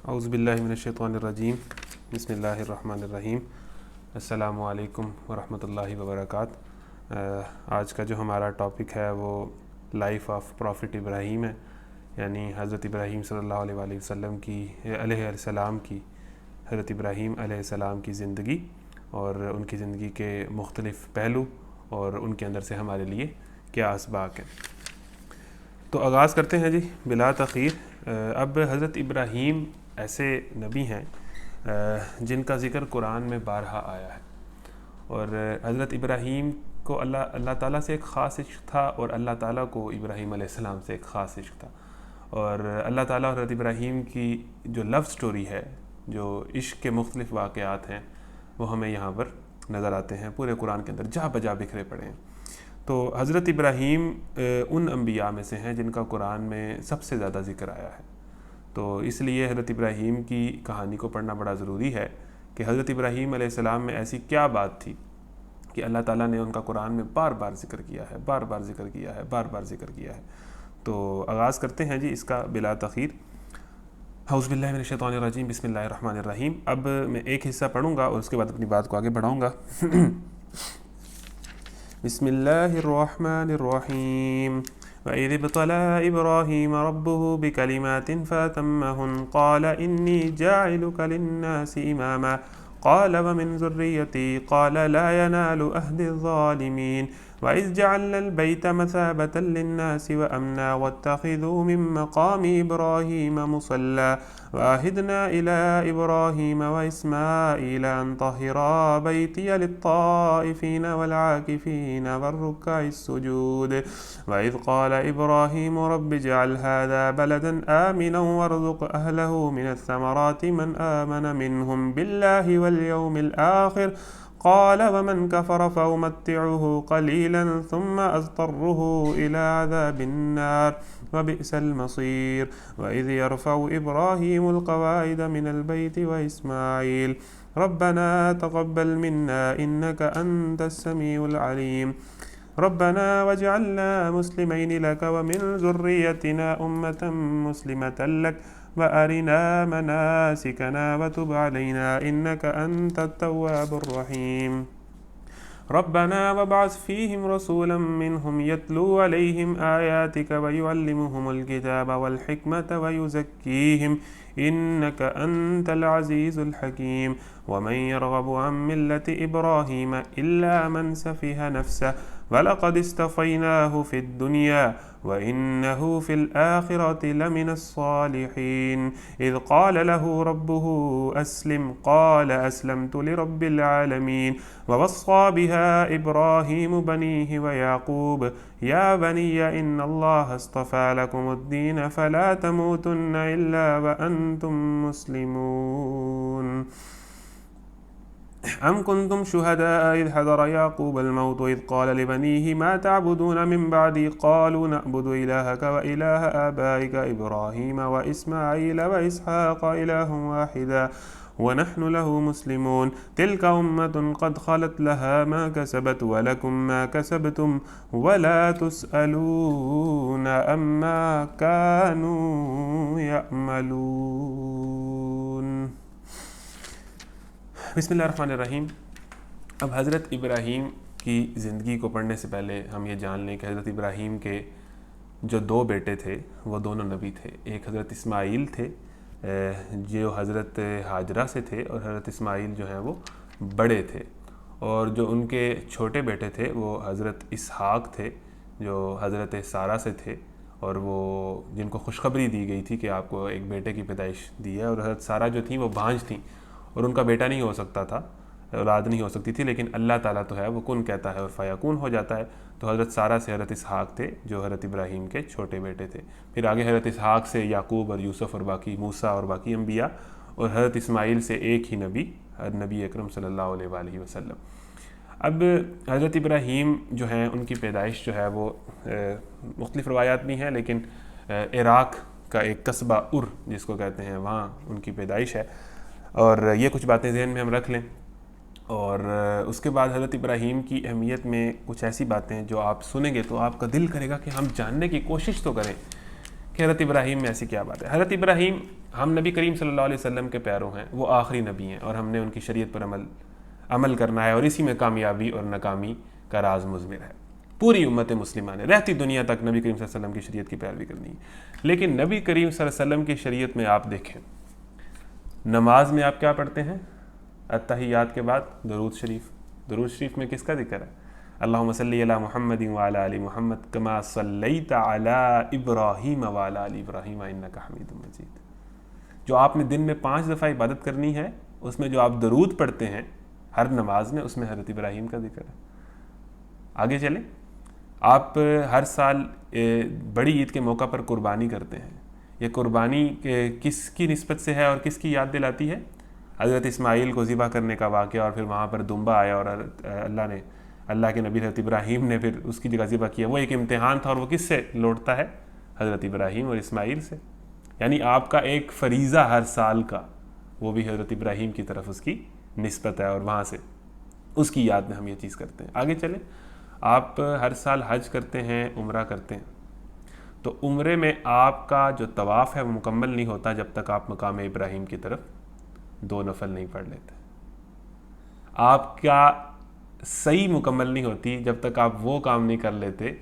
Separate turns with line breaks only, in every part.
اعوذ باللہ من الشیطان الرجیم بسم اللہ الرحمن الرحیم السلام علیکم ورحمۃ اللہ وبرکاتہ۔ آج کا جو ہمارا ٹاپک ہے وہ لائف آف پروفٹ ابراہیم ہے، یعنی حضرت ابراہیم صلی اللہ علیہ وآلہ وسلم کی علیہ السلام کی حضرت ابراہیم علیہ السلام کی زندگی اور ان کی زندگی کے مختلف پہلو اور ان کے اندر سے ہمارے لیے کیا اسباق ہیں۔ تو آغاز کرتے ہیں جی بلا تاخیر۔ اب حضرت ابراہیم ایسے نبی ہیں جن کا ذکر قرآن میں بارہا آیا ہے، اور حضرت ابراہیم کو اللہ تعالیٰ سے ایک خاص عشق تھا، اور اللہ تعالیٰ کو ابراہیم علیہ السلام سے ایک خاص عشق تھا، اور اللہ تعالیٰ اور حضرت ابراہیم کی جو لو سٹوری ہے، جو عشق کے مختلف واقعات ہیں، وہ ہمیں یہاں پر نظر آتے ہیں پورے قرآن کے اندر، جا بجا بکھرے پڑے ہیں۔ تو حضرت ابراہیم ان انبیاء میں سے ہیں جن کا قرآن میں سب سے زیادہ ذکر آیا ہے، تو اس لیے حضرت ابراہیم کی کہانی کو پڑھنا بڑا ضروری ہے کہ حضرت ابراہیم علیہ السلام میں ایسی کیا بات تھی کہ اللہ تعالیٰ نے ان کا قرآن میں بار بار ذکر کیا ہے، بار بار ذکر کیا ہے، بار بار ذکر کیا ہے۔ تو آغاز کرتے ہیں جی اس کا بلا تاخیر۔ اعوذ باللہ من الشیطان الرجیم بسم اللہ الرحمن الرحیم۔ اب میں ایک حصہ پڑھوں گا اور اس کے بعد اپنی بات کو آگے بڑھاؤں گا۔ بسم اللہ الرحمن الرحیم۔ وَإِذِ ابْتَلَىٰ إِبْرَاهِيمَ رَبُّهُ بِكَلِمَاتٍ فَأَتَمَّهُنَّ قَالَ إِنِّي جَاعِلُكَ لِلنَّاسِ إِمَامًا قَالَ وَمِنْ ذُرِّيَّتِي قَالَ لَا يَنَالُ عَهْدِي الظَّالِمِينَ وَإِذْ جَعَلْنَا الْبَيْتَ مَثَابَةً لِلنَّاسِ وَأَمْنًا وَاتَّخِذُوا مِن مَّقَامِ إِبْرَاهِيمَ مُصَلًّى وَعَهِدْنَا إِلَىٰ إِبْرَاهِيمَ وَإِسْمَاعِيلَ أَن طَهِّرَا بَيْتِيَ لِلطَّائِفِينَ وَالْعَاكِفِينَ وَالرُّكَّعِ السُّجُودِ وَإِذْ قَالَ إِبْرَاهِيمُ رَبِّ اجْعَلْ هَٰذَا بَلَدًا آمِنًا وَارْزُقْ أَهْلَهُ مِنَ الثَّمَرَاتِ مَنْ آمَنَ مِنْهُم بِاللَّهِ وَالْيَوْمِ الْآخِرِ قال ومن كفر فأمتعه قليلا ثم أضطره إلى عذاب النار وبئس المصير وإذ يرفع إبراهيم القواعد من البيت وإسماعيل ربنا تقبل منا إنك أنت السميع العليم ربنا واجعلنا مسلمين لك ومن ذريتنا أمة مسلمة لك وأرنا مناسكنا وتب علينا إنك أنت التواب الرحيم ربنا وابعث فيهم رسولا منهم يتلو عليهم آياتك ويعلمهم الكتاب والحكمة ويزكيهم إنك أنت العزيز الحكيم ومن يرغب عن ملة إبراهيم إلا من سفه نفسه وَلَقَدِ اصْطَفَيْنَاهُ فِي الدُّنْيَا وَإِنَّهُ فِي الْآخِرَةِ لَمِنَ الصَّالِحِينَ إِذْ قَالَ لَهُ رَبُّهُ أَسْلِمْ قَالَ أَسْلَمْتُ لِرَبِّ الْعَالَمِينَ وَوَصَّى بِهَا إِبْرَاهِيمُ بَنِيهِ وَيَعْقُوبُ يَا بَنِيَّ إِنَّ اللَّهَ اصْطَفَىٰ لَكُمُ الدِّينَ فَلَا تَمُوتُنَّ إِلَّا وَأَنْتُمْ مُسْلِمُونَ أَمْ كُنْتُمْ شُهَدَاءَ إِذْ حَضَرَ يَعْقُوبَ الْمَوْتُ إِذْ قَالَ لِبَنِيهِ مَا تَعْبُدُونَ مِن بَعْدِي قَالُوا نَعْبُدُ إِلَٰهَكَ وَإِلَٰهَ آبَائِكَ إِبْرَاهِيمَ وَإِسْمَاعِيلَ وَإِسْحَاقَ إِلَٰهًا وَاحِدًا وَنَحْنُ لَهُ مُسْلِمُونَ تِلْكَ أُمَّةٌ قَدْ خَلَتْ لَهَا مَا كَسَبَتْ وَلَكُم مَّا كَسَبْتُمْ وَلَا تُسْأَلُونَ عَمَّا كَانُوا يَعْمَلُونَ۔ بسم اللہ الرحمن الرحیم۔ اب حضرت ابراہیم کی زندگی کو پڑھنے سے پہلے ہم یہ جان لیں کہ حضرت ابراہیم کے جو دو بیٹے تھے وہ دونوں نبی تھے۔ ایک حضرت اسماعیل تھے جو حضرت ہاجرہ سے تھے، اور حضرت اسماعیل جو ہیں وہ بڑے تھے، اور جو ان کے چھوٹے بیٹے تھے وہ حضرت اسحاق تھے جو حضرت سارہ سے تھے، اور وہ جن کو خوشخبری دی گئی تھی کہ آپ کو ایک بیٹے کی پیدائش دی ہے، اور حضرت سارہ جو تھیں وہ بھانج تھیں اور ان کا بیٹا نہیں ہو سکتا تھا، اولاد نہیں ہو سکتی تھی، لیکن اللہ تعالیٰ تو ہے، وہ کن کہتا ہے اور فیکون ہو جاتا ہے۔ تو حضرت سارہ سے حضرت اسحاق تھے جو حضرت ابراہیم کے چھوٹے بیٹے تھے۔ پھر آگے حضرت اسحاق سے یعقوب اور یوسف اور باقی موسیٰ اور باقی انبیاء، اور حضرت اسماعیل سے ایک ہی نبی اکرم صلی اللہ علیہ وآلہ وسلم۔ اب حضرت ابراہیم جو ہیں ان کی پیدائش جو ہے وہ مختلف روایات بھی ہیں، لیکن عراق کا ایک قصبہ جس کو کہتے ہیں وہاں ان کی پیدائش ہے، اور یہ کچھ باتیں ذہن میں ہم رکھ لیں۔ اور اس کے بعد حضرت ابراہیم کی اہمیت میں کچھ ایسی باتیں جو آپ سنیں گے تو آپ کا دل کرے گا کہ ہم جاننے کی کوشش تو کریں کہ حضرت ابراہیم میں ایسی کیا بات ہے۔ حضرت ابراہیم ہم نبی کریم صلی اللہ علیہ وسلم کے پیرو ہیں، وہ آخری نبی ہیں، اور ہم نے ان کی شریعت پر عمل کرنا ہے، اور اسی میں کامیابی اور ناکامی کا راز مضمر ہے۔ پوری امت مسلمہ نے رہتی دنیا تک نبی کریم صلی اللہ علیہ وسلم کی شریعت کی پیروی کرنی ہے۔ لیکن نبی کریم صلی اللہ علیہ وسلم کی شریعت میں آپ دیکھیں، نماز میں آپ کیا پڑھتے ہیں؟ التحیات کے بعد درود شریف۔ درود شریف میں کس کا ذکر ہے؟ اللہم صلی علی محمد وعلی آل محمد کما صلیت علی ابراہیم وعلی آل ابراہیم انک حمید مجید۔ جو آپ نے دن میں 5 دفعہ عبادت کرنی ہے، اس میں جو آپ درود پڑھتے ہیں ہر نماز میں، اس میں حضرت ابراہیم کا ذکر ہے۔ آگے چلیں، آپ ہر سال بڑی عید کے موقع پر قربانی کرتے ہیں۔ یہ قربانی کس کی نسبت سے ہے اور کس کی یاد دلاتی ہے؟ حضرت اسماعیل کو ذبح کرنے کا واقعہ، اور پھر وہاں پر دمبا آیا اور اللہ کے نبی حضرت ابراہیم نے پھر اس کی جگہ ذبح کیا۔ وہ ایک امتحان تھا، اور وہ کس سے لوٹتا ہے؟ حضرت ابراہیم اور اسماعیل سے۔ یعنی آپ کا ایک فریضہ ہر سال کا، وہ بھی حضرت ابراہیم کی طرف اس کی نسبت ہے، اور وہاں سے اس کی یاد میں ہم یہ چیز کرتے ہیں۔ آگے چلیں، آپ ہر سال حج کرتے ہیں، عمرہ کرتے ہیں، تو عمرے میں آپ کا جو طواف ہے وہ مکمل نہیں ہوتا جب تک آپ مقام ابراہیم کی طرف 2 نفل نہیں پڑھ لیتے۔ آپ کا صحیح مکمل نہیں ہوتی جب تک آپ وہ کام نہیں کر لیتے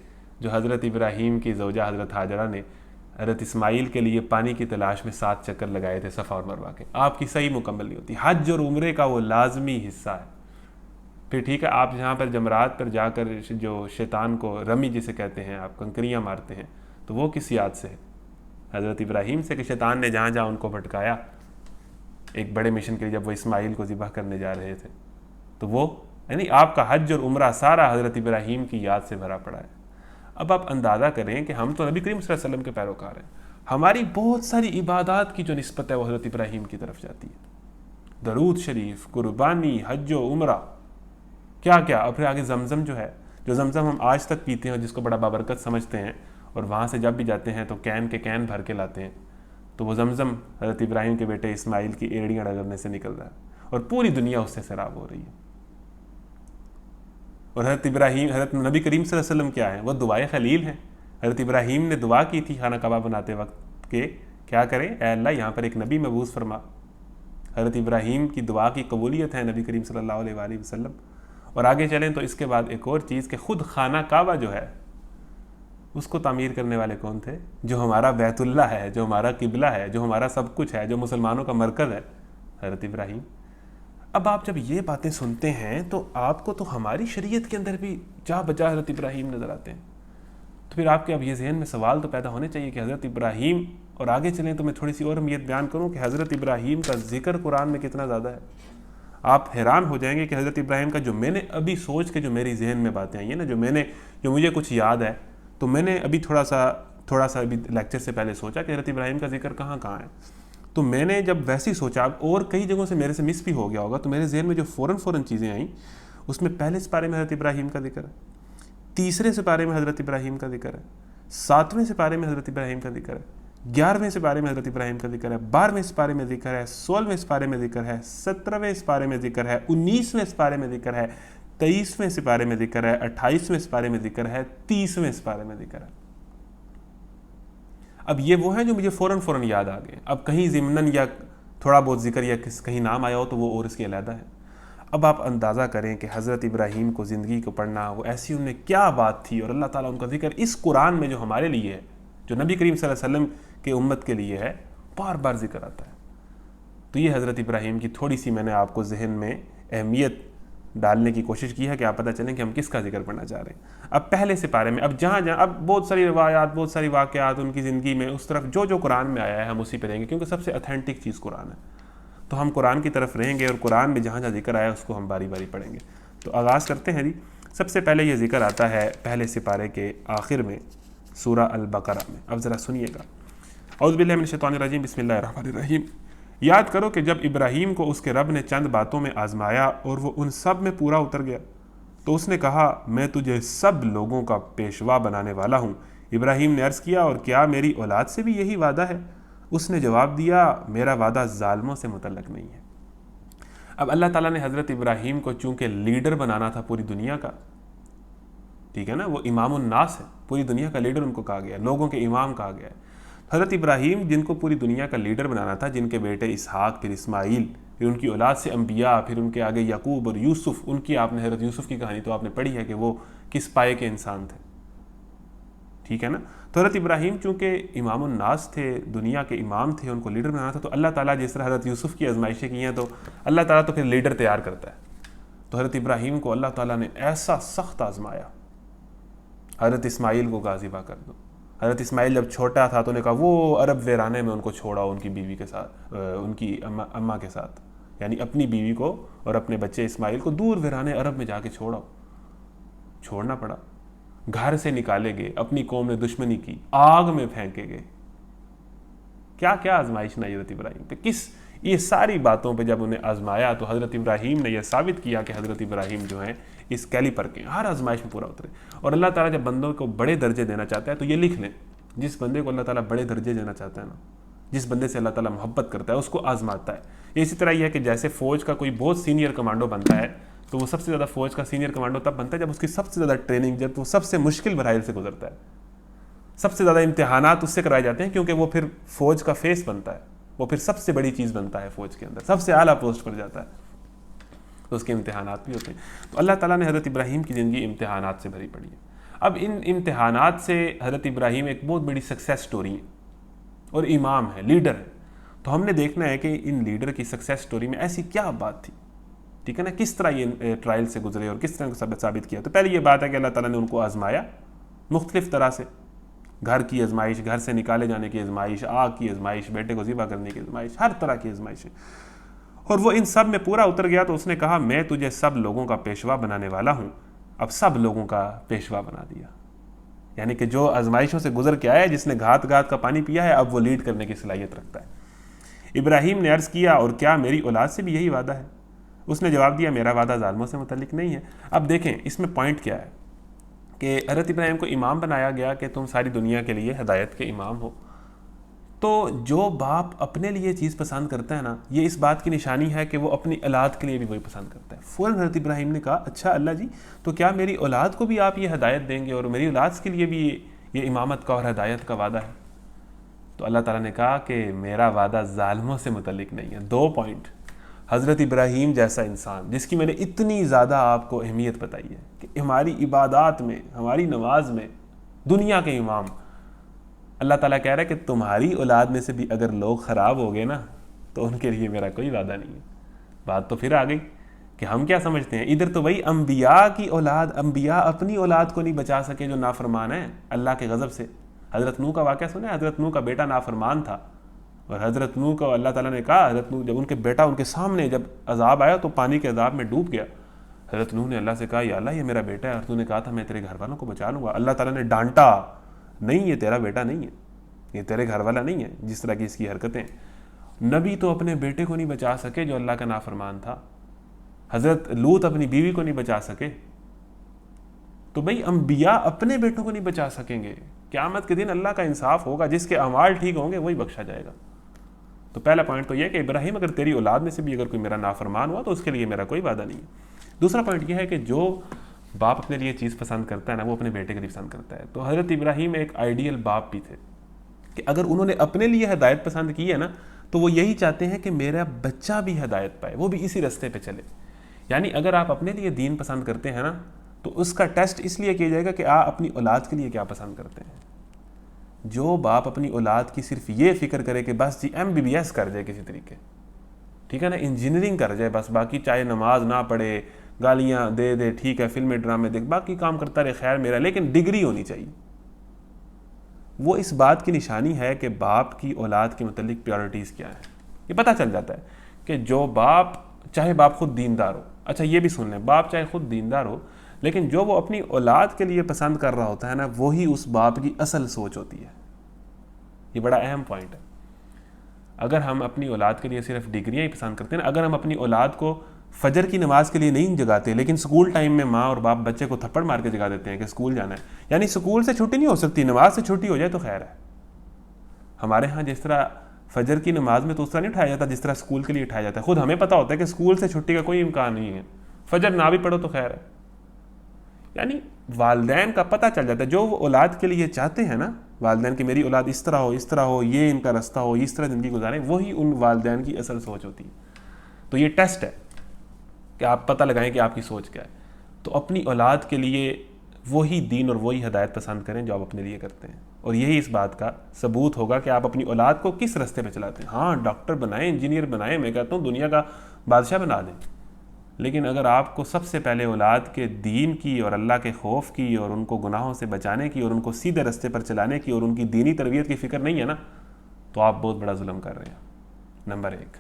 جو حضرت ابراہیم کی زوجہ حضرت ہاجرہ نے حضرت اسماعیل کے لیے پانی کی تلاش میں 7 چکر لگائے تھے صفا اور مروہ کے۔ آپ کی صحیح مکمل نہیں ہوتی۔ حج اور عمرے کا وہ لازمی حصہ ہے۔ پھر ٹھیک ہے، آپ یہاں پر جمرات پر جا کر جو شیطان کو رمی جسے کہتے ہیں، آپ کنکریاں مارتے ہیں، تو وہ کس یاد سے ہے؟ حضرت ابراہیم سے، کہ شیطان نے جہاں جہاں ان کو بھٹکایا ایک بڑے مشن کے لیے، جب وہ اسماعیل کو ذبح کرنے جا رہے تھے، تو وہ یعنی آپ کا حج اور عمرہ سارا حضرت ابراہیم کی یاد سے بھرا پڑا ہے۔ اب آپ اندازہ کریں کہ ہم تو نبی کریم صلی اللہ علیہ وسلم کے پیروکار ہیں، ہماری بہت ساری عبادات کی جو نسبت ہے وہ حضرت ابراہیم کی طرف جاتی ہے۔ درود شریف، قربانی، حج و عمرہ، کیا کیا، اور پھر آگے زمزم جو ہے، جو زمزم ہم آج تک پیتے ہیں، جس کو بڑا بابرکت سمجھتے ہیں، اور وہاں سے جب بھی جاتے ہیں تو کین کے کین بھر کے لاتے ہیں، تو وہ زمزم حضرت ابراہیم کے بیٹے اسماعیل کی ایڑیاں رگڑنے سے نکل رہا ہے، اور پوری دنیا اس سے سیراب ہو رہی ہے۔ اور حضرت نبی کریم صلی اللہ علیہ وسلم کیا ہیں؟ وہ دعائے خلیل ہیں۔ حضرت ابراہیم نے دعا کی تھی خانہ کعبہ بناتے وقت کہ کیا کریں، اے اللہ یہاں پر ایک نبی مبعوث فرما۔ حضرت ابراہیم کی دعا کی قبولیت ہے نبی کریم صلی اللہ علیہ وآلہ وسلم۔ اور آگے چلیں تو اس کے بعد ایک اور چیز کہ خود خانہ کعبہ جو ہے اس کو تعمیر کرنے والے کون تھے؟ جو ہمارا بیت اللہ ہے، جو ہمارا قبلہ ہے، جو ہمارا سب کچھ ہے، جو مسلمانوں کا مرکز ہے، حضرت ابراہیم۔ اب آپ جب یہ باتیں سنتے ہیں تو آپ کو تو ہماری شریعت کے اندر بھی جا بجا حضرت ابراہیم نظر آتے ہیں، تو پھر آپ کے اب یہ ذہن میں سوال تو پیدا ہونے چاہیے کہ حضرت ابراہیم، اور آگے چلیں تو میں تھوڑی سی اور اہمیت بیان کروں کہ حضرت ابراہیم کا ذکر قرآن میں کتنا زیادہ ہے۔ آپ حیران ہو جائیں گے کہ حضرت ابراہیم کا جو میں نے ابھی سوچ کے جو میری ذہن میں باتیں آئی ہیں نا، جو مجھے کچھ یاد ہے، تو میں نے ابھی تھوڑا سا ابھی لیکچر سے پہلے سوچا کہ حضرت ابراہیم کا ذکر کہاں کہاں ہے، تو میں نے جب ویسے ہی سوچا، اور کئی جگہوں سے میرے سے مس بھی ہو گیا ہوگا، تو میرے ذہن میں جو فوراً چیزیں آئیں، اس میں پہلے سپارے میں حضرت ابراہیم کا ذکر ہے، تیسرے سپارے میں حضرت ابراہیم کا ذکر ہے، 7ویں سپارے میں حضرت ابراہیم کا ذکر ہے، 11ویں سپارے میں حضرت ابراہیم کا ذکر ہے، 12ویں سپارے میں ذکر ہے، 16ویں سپارے میں ذکر ہے، 17ویں سپارے میں ذکر ہے، 19ویں سپارے میں ذکر ہے، 23ویں سپارے میں ذکر ہے، 28ویں سپارے میں ذکر ہے، 30ویں سپارے میں ذکر ہے۔ اب یہ وہ ہیں جو مجھے فوراً یاد آ گئے۔ اب کہیں ضمناً یا تھوڑا بہت ذکر یا کہیں نام آیا ہو تو وہ اور اس کے علیحدہ ہے۔ اب آپ اندازہ کریں کہ حضرت ابراہیم کو زندگی کو پڑھنا، وہ ایسی ان میں کیا بات تھی، اور اللہ تعالیٰ ان کا ذکر اس قرآن میں جو ہمارے لیے ہے، جو نبی کریم صلی اللہ علیہ وسلم کے امت کے لیے ہے، بار بار ذکر آتا ہے۔ تو یہ حضرت ابراہیم کی تھوڑی سی میں نے آپ کو ذہن میں اہمیت ڈالنے کی کوشش کی ہے کہ آپ پتہ چلیں کہ ہم کس کا ذکر پڑھنا چاہ رہے ہیں۔ اب پہلے سپارے میں اب جہاں اب بہت ساری روایات، بہت ساری واقعات ان کی زندگی میں، اس طرف جو قرآن میں آیا ہے ہم اسی پہ رہیں گے، کیونکہ سب سے اتھینٹک چیز قرآن ہے، تو ہم قرآن کی طرف رہیں گے، اور قرآن میں جہاں ذکر آیا اس کو ہم باری باری پڑھیں گے۔ تو آغاز کرتے ہیں جی۔ سب سے پہلے یہ ذکر آتا ہے پہلے سپارے کے آخر میں، سورہ البقرہ میں۔ اب ذرا سنیے گا۔ اعوذ باللہ من الشیطان الرجیم، بسم اللہ الرحمن الرحیم۔ یاد کرو کہ جب ابراہیم کو اس کے رب نے چند باتوں میں آزمایا اور وہ ان سب میں پورا اتر گیا، تو اس نے کہا میں تجھے سب لوگوں کا پیشوا بنانے والا ہوں۔ ابراہیم نے عرض کیا اور کیا میری اولاد سے بھی یہی وعدہ ہے؟ اس نے جواب دیا میرا وعدہ ظالموں سے متعلق نہیں ہے۔ اب اللہ تعالیٰ نے حضرت ابراہیم کو چونکہ لیڈر بنانا تھا پوری دنیا کا، ٹھیک ہے نا، وہ امام الناس ہے، پوری دنیا کا لیڈر ان کو کہا گیا ہے، لوگوں کے امام کہا گیا ہے، حضرت ابراہیم جن کو پوری دنیا کا لیڈر بنانا تھا، جن کے بیٹے اسحاق، پھر اسماعیل، پھر ان کی اولاد سے انبیاء، پھر ان کے آگے یعقوب اور یوسف، ان کی آپ نے حضرت یوسف کی کہانی تو آپ نے پڑھی ہے کہ وہ کس پائے کے انسان تھے، ٹھیک ہے نا. تو حضرت ابراہیم چونکہ امام الناس تھے، دنیا کے امام تھے، ان کو لیڈر بنانا تھا، تو اللہ تعالیٰ جس طرح حضرت یوسف کی آزمائشیں کی ہیں تو اللہ تعالیٰ تو پھر لیڈر تیار کرتا ہے. تو حضرت ابراہیم کو اللہ تعالیٰ نے ایسا سخت آزمایا، حضرت اسماعیل کو کہا ذبح کر دو. حضرت اسماعیل جب چھوٹا تھا تو نے کہا وہ عرب ویرانے میں ان کو چھوڑاؤ، ان کی بیوی کے ساتھ، ان کی اماں کے ساتھ، یعنی اپنی بیوی کو اور اپنے بچے اسماعیل کو دور ویرانے عرب میں جا کے چھوڑاؤ. چھوڑنا پڑا، گھر سے نکالے گئے، اپنی قوم نے دشمنی کی، آگ میں پھینکے گئے. کیا کیا آزمائش نہ حضرت ابراہیم پہ، کس یہ ساری باتوں پہ جب انہیں آزمایا تو حضرت ابراہیم نے یہ ثابت کیا کہ حضرت ابراہیم جو ہیں اس کیلیپر کے ہر آزمائش میں پورا اترے. اور اللہ تعالیٰ جب بندوں کو بڑے درجے دینا چاہتا ہے تو یہ لکھ لیں، جس بندے کو اللہ تعالیٰ بڑے درجے دینا چاہتا ہے نا، جس بندے سے اللہ تعالیٰ محبت کرتا ہے اس کو آزماتا ہے. اسی طرح یہ ہے کہ جیسے فوج کا کوئی بہت سینئر کمانڈو بنتا ہے تو وہ سب سے زیادہ فوج کا سینئر کمانڈو تب بنتا ہے جب اس کی سب سے زیادہ ٹریننگ، جب وہ سب سے مشکل مراحل سے گزرتا ہے، سب سے زیادہ امتحانات اس سے کرائے جاتے ہیں، کیونکہ وہ پھر فوج کا فیس بنتا ہے، وہ پھر سب سے بڑی چیز بنتا ہے فوج کے اندر، سب سے اعلیٰ پوسٹ پر جاتا ہے، تو اس کے امتحانات بھی ہوتے ہیں. تو اللہ تعالیٰ نے حضرت ابراہیم کی زندگی امتحانات سے بھری پڑی ہے. اب ان امتحانات سے حضرت ابراہیم ایک بہت بڑی سکسیس سٹوری ہے اور امام ہے، لیڈر ہے. تو ہم نے دیکھنا ہے کہ ان لیڈر کی سکسیس سٹوری میں ایسی کیا بات تھی، ٹھیک ہے نا، کس طرح یہ ٹرائل سے گزرے اور کس طرح ثابت کیا. تو پہلے یہ بات ہے کہ اللہ تعالیٰ نے ان کو آزمایا مختلف طرح سے، گھر کی آزمائش، گھر سے نکالے جانے کی آزمائش، آگ کی آزمائش، بیٹے کو ذبح کرنے کی آزمائش، ہر طرح کی آزمائشیں. اور وہ ان سب میں پورا اتر گیا تو اس نے کہا میں تجھے سب لوگوں کا پیشوا بنانے والا ہوں. اب سب لوگوں کا پیشوا بنا دیا، یعنی کہ جو آزمائشوں سے گزر کے آیا ہے، جس نے گھات گھات کا پانی پیا ہے، اب وہ لیڈ کرنے کی صلاحیت رکھتا ہے. ابراہیم نے عرض کیا اور کیا میری اولاد سے بھی یہی وعدہ ہے؟ اس نے جواب دیا میرا وعدہ ظالموں سے متعلق نہیں ہے. اب دیکھیں اس میں پوائنٹ کیا ہے کہ حضرت ابراہیم کو امام بنایا گیا کہ تم ساری دنیا کے لیے ہدایت کے امام ہو. تو جو باپ اپنے لیے چیز پسند کرتا ہے نا، یہ اس بات کی نشانی ہے کہ وہ اپنی اولاد کے لیے بھی وہی پسند کرتا ہے. فوراً حضرت ابراہیم نے کہا اچھا اللہ جی، تو کیا میری اولاد کو بھی آپ یہ ہدایت دیں گے اور میری اولاد کے لیے بھی یہ امامت کا اور ہدایت کا وعدہ ہے؟ تو اللہ تعالیٰ نے کہا کہ میرا وعدہ ظالموں سے متعلق نہیں ہے. 2 پوائنٹ. حضرت ابراہیم جیسا انسان جس کی میں نے اتنی زیادہ آپ کو اہمیت بتائی ہے کہ ہماری عبادات میں، ہماری نماز میں دنیا کے امام، اللہ تعالیٰ کہہ رہا ہے کہ تمہاری اولاد میں سے بھی اگر لوگ خراب ہو گئے نا تو ان کے لیے میرا کوئی وعدہ نہیں ہے. بات تو پھر آ گئی کہ ہم کیا سمجھتے ہیں، ادھر تو وہی انبیاء کی اولاد، انبیاء اپنی اولاد کو نہیں بچا سکے جو نافرمان ہیں اللہ کے غضب سے. حضرت نوح کا واقعہ سنا ہے، حضرت نوح کا بیٹا نافرمان تھا اور حضرت نوح کو اللہ تعالیٰ نے کہا، حضرت نوح جب ان کے بیٹا ان کے سامنے جب عذاب آیا تو پانی کے عذاب میں ڈوب گیا. حضرت نوح نے اللہ سے کہا یا اللہ یہ میرا بیٹا ہے اور تو نے کہا تھا میں تیرے گھر والوں کو بچا لوں گا. اللہ تعالیٰ نے ڈانٹا، نہیں یہ تیرا بیٹا نہیں ہے، یہ تیرے گھر والا نہیں ہے جس طرح کی اس کی حرکتیں. نبی تو اپنے بیٹے کو نہیں بچا سکے جو اللہ کا نافرمان تھا. حضرت لوط اپنی بیوی کو نہیں بچا سکے. تو بھئی انبیاء اپنے بیٹوں کو نہیں بچا سکیں گے. قیامت کے دن اللہ کا انصاف ہوگا، جس کے اعمال ٹھیک ہوں گے وہی بخشا جائے گا. تو پہلا پوائنٹ تو یہ کہ ابراہیم اگر تیری اولاد میں سے بھی اگر کوئی میرا نافرمان ہوا تو اس کے لیے میرا کوئی وعدہ نہیں ہے. دوسرا پوائنٹ یہ ہے کہ جو باپ اپنے لیے چیز پسند کرتا ہے نا، وہ اپنے بیٹے کے لیے پسند کرتا ہے. تو حضرت ابراہیم ایک آئیڈیل باپ بھی تھے کہ اگر انہوں نے اپنے لیے ہدایت پسند کی ہے نا تو وہ یہی چاہتے ہیں کہ میرا بچہ بھی ہدایت پائے، وہ بھی اسی راستے پہ چلے. یعنی اگر آپ اپنے لیے دین پسند کرتے ہیں نا تو اس کا ٹیسٹ اس لیے کیا جائے گا کہ آپ اپنی اولاد کے لیے کیا پسند کرتے ہیں. جو باپ اپنی اولاد کی صرف یہ فکر کرے کہ بس جی MBBS کر جائے کسی طریقے، ٹھیک ہے نا، انجینئرنگ کر جائے بس، باقی چاہے نماز نہ پڑھے، گالیاں دے دے، ٹھیک ہے، فلمیں ڈرامے دیکھ، باقی کام کرتا رہے، خیر میرا، لیکن ڈگری ہونی چاہیے. وہ اس بات کی نشانی ہے کہ باپ کی اولاد کے متعلق پریورٹیز کیا ہیں. یہ پتہ چل جاتا ہے کہ جو باپ، چاہے باپ خود دیندار ہو، اچھا یہ بھی سن لیں، باپ چاہے خود دیندار ہو لیکن جو وہ اپنی اولاد کے لیے پسند کر رہا ہوتا ہے نا، وہی اس باپ کی اصل سوچ ہوتی ہے. یہ بڑا اہم پوائنٹ ہے. اگر ہم اپنی اولاد کے لیے صرف ڈگریاں ہی پسند کرتے ہیں نا، اگر ہم اپنی اولاد کو فجر کی نماز کے لیے نہیں جگاتے لیکن سکول ٹائم میں ماں اور باپ بچے کو تھپڑ مار کے جگا دیتے ہیں کہ سکول جانا ہے، یعنی سکول سے چھٹی نہیں ہو سکتی، نماز سے چھٹی ہو جائے تو خیر ہے. ہمارے ہاں جس طرح فجر کی نماز میں تو اس طرح نہیں اٹھایا جاتا جس طرح سکول کے لیے اٹھایا جاتا ہے. خود ہمیں پتہ ہوتا ہے کہ سکول سے چھٹی کا کوئی امکان نہیں ہے، فجر نہ بھی پڑھو تو خیر ہے. یعنی والدین کا پتہ چل جاتا ہے، جو وہ اولاد کے لیے چاہتے ہیں نا والدین کہ میری اولاد اس طرح ہو، یہ ان کا رستہ ہو، اس طرح زندگی گزاریں، وہی ان والدین کی اصل سوچ ہوتی ہے. تو یہ ٹیسٹ ہے کہ آپ پتہ لگائیں کہ آپ کی سوچ کیا ہے. تو اپنی اولاد کے لیے وہی دین اور وہی ہدایت پسند کریں جو آپ اپنے لیے کرتے ہیں، اور یہی اس بات کا ثبوت ہوگا کہ آپ اپنی اولاد کو کس رستے پہ چلاتے ہیں. ہاں ڈاکٹر بنائیں، انجینئر بنائیں، میں کہتا ہوں دنیا کا بادشاہ بنا دیں، لیکن اگر آپ کو سب سے پہلے اولاد کے دین کی اور اللہ کے خوف کی اور ان کو گناہوں سے بچانے کی اور ان کو سیدھے رستے پر چلانے کی اور ان کی دینی تربیت کی فکر نہیں ہے نا، تو آپ بہت بڑا ظلم کر رہے ہیں. نمبر 1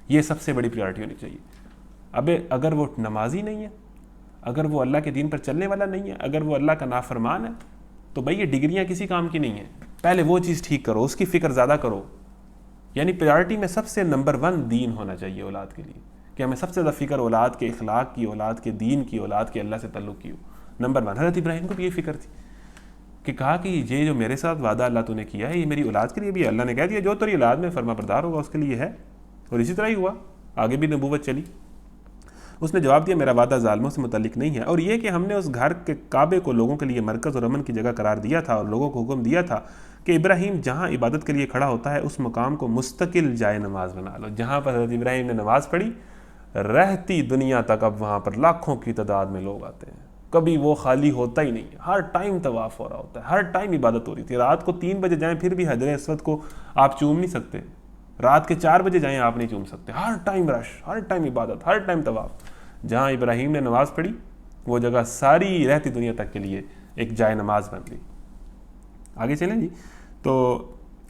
یہ سب سے بڑی پریارٹی ہونی چاہیے. اگر وہ نمازی نہیں ہے، اگر وہ اللہ کے دین پر چلنے والا نہیں ہے، اگر وہ اللہ کا نافرمان ہے، تو بھائی یہ ڈگریاں کسی کام کی نہیں ہیں. پہلے وہ چیز ٹھیک کرو، اس کی فکر زیادہ کرو. یعنی پریارٹی میں سب سے نمبر 1 دین ہونا چاہیے اولاد کے لیے، کہ ہمیں سب سے زیادہ فکر اولاد کے اخلاق کی، اولاد کے دین کی، اولاد کے اللہ سے تعلق کی ہو. نمبر 1 حضرت ابراہیم کو بھی یہ فکر تھی کہ کہا کہ یہ جو میرے ساتھ وعدہ اللہ تو نے کیا ہے، یہ میری اولاد کے لیے بھی. اللہ نے کہہ دیا جو تیری اولاد میں فرما بردار ہوگا اس کے لیے ہے، اور اسی طرح ہی ہوا. آگے بھی نبوت چلی. اس نے جواب دیا میرا وعدہ ظالموں سے متعلق نہیں ہے، اور یہ کہ ہم نے اس گھر کے کعبے کو لوگوں کے لیے مرکز اور امن کی جگہ قرار دیا تھا، اور لوگوں کو حکم دیا تھا کہ ابراہیم جہاں عبادت کے لیے کھڑا ہوتا ہے اس مقام کو مستقل جائے نماز بنا لو. جہاں پر حضرت ابراہیم نے نماز پڑھی، رہتی دنیا تک اب وہاں پر لاکھوں کی تعداد میں لوگ آتے ہیں. کبھی وہ خالی ہوتا ہی نہیں، ہر ٹائم طواف ہو رہا ہوتا ہے، ہر ٹائم عبادت ہو رہی تھی. رات کو 3 بجے جائیں پھر بھی حجر اسود کو آپ چوم نہیں سکتے، رات کے 4 بجے جائیں آپ نہیں چوم سکتے. ہر ٹائم رش، ہر ٹائم عبادت، ہر ٹائم طواف. جہاں ابراہیم نے نماز پڑھی وہ جگہ ساری رہتی دنیا تک کے لیے ایک جائے نماز بن گئی. آگے چلیں جی. تو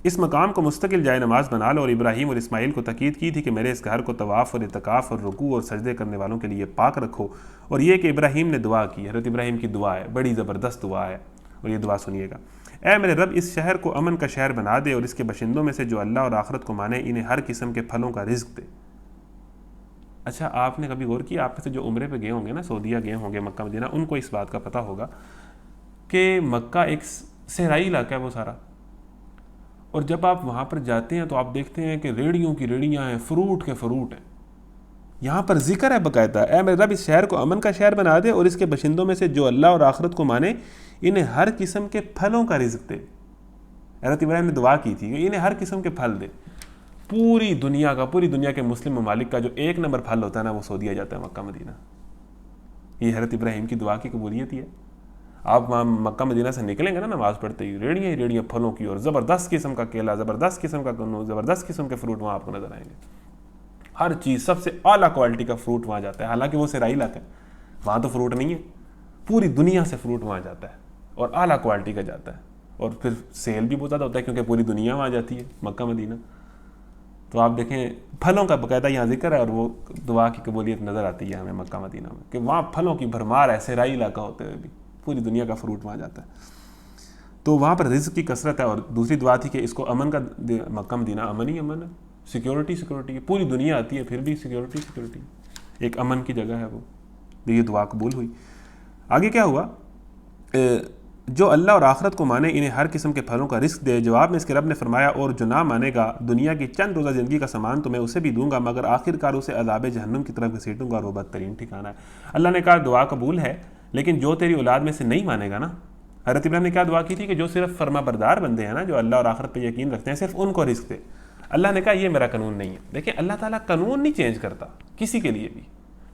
اس مقام کو مستقل جائے نماز بنا لو، اور ابراہیم اور اسماعیل کو تاکید کی تھی کہ میرے اس گھر کو طواف اور اعتکاف اور رکوع اور سجدے کرنے والوں کے لیے پاک رکھو. اور یہ کہ ابراہیم نے دعا کی، حضرت ابراہیم کی دعا ہے، بڑی زبردست دعا ہے، اور یہ دعا سنیے گا. اے میرے رب اس شہر کو امن کا شہر بنا دے، اور اس کے باشندوں میں سے جو اللہ اور آخرت کو مانے انہیں ہر قسم کے پھلوں کا رزق دے. اچھا آپ نے کبھی غور کیا، آپ میں سے جو عمرے پہ گئے ہوں گے نا، سعودیہ گئے ہوں گے، مکہ مدینہ، ان کو اس بات کا پتہ ہوگا کہ مکہ ایک صحرائی علاقہ ہے وہ سارا، اور جب آپ وہاں پر جاتے ہیں تو آپ دیکھتے ہیں کہ ریڑھیوں کی ریڑھیاں ہیں، فروٹ کے فروٹ ہیں. یہاں پر ذکر ہے باقاعدہ اے میرے رب اس شہر کو امن کا شہر بنا دے، اور اس کے باشندوں میں سے جو اللہ اور آخرت کو مانے انہیں ہر قسم کے پھلوں کا رزق دے. حضرت ابراہیم نے دعا کی تھی کہ انہیں ہر قسم کے پھل دے. پوری دنیا کے مسلم ممالک کا جو 1 نمبر پھل ہوتا ہے نا، وہ سعودیہ جاتا ہے، مکہ مدینہ. یہ حضرت ابراہیم کی دعا کی قبولیت ہی ہے. آپ وہاں مکہ مدینہ سے نکلیں گے نا نماز پڑھتے ہی، ریڑھیاں ہی ریڑھیاں پھلوں کی، اور زبردست قسم کا کیلا، زبردست قسم کا کنو، زبردست قسم کے فروٹ وہاں آپ کو نظر آئیں گے. ہر چیز سب سے اعلیٰ کوالٹی کا فروٹ وہاں جاتا ہے. حالانکہ وہ صحرائی علاقہ ہے، وہاں تو فروٹ نہیں ہے، پوری دنیا سے فروٹ وہاں جاتا ہے اور اعلیٰ کوالٹی کا جاتا ہے. اور پھر سیل بھی بہت زیادہ ہوتا ہے کیونکہ پوری دنیا وہاں جاتی ہے مکہ مدینہ. تو آپ دیکھیں پھلوں کا باقاعدہ یہاں ذکر ہے، اور وہ دعا کی قبولیت نظر آتی ہے ہمیں مکہ مدینہ میں کہ وہاں پھلوں کی بھرمار ہے. صحرائی علاقہ ہوتے ہوئے بھی پوری دنیا کا فروٹ وہاں جاتا ہے. تو وہاں پر رزق کی کثرت ہے. اور دوسری دعا تھی کہ اس کو امن کا، مکہ مدینہ امن ہی امن ہے، سیکیورٹی، پوری دنیا آتی ہے پھر بھی سیکیورٹی، ایک امن کی جگہ ہے وہ. یہ دعا قبول ہوئی. آگے کیا ہوا؟ جو اللہ اور آخرت کو مانے انہیں ہر قسم کے پھلوں کا رزق دے. جواب میں اس کے رب نے فرمایا اور جو نہ مانے گا دنیا کی چند روزہ زندگی کا سامان تو میں اسے بھی دوں گا، مگر آخر کار اسے عذاب جہنم کی طرف گھسیٹوں گا، اور وہ بدترین ٹھکانہ ہے. اللہ نے کہا دعا قبول ہے، لیکن جو تیری اولاد میں سے نہیں مانے گا نا. حضرت ابراہیم نے کیا دعا کی تھی کہ جو صرف فرما بردار بندے ہیں نا، جو اللہ اور آخرت پہ یقین رکھتے ہیں، صرف ان کو رزق دے. اللہ نے کہا یہ میرا قانون نہیں ہے. دیکھیں اللہ تعالیٰ قانون نہیں چینج کرتا کسی کے لیے بھی.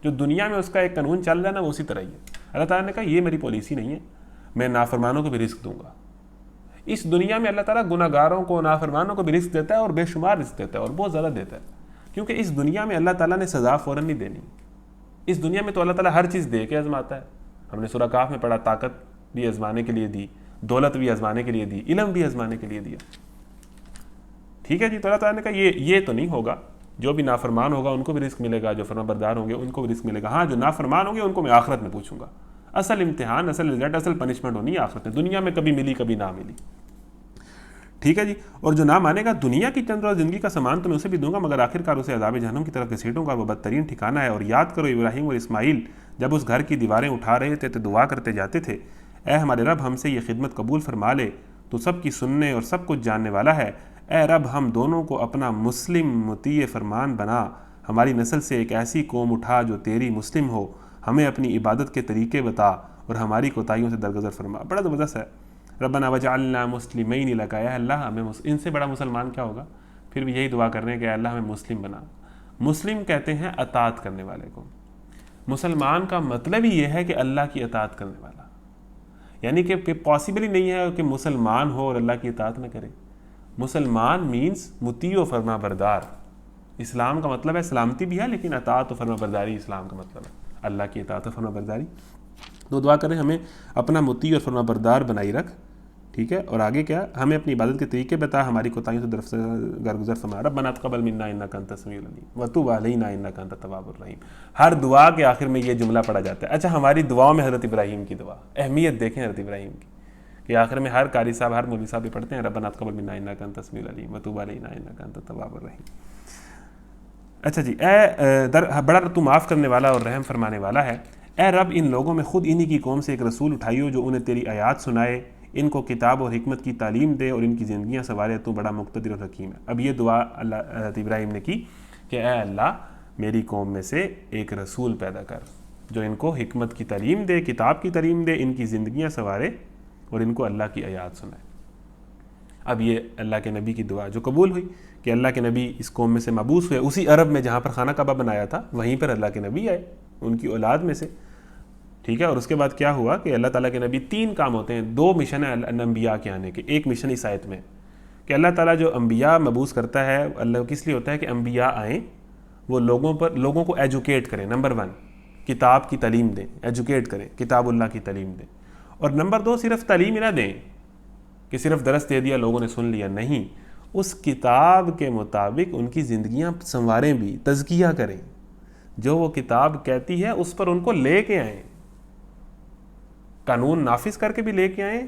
جو دنیا میں اس کا ایک قانون چل رہا ہے نا، وہ اسی طرح ہی ہے. اللہ تعالیٰ نے کہا یہ میری پالیسی نہیں ہے، میں نافرمانوں کو بھی رزق دوں گا. اس دنیا میں اللہ تعالیٰ گناہ گاروں کو، نافرمانوں کو بھی رزق دیتا ہے، اور بے شمار رزق دیتا ہے، اور بہت زیادہ دیتا ہے. کیونکہ اس دنیا میں اللہ تعالیٰ نے سزا فوراً نہیں دینی. اس دنیا میں تو اللہ تعالیٰ ہر چیز دے کے آزماتا ہے. ہم نے سورہ کاف میں پڑھا طاقت بھی آزمانے کے لیے دی، دولت بھی آزمانے کے لیے دی، علم بھی آزمانے کے لیے دیا. ٹھیک ہے جی. تو اللہ تعالیٰ نے کہا یہ تو نہیں ہوگا، جو بھی نافرمان ہوگا ان کو بھی رزق ملے گا، جو فرما بردار ہوں گے ان کو بھی رزق ملے گا. ہاں جو نافرمان ہوں گے ان کو میں آخرت میں پوچھوں گا. اصل امتحان، اصل رزلٹ، اصل پنشمنٹ ہونی ہے آخرت میں. دنیا میں کبھی ملی کبھی نہ ملی. ٹھیک ہے جی. اور جو نہ مانے گا دنیا کی چند روز زندگی کا سامان تو میں اسے بھی دوں گا، مگر آخر کار اسے عذاب جہنم کی طرف گھسیٹوں گا، وہ بدترین ٹھکانہ ہے. اور یاد کرو ابراہیم اور اسماعیل جب اس گھر کی دیواریں اٹھا رہے تھے تو دعا کرتے جاتے تھے اے ہمارے رب ہم سے یہ خدمت قبول فرما لے، تو سب کی سننے اور سب کچھ جاننے والا ہے. اے رب ہم دونوں کو اپنا مسلم مطیع فرمان بنا، ہماری نسل سے ایک ایسی قوم اٹھا جو تیری مسلم ہو، ہمیں اپنی عبادت کے طریقے بتا اور ہماری کوتاہیوں سے درگزر فرما. بڑا زبردست ہے. ربنا وجعلنا مسلمین لک، اے اللہ ہمیں ان سے بڑا مسلمان کیا ہوگا؟ پھر بھی یہی دعا کر رہے ہیں کہ اے اللہ ہمیں مسلم بنا۔ مسلم کہتے ہیں اطاعت کرنے والے کو۔ مسلمان کا مطلب ہی یہ ہے کہ اللہ کی اطاعت کرنے والا، یعنی کہ پاسبل ہی نہیں ہے کہ مسلمان ہو اور اللہ کی اطاعت نہ کرے۔ مسلمان مینس مطیع و فرما بردار۔ اسلام کا مطلب ہے سلامتی بھی ہے، لیکن اطاعت و فرما برداری اسلام کا مطلب ہے، اللہ کی اطاعت و فرما برداری۔ تو دعا کریں ہمیں اپنا مطیع اور فرما بردار بنائی رکھ، ٹھیک ہے۔ اور آگے کیا؟ ہمیں اپنی عبادت کے طریقے بتا، ہماری کوتاہیوں سے درگزر فرما، ربنا تقبل منا انک انت السمیع العلیم وتب علینا انک انت التواب الرحیم۔ ہر دعا کے آخر میں یہ جملہ پڑھا جاتا ہے۔ اچھا، ہماری دعاؤں میں حضرت ابراہیم کی دعا، اہمیت دیکھیں حضرت ابراہیم کی، کہ آخر میں ہر قاری صاحب، ہر مولوی صاحب یہ پڑھتے ہیں ربنا تقبل منا انک انت السمیع العلیم وتب علینا انک انت التواب الرحیم۔ اچھا جی، بڑا تو معاف کرنے والا اور رحم فرمانے والا ہے، اے رب ان لوگوں میں خود انہی کی قوم سے ایک رسول اٹھائیو جو انہیں تیری آیات سنائے، ان کو کتاب اور حکمت کی تعلیم دے اور ان کی زندگیاں سنوارے، تو بڑا مقتدر اور حکیم ہے۔ اب یہ دعا حضرت ابراہیم نے کی کہ اے اللہ میری قوم میں سے ایک رسول پیدا کر جو ان کو حکمت کی تعلیم دے، کتاب کی تعلیم دے، ان کی زندگیاں سنوارے اور ان کو اللہ کی آیات سنائے۔ اب یہ اللہ کے نبی کی دعا جو قبول ہوئی کہ اللہ کے نبی اس قوم میں سے مبعوث ہوئے، اسی عرب میں جہاں پر خانہ کعبہ بنایا تھا وہیں پر اللہ کے نبی آئے ان کی اولاد میں سے، ٹھیک ہے۔ اور اس کے بعد کیا ہوا کہ اللہ تعالیٰ کے نبی 3 کام ہوتے ہیں، 2 مشن ہیں انبیاء کے آنے کے، ایک مشن اس آیت میں کہ اللہ تعالیٰ جو انبیاء مبعوث کرتا ہے اللہ کس لیے ہوتا ہے کہ انبیاء آئیں، وہ لوگوں کو ایجوکیٹ کریں، نمبر 1 کتاب کی تعلیم دیں، ایجوکیٹ کریں، کتاب اللہ کی تعلیم دیں، اور نمبر 2 صرف تعلیم ہی نہ دیں کہ صرف درس دے دیا لوگوں نے سن لیا، نہیں، اس کتاب کے مطابق ان کی زندگیاں سنواریں بھی، تزکیہ کریں، جو وہ کتاب کہتی ہے اس پر ان کو لے کے آئیں، قانون نافذ کر کے بھی لے کے آئیں،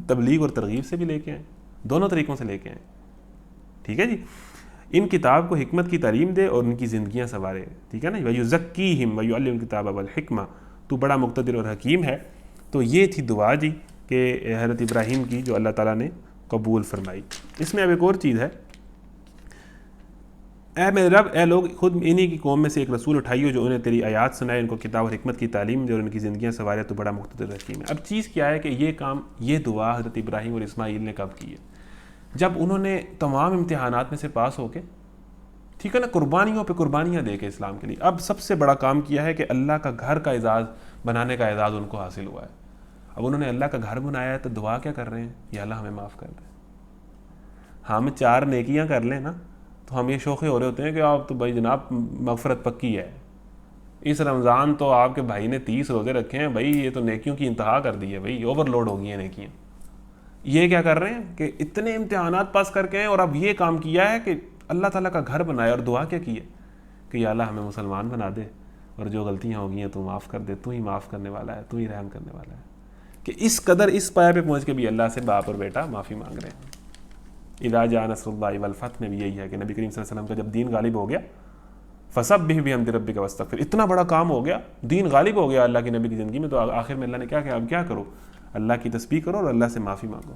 تبلیغ اور ترغیب سے بھی لے کے آئیں، دونوں طریقوں سے لے کے آئیں، ٹھیک ہے جی۔ ان کتاب کو حکمت کی تعلیم دے اور ان کی زندگیاں سنوارے، ٹھیک ہے نا، وَيُزَكِّيهِمْ وَيُعَلِّمُهُمُ الْكِتَابَ وَالْحِكْمَةَ، تو بڑا مقتدر اور حکیم ہے۔ تو یہ تھی دعا جی کہ حضرت ابراہیم کی جو اللہ تعالیٰ نے قبول فرمائی۔ اس میں اب ایک اور چیز ہے، اے میرے رب اے لوگ خود انہی کی قوم میں سے ایک رسول اٹھائیو جو انہیں تیری آیات سنائے، ان کو کتاب اور حکمت کی تعلیم دے اور ان کی زندگیاں سنوارے، تو بڑا مقتدر حکیم ہے۔ اب چیز کیا ہے کہ یہ کام، یہ دعا حضرت ابراہیم اور اسماعیل نے کب کی ہے؟ جب انہوں نے تمام امتحانات میں سے پاس ہو کے، ٹھیک ہے نا، قربانیوں پہ قربانیاں دے کے اسلام کے لیے، اب سب سے بڑا کام کیا ہے کہ اللہ کا گھر کا اعزاز بنانے کا اعزاز ان کو حاصل ہوا ہے۔ اب انہوں نے اللہ کا گھر بنایا ہے تو دعا کیا کر رہے ہیں؟ یا اللہ ہمیں معاف کر دے، ہم 4 نیکیاں کر لیں نا تو ہم یہ شوخے ہو رہے ہوتے ہیں کہ آپ تو بھائی جناب مغفرت پکی ہے، اس رمضان تو آپ کے بھائی نے 30 روزے رکھے ہیں، بھائی یہ تو نیکیوں کی انتہا کر دی ہے، بھائی اوور لوڈ ہو گئی ہیں نیکیاں۔ یہ کیا کر رہے ہیں کہ اتنے امتحانات پاس کر کے ہیں اور اب یہ کام کیا ہے کہ اللہ تعالیٰ کا گھر بنایا، اور دعا کیا کی ہے کہ یا اللہ ہمیں مسلمان بنا دے اور جو غلطیاں ہو گئی ہیں تو معاف کر دے، تو ہی معاف کرنے والا ہے، تو ہی رحم کرنے والا ہے، کہ اس قدر اس پایہ پہ پہنچ کے بھی اللہ سے باپ اور بیٹا معافی مانگ رہے ہیں۔ اذا جاء نصر اللہ والفتح میں بھی یہی ہے کہ نبی کریم صلی اللہ علیہ وسلم کا جب دین غالب ہو گیا، فسبح بحمد ربک واستغفر، اتنا بڑا کام ہو گیا، دین غالب ہو گیا اللہ کے نبی کی زندگی میں، تو آخر میں اللہ نے کیا کہا، اب کیا کرو، اللہ کی تسبیح کرو اور اللہ سے معافی مانگو،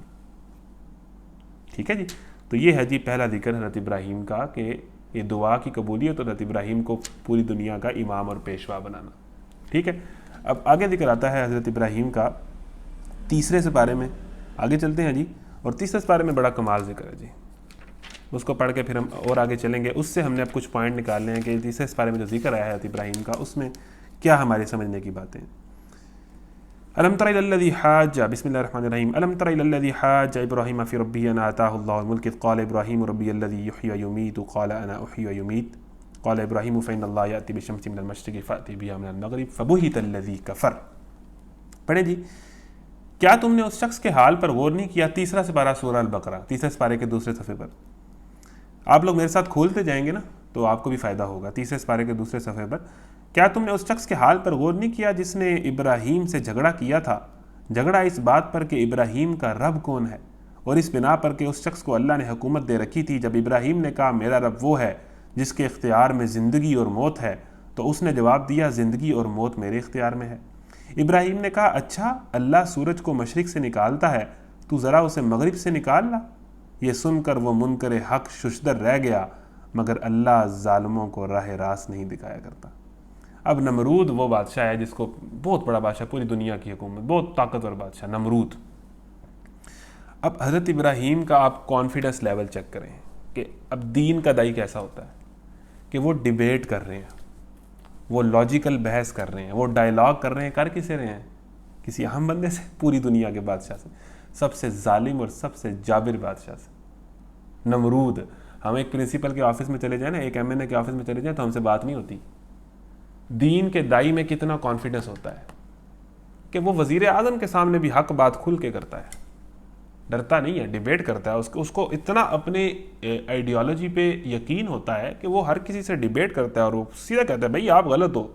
ٹھیک ہے جی۔ تو یہ ہے جی پہلا ذکر حضرت ابراہیم کا کہ یہ دعا کی قبولیت اور حضرت ابراہیم کو پوری دنیا کا امام اور پیشوا بنانا، ٹھیک ہے۔ اب آگے ذکر آتا ہے حضرت ابراہیم کا 3 سپارے میں، آگے چلتے ہیں جی، اور 3 سپارے میں بڑا کمال ذکر ہے جی، اس کو پڑھ کے پھر ہم اور آگے چلیں گے۔ اس سے ہم نے اب کچھ پوائنٹ نکالنے ہیں کہ 3 سپارے میں جو ذکر آیا ہے حضرت ابراہیم کا، اس میں کیا ہمارے سمجھنے کی باتیں۔ الم تر الی الذی حاج، بسم اللہ الرحمن الرحیم، الم تر الی الذی حاج ابراہیم فی ربہ ان آتاہ اللہ الملک اذ قال ابراہیم ربی الذی یحیی ویمیت قال انا احیی ویمیت قال ابراہیم فإن اللہ یأتی بالشمس من المشرق فأتی بها من المغرب فبہت الذی کفر۔ پڑھیں جی، کیا تم نے اس شخص کے حال پر غور نہیں کیا؟ 3 سپارہ سورہ البقرہ، 3 سپارے کے 2 صفحے پر، آپ لوگ میرے ساتھ کھولتے جائیں گے نا تو آپ کو بھی فائدہ ہوگا۔ 3 سپارے کے 2 صفحے پر، کیا تم نے اس شخص کے حال پر غور نہیں کیا جس نے ابراہیم سے جھگڑا کیا تھا، جھگڑا اس بات پر کہ ابراہیم کا رب کون ہے، اور اس بنا پر کہ اس شخص کو اللہ نے حکومت دے رکھی تھی۔ جب ابراہیم نے کہا میرا رب وہ ہے جس کے اختیار میں زندگی اور موت ہے، تو اس نے جواب دیا زندگی اور موت میرے اختیار میں ہے۔ ابراہیم نے کہا اچھا، اللہ سورج کو مشرق سے نکالتا ہے، تو ذرا اسے مغرب سے نکال لا۔ یہ سن کر وہ منکر حق ششدر رہ گیا، مگر اللہ ظالموں کو راہ راست نہیں دکھایا کرتا۔ اب نمرود وہ بادشاہ ہے جس کو، بہت بڑا بادشاہ، پوری دنیا کی حکومت، بہت طاقتور بادشاہ نمرود، اب حضرت ابراہیم کا آپ کانفیڈنس لیول چیک کریں کہ اب دین کا دائی کیسا ہوتا ہے، کہ وہ ڈیبیٹ کر رہے ہیں، وہ لاجیکل بحث کر رہے ہیں، وہ ڈائلاگ کر رہے ہیں، کر کسے رہے ہیں؟ کسی عام بندے سے، پوری دنیا کے بادشاہ سے، سب سے ظالم اور سب سے جابر بادشاہ سے، نمرود۔ ہم ایک پرنسپل کے آفس میں چلے جائیں نا، ایک ایم این اے کے آفس میں چلے جائیں تو ہم سے بات نہیں ہوتی۔ دین کے دائی میں کتنا کانفیڈنس ہوتا ہے کہ وہ وزیر اعظم کے سامنے بھی حق بات کھل کے کرتا ہے، ڈرتا نہیں ہے، ڈیبیٹ کرتا ہے، اس کو اتنا اپنے آئیڈیالوجی پہ یقین ہوتا ہے کہ وہ ہر کسی سے ڈیبیٹ کرتا ہے اور وہ سیدھا کہتا ہے بھائی آپ غلط ہو،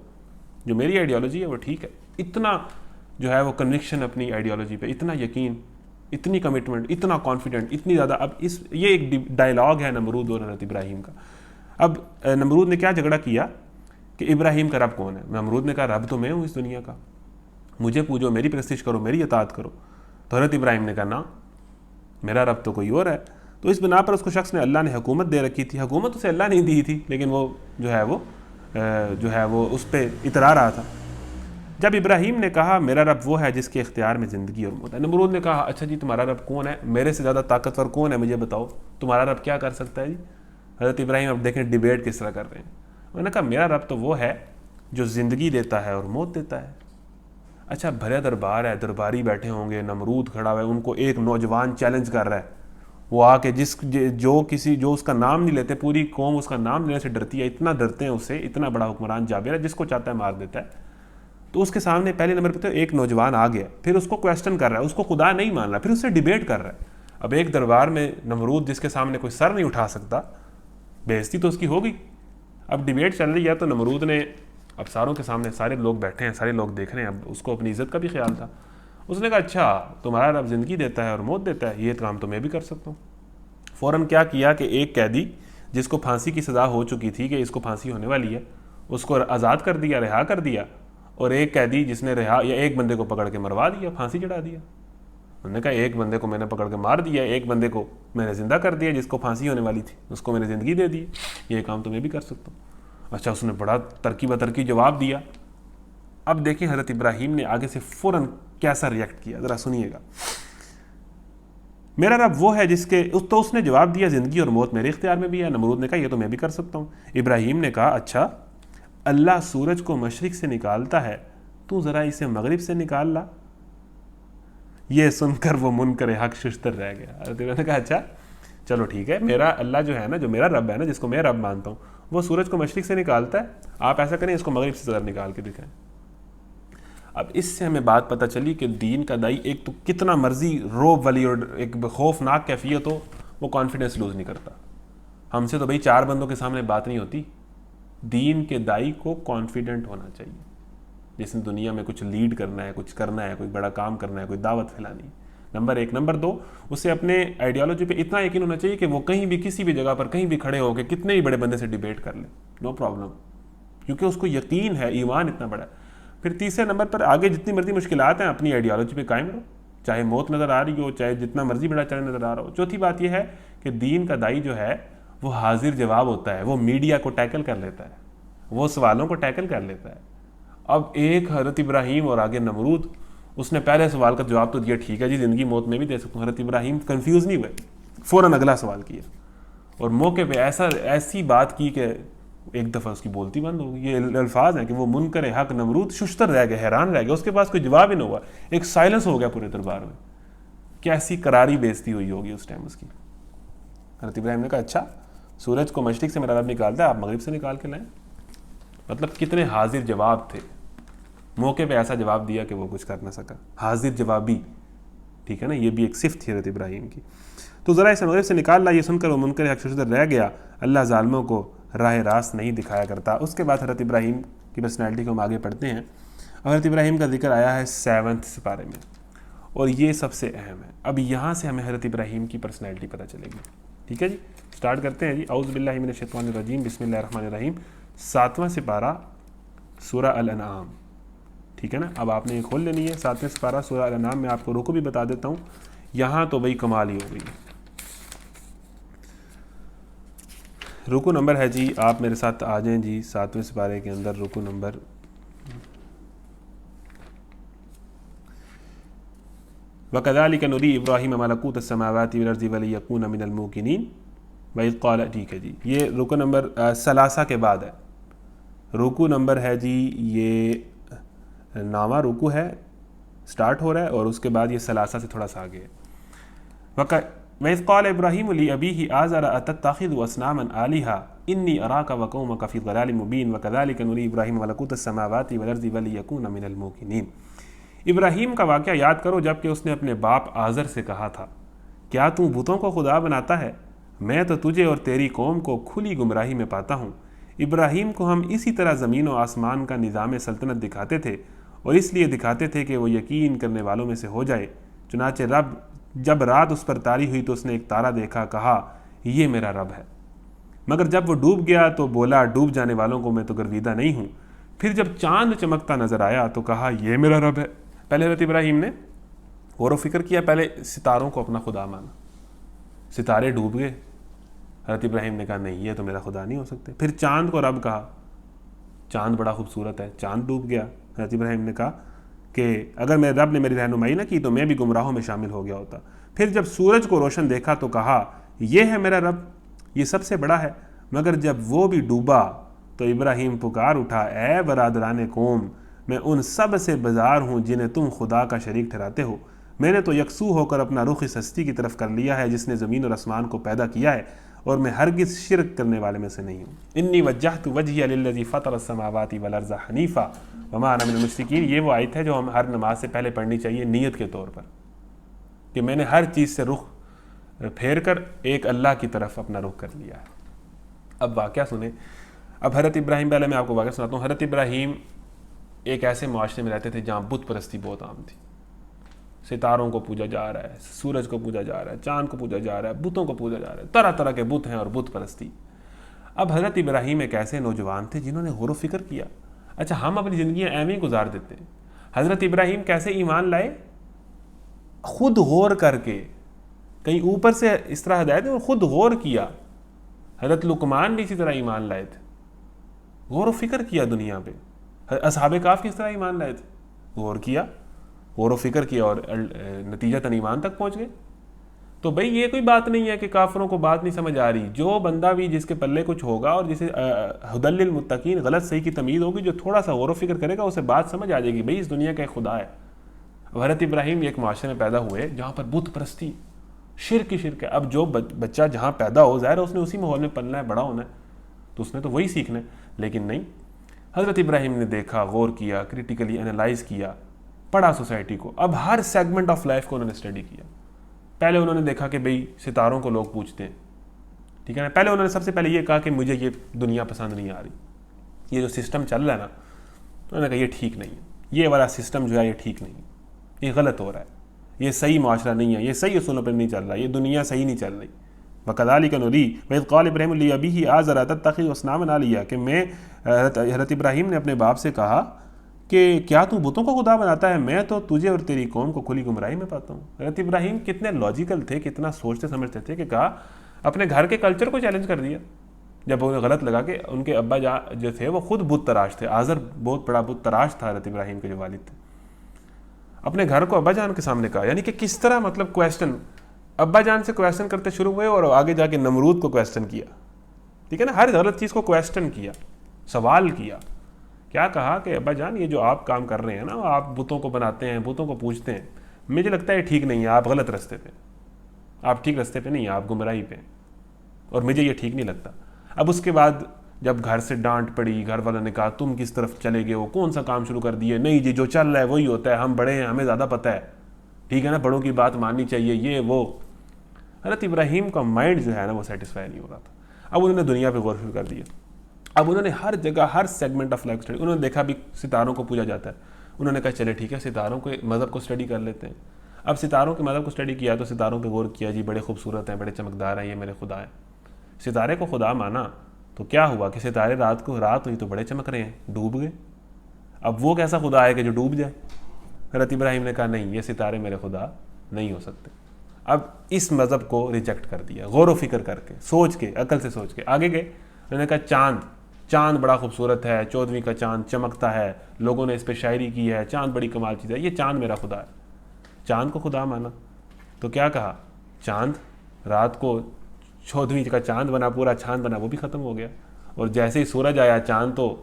جو میری آئیڈیالوجی ہے وہ ٹھیک ہے۔ اتنا جو ہے وہ کنوکشن اپنی آئیڈیالوجی پہ، اتنا یقین، اتنی کمٹمنٹ، اتنا کانفیڈنٹ، اتنی زیادہ۔ اب یہ ایک ڈائلاگ ہے نمرود اور حضرت ابراہیم کا۔ اب نمرود نے کیا جھگڑا کیا کہ ابراہیم کا رب کون ہے؟ نمرود نے کہا رب تو میں ہوں اس دنیا کا، مجھے پوجو، میری پرستش کرو، میری اطاعت کرو۔ تو حضرت ابراہیم نے کہا نا، میرا رب تو کوئی اور ہے۔ تو اس بنا پر اس کو شخص نے، اللہ نے حکومت دے رکھی تھی، حکومت اسے اللہ نہیں دی تھی، لیکن وہ جو ہے وہ اس پہ اترا رہا تھا۔ جب ابراہیم نے کہا میرا رب وہ ہے جس کے اختیار میں زندگی اور موت ہے، نمرود نے کہا اچھا جی تمہارا رب کون ہے؟ میرے سے زیادہ طاقتور کون ہے مجھے بتاؤ، تمہارا رب کیا کر سکتا ہے جی؟ حضرت ابراہیم اب دیکھیں ڈیبیٹ کس طرح کر رہے ہیں۔ انہوں نے کہا میرا رب تو وہ ہے جو زندگی دیتا ہے اور موت دیتا ہے۔ اچھا بھرے دربار ہے، درباری بیٹھے ہوں گے، نمرود کھڑا ہوا ہے، ان کو ایک نوجوان چیلنج کر رہا ہے، وہ آ کے جو اس کا نام نہیں لیتے، پوری قوم اس کا نام لینے سے ڈرتی ہے، اتنا ڈرتے ہیں اس سے، اتنا بڑا حکمران جابر ہے، جس کو چاہتا ہے مار دیتا ہے۔ تو اس کے سامنے پہلے نمبر پہ تو ایک نوجوان آ گیا، پھر اس کو کویسچن کر رہا ہے، اس کو خدا نہیں مان رہا، پھر اس سے ڈیبیٹ کر رہا ہے۔ اب ایک دربار میں نمرود جس کے سامنے کوئی سر نہیں اٹھا سکتا، بےعزتی تو اس کی ہوگی۔ اب ڈیبیٹ چل رہی ہے تو نمرود نے، اب ساروں کے سامنے سارے لوگ بیٹھے ہیں، سارے لوگ دیکھ رہے ہیں، اب اس کو اپنی عزت کا بھی خیال تھا۔ اس نے کہا اچھا تمہارا رب زندگی دیتا ہے اور موت دیتا ہے، یہ کام تو میں بھی کر سکتا ہوں۔ فوراً کیا کیا کہ ایک قیدی جس کو پھانسی کی سزا ہو چکی تھی کہ اس کو پھانسی ہونے والی ہے، اس کو آزاد کر دیا، رہا کر دیا، اور ایک قیدی جس نے ایک بندے کو پکڑ کے مروا دیا، پھانسی چڑھا دیا۔ انہوں نے کہا ایک بندے کو میں نے پکڑ کے مار دیا، ایک بندے کو میں نے زندہ کر دیا، جس کو پھانسی ہونے والی تھی اس کو میں نے زندگی دے دی، یہ کام تو میں بھی کر سکتا ہوں۔ اچھا اس نے بڑا ترقی بترقی جواب دیا۔ اب دیکھیں حضرت ابراہیم نے آگے سے فوراً کیسا ریئیکٹ کیا، ذرا سنیے گا۔ میرا رب وہ ہے جس کے، تو اس نے جواب دیا زندگی اور موت میرے اختیار میں بھی ہے۔ نمرود نے کہا یہ تو میں بھی کر سکتا ہوں۔ ابراہیم نے کہا اچھا اللہ سورج کو مشرق سے نکالتا ہے، تو ذرا اسے مغرب سے نکال لا۔ یہ سن کر وہ منکر حق ششتر رہ گیا۔ حضرت ابراہیم نے کہا اچھا چلو ٹھیک ہے، میرا اللہ جو ہے نا، جو میرا رب ہے نا، جس کو میں رب مانتا ہوں، وہ سورج کو مشرق سے نکالتا ہے، آپ ایسا کریں اس کو مغرب سے ذرا نکال کے دکھائیں۔ اب اس سے ہمیں بات پتہ چلی کہ دین کا دائی ایک تو کتنا مرضی روب والی اور ایک خوفناک کیفیت ہو، وہ کانفیڈنس لوز نہیں کرتا۔ ہم سے تو بھائی 4 بندوں کے سامنے بات نہیں ہوتی۔ دین کے دائی کو کانفیڈنٹ ہونا چاہیے، جس نے دنیا میں کچھ لیڈ کرنا ہے، کچھ کرنا ہے، کوئی بڑا کام کرنا ہے، کوئی دعوت پھیلانی ہے، نمبر 1۔ نمبر 2، اسے اپنے آئیڈیالوجی پہ اتنا یقین ہونا چاہیے کہ وہ کہیں بھی کسی بھی جگہ پر کہیں بھی کھڑے ہو کے کتنے ہی بڑے بندے سے ڈیبیٹ کر لے، نو پرابلم، کیونکہ اس کو یقین ہے، ایمان اتنا بڑا ہے۔ پھر تیسرے نمبر پر آگے جتنی مرضی مشکلات ہیں اپنی آئیڈیالوجی پہ قائم رہو، چاہے موت نظر آ رہی ہو، چاہے جتنا مرضی بڑا چیلنج نظر آ رہا ہو۔ چوتھی بات یہ ہے کہ دین کا دائی جو ہے وہ حاضر جواب ہوتا ہے، وہ میڈیا کو ٹیکل کر لیتا ہے، وہ سوالوں کو ٹیکل کر لیتا ہے۔ اب ایک حضرت ابراہیم اور آگے نمرود، اس نے پہلے سوال کا جواب تو دیا ٹھیک ہے جی زندگی موت میں بھی دے سکتا ہوں، حضرت ابراہیم کنفیوز نہیں ہوئے، فوراً اگلا سوال کیا اور موقع پہ ایسی بات کی کہ ایک دفعہ اس کی بولتی بند ہو گئی۔ یہ الفاظ ہیں کہ وہ منکر حق نمرود ششتر رہ گیا، حیران رہ گیا، اس کے پاس کوئی جواب ہی نہ ہوا، ایک سائلنس ہو گیا پورے دربار میں۔ کیسی کراری بےزتی ہوئی ہوگی اس ٹائم اس کی۔ حضرت ابراہیم نے کہا اچھا سورج کو مشرق سے میرا رب نکالتا ہے، آپ مغرب سے نکال کے لائیں۔ مطلب کتنے حاضر جواب تھے، موقع پہ ایسا جواب دیا کہ وہ کچھ کر نہ سکا، حاضر جوابی، ٹھیک ہے نا، یہ بھی ایک صفت تھی حضرت ابراہیم کی۔ تو ذرا اسے مغرب سے نکال لا، یہ سن کر وہ منکر حق ششتر رہ گیا، اللہ ظالموں کو راہ راست نہیں دکھایا کرتا۔ اس کے بعد حضرت ابراہیم کی پرسنالٹی کو ہم آگے پڑھتے ہیں۔ حضرت ابراہیم کا ذکر آیا ہے 7 سپارے میں، اور یہ سب سے اہم ہے۔ اب یہاں سے ہمیں حضرت ابراہیم کی پرسنالٹی پتہ چلے گی، ٹھیک ہے جی۔ سٹارٹ کرتے ہیں جی، اعوذ باللہ من الشیطان الرجیم، بسم اللہ الرحمن الرحیم، 7واں سپارہ سورہ الانعام، ٹھیک ہے نا۔ اب آپ نے یہ کھول لینی ہے 7واں سپارہ سورہ الانعام میں، آپ کو رکو بھی بتا دیتا ہوں، یہاں تو بھائی کمال ہی ہو گئی۔ رکو نمبر ہے جی، آپ میرے ساتھ آ جائیں جی 7ویں سپارے کے اندر، رکو نمبر وَكَذَلِكَ نُرِي إِبْرَاهِيمَ مَلَكُوتَ السَّمَاوَاتِ وَالْأَرْضِ وَلِيَكُونَ مِنَ الْمُوقِنِينَ وَإِذْ قَالَ، ٹھیک ہے جی، یہ رکو نمبر 30 کے بعد ہے، رکو نمبر ہے جی یہ 9واں رکو ہے، سٹارٹ ہو رہا ہے، اور اس کے بعد یہ 30 سے تھوڑا سا آگے ہے۔ وَإِذْ قَالَ إِبْرَاهِيمُ لِأَبِيهِ آزَرَ أَتَتَّخِذُ أَصْنَامًا آلِهَةً إِنِّي أَرَاكَ وَقَوْمَكَ فِي ضَلَالٍ مُبِينٍ وَكَذَلِكَ نُرِي إِبْرَاهِيمَ مَلَكُوتَ السَّمَاوَاتِ وَالْأَرْضِ وَلِيَكُونَ مِنَ الْمُوقِنِينَ۔ ابراہیم کا واقعہ یاد کرو جب کہ اس نے اپنے باپ آزر سے کہا تھا، کیا تو بتوں کو خدا بناتا ہے؟ میں تو تجھے اور تیری قوم کو کھلی گمراہی میں پاتا ہوں۔ ابراہیم کو ہم اسی طرح زمین و آسمان کا نظام سلطنت دکھاتے تھے، اور اس لیے دکھاتے تھے کہ وہ یقین کرنے والوں میں سے ہو جائے۔ چنانچہ جب رات اس پر طاری ہوئی تو اس نے ایک تارا دیکھا، کہا یہ میرا رب ہے۔ مگر جب وہ ڈوب گیا تو بولا ڈوب جانے والوں کو میں تو گرویدہ نہیں ہوں۔ پھر جب چاند چمکتا نظر آیا تو کہا یہ میرا رب ہے۔ پہلے حضرت ابراہیم نے غور و فکر کیا، پہلے ستاروں کو اپنا خدا مانا، ستارے ڈوب گئے، حضرت ابراہیم نے کہا نہیں یہ تو میرا خدا نہیں ہو سکتے۔ پھر چاند کو رب کہا، چاند بڑا خوبصورت ہے، چاند ڈوب گیا۔ حضرت ابراہیم نے کہا کہ اگر میرے رب نے میری رہنمائی نہ کی تو میں بھی گمراہوں میں شامل ہو گیا ہوتا۔ پھر جب سورج کو روشن دیکھا تو کہا یہ ہے میرا رب، یہ سب سے بڑا ہے۔ مگر جب وہ بھی ڈوبا تو ابراہیم پکار اٹھا، اے برادران قوم، میں ان سب سے بیزار ہوں جنہیں تم خدا کا شریک ٹھہراتے ہو۔ میں نے تو یکسو ہو کر اپنا رخ اس ہستی کی طرف کر لیا ہے جس نے زمین اور آسمان کو پیدا کیا ہے، اور میں ہرگز شرک کرنے والے میں سے نہیں ہوں۔ انی وجہت وجہی للذی فطر السماوات والارض حنیفا وما انا من المشرکین، یہ وہ آیت ہے جو ہم ہر نماز سے پہلے پڑھنی چاہیے نیت کے طور پر، کہ میں نے ہر چیز سے رخ پھیر کر ایک اللہ کی طرف اپنا رخ کر لیا ہے۔ اب واقعہ سنیں، اب حضرت ابراہیم، پہلے میں آپ کو واقعہ سناتا ہوں۔ حضرت ابراہیم ایک ایسے معاشرے میں رہتے تھے جہاں بت پرستی بہت عام تھی، ستاروں کو پوجا جا رہا ہے، سورج کو پوجا جا رہا ہے، چاند کو پوجا جا رہا ہے، بتوں کو پوجا جا رہا ہے، طرح طرح کے بت ہیں اور بت پرستی۔ اب حضرت ابراہیم ایک ایسے نوجوان تھے جنہوں نے غور و فکر کیا، اچھا ہم اپنی زندگیاں ایویں گزار دیتے ہیں۔ حضرت ابراہیم کیسے ایمان لائے؟ خود غور کر کے، کہیں اوپر سے اس طرح ہدایت اور خود غور کیا۔ حضرت لقمان بھی اسی طرح ایمان لائے تھے، غور و فکر کیا دنیا پہ۔ اصحاب کہف کس طرح ایمان لائے تھے؟ غور کیا، غور و فکر کیا، اور نتیجہ ایمان تک پہنچ گئے۔ تو بھئی یہ کوئی بات نہیں ہے کہ کافروں کو بات نہیں سمجھ آ رہی، جو بندہ بھی جس کے پلے کچھ ہوگا اور جسے ہدی للمتقین غلط صحیح کی تمیز ہوگی، جو تھوڑا سا غور و فکر کرے گا اسے بات سمجھ آ جائے گی، بھئی اس دنیا کا ایک خدا ہے۔ اب حضرت ابراہیم ایک معاشرے میں پیدا ہوئے جہاں پر بت پرستی، شرک ہی شرک ہے۔ اب جو بچہ جہاں پیدا ہو، ظاہر ہے اس نے اسی ماحول میں پلنا ہے، بڑا ہونا ہے، تو اس نے تو وہی سیکھنا ہے، لیکن نہیں، حضرت ابراہیم نے دیکھا، غور کیا، کریٹیکلی انالائز کیا، پڑھا سوسائٹی کو۔ اب ہر سیگمنٹ آف لائف کو انہوں نے اسٹڈی کیا۔ پہلے انہوں نے دیکھا کہ بھئی ستاروں کو لوگ پوجتے ہیں، ٹھیک ہے نا۔ پہلے انہوں نے سب سے پہلے یہ کہا کہ مجھے یہ دنیا پسند نہیں آ رہی، یہ جو سسٹم چل رہا ہے نا، انہوں نے کہا یہ ٹھیک نہیں ہے، یہ والا سسٹم جو ہے یہ ٹھیک نہیں ہے، یہ غلط ہو رہا ہے، یہ صحیح معاشرہ نہیں ہے، یہ صحیح اصولوں پر نہیں چل رہا، یہ دنیا صحیح نہیں چل رہی۔ وَكَذَلِكَ نُرِي وَإِذْ قَالَ إِبْرَاهِيمُ لِأَبِيهِ آزَرَ أَتَتَّخِذُ أَصْنَامًا آلِهَةً، کہ میں حضرت ابراہیم نے اپنے باپ سے کہا کہ کیا تو بتوں کو خدا بناتا ہے؟ میں تو تجھے اور تیری قوم کو کھلی گمراہی میں پاتا ہوں۔ حضرت ابراہیم کتنے لاجیکل تھے، کتنا سوچتے سمجھتے تھے کہ کہا اپنے گھر کے کلچر کو چیلنج کر دیا۔ جب انہیں غلط لگا کہ ان کے ابا جو تھے وہ خود بت تراش تھے، آزر بہت بڑا بت تراش تھا حضرت ابراہیم کے جو والد تھے، اپنے گھر کو ابا جان کے سامنے کہا، یعنی کہ کس طرح مطلب کویسچن، ابا جان سے کویسچن کرتے شروع ہوئے اور آگے جا کے نمرود کو کویسچن کیا، ٹھیک ہے نا، ہر غلط چیز کو کویسچن کیا، سوال کیا۔ کیا کہا کہ ابا جان یہ جو آپ کام کر رہے ہیں نا، آپ بتوں کو بناتے ہیں، بتوں کو پوجتے ہیں، مجھے لگتا ہے یہ ٹھیک نہیں ہے، آپ غلط راستے پہ، آپ ٹھیک راستے پہ نہیں ہیں، آپ گمراہی پہ، اور مجھے یہ ٹھیک نہیں لگتا۔ اب اس کے بعد جب گھر سے ڈانٹ پڑی، گھر والوں نے کہا تم کس طرف چلے گئے ہو، کون سا کام شروع کر دیے؟ نہیں جی جو چل رہا ہے وہی ہوتا ہے، ہم بڑے ہیں، ہمیں زیادہ پتہ ہے، ٹھیک ہے نا، بڑوں کی بات ماننی چاہیے، یہ وہ۔ حضرت ابراہیم کا مائنڈ جو ہے نا وہ سیٹسفائی نہیں ہو رہا تھا۔ اب انہوں نے دنیا پہ غور کر دیا، اب انہوں نے ہر جگہ ہر سیگمنٹ آف لائف اسٹڈی، انہوں نے دیکھا بھی ستاروں کو پوجا جاتا ہے، انہوں نے کہا چلے ٹھیک ہے ستاروں کے مذہب کو اسٹڈی کر لیتے ہیں۔ اب ستاروں کے مذہب کو اسٹڈی کیا تو ستاروں پہ غور کیا، جی بڑے خوبصورت ہیں، بڑے چمکدار ہیں، یہ میرے خدا ہیں۔ ستارے کو خدا مانا تو کیا ہوا کہ ستارے رات ہوئی تو بڑے چمک رہے ہیں، ڈوب گئے۔ اب وہ کیسا خدا ہے کہ جو ڈوب جائے؟ حضرت ابراہیم نے کہا نہیں، یہ ستارے میرے خدا نہیں ہو سکتے۔ اب اس مذہب کو ریجیکٹ کر دیا، غور و فکر کر کے، سوچ کے، عقل سے سوچ کے آگے گئے۔ انہوں نے کہا چاند بڑا خوبصورت ہے، 14ویں کا چاند چمکتا ہے، لوگوں نے اس پہ شاعری کی ہے، چاند بڑی کمال چیز ہے، یہ چاند میرا خدا ہے۔ چاند کو خدا مانا تو کیا کہا؟ چاند رات کو 14ویں کا چاند بنا، پورا چاند بنا، وہ بھی ختم ہو گیا. اور جیسے ہی سورج آیا چاند تو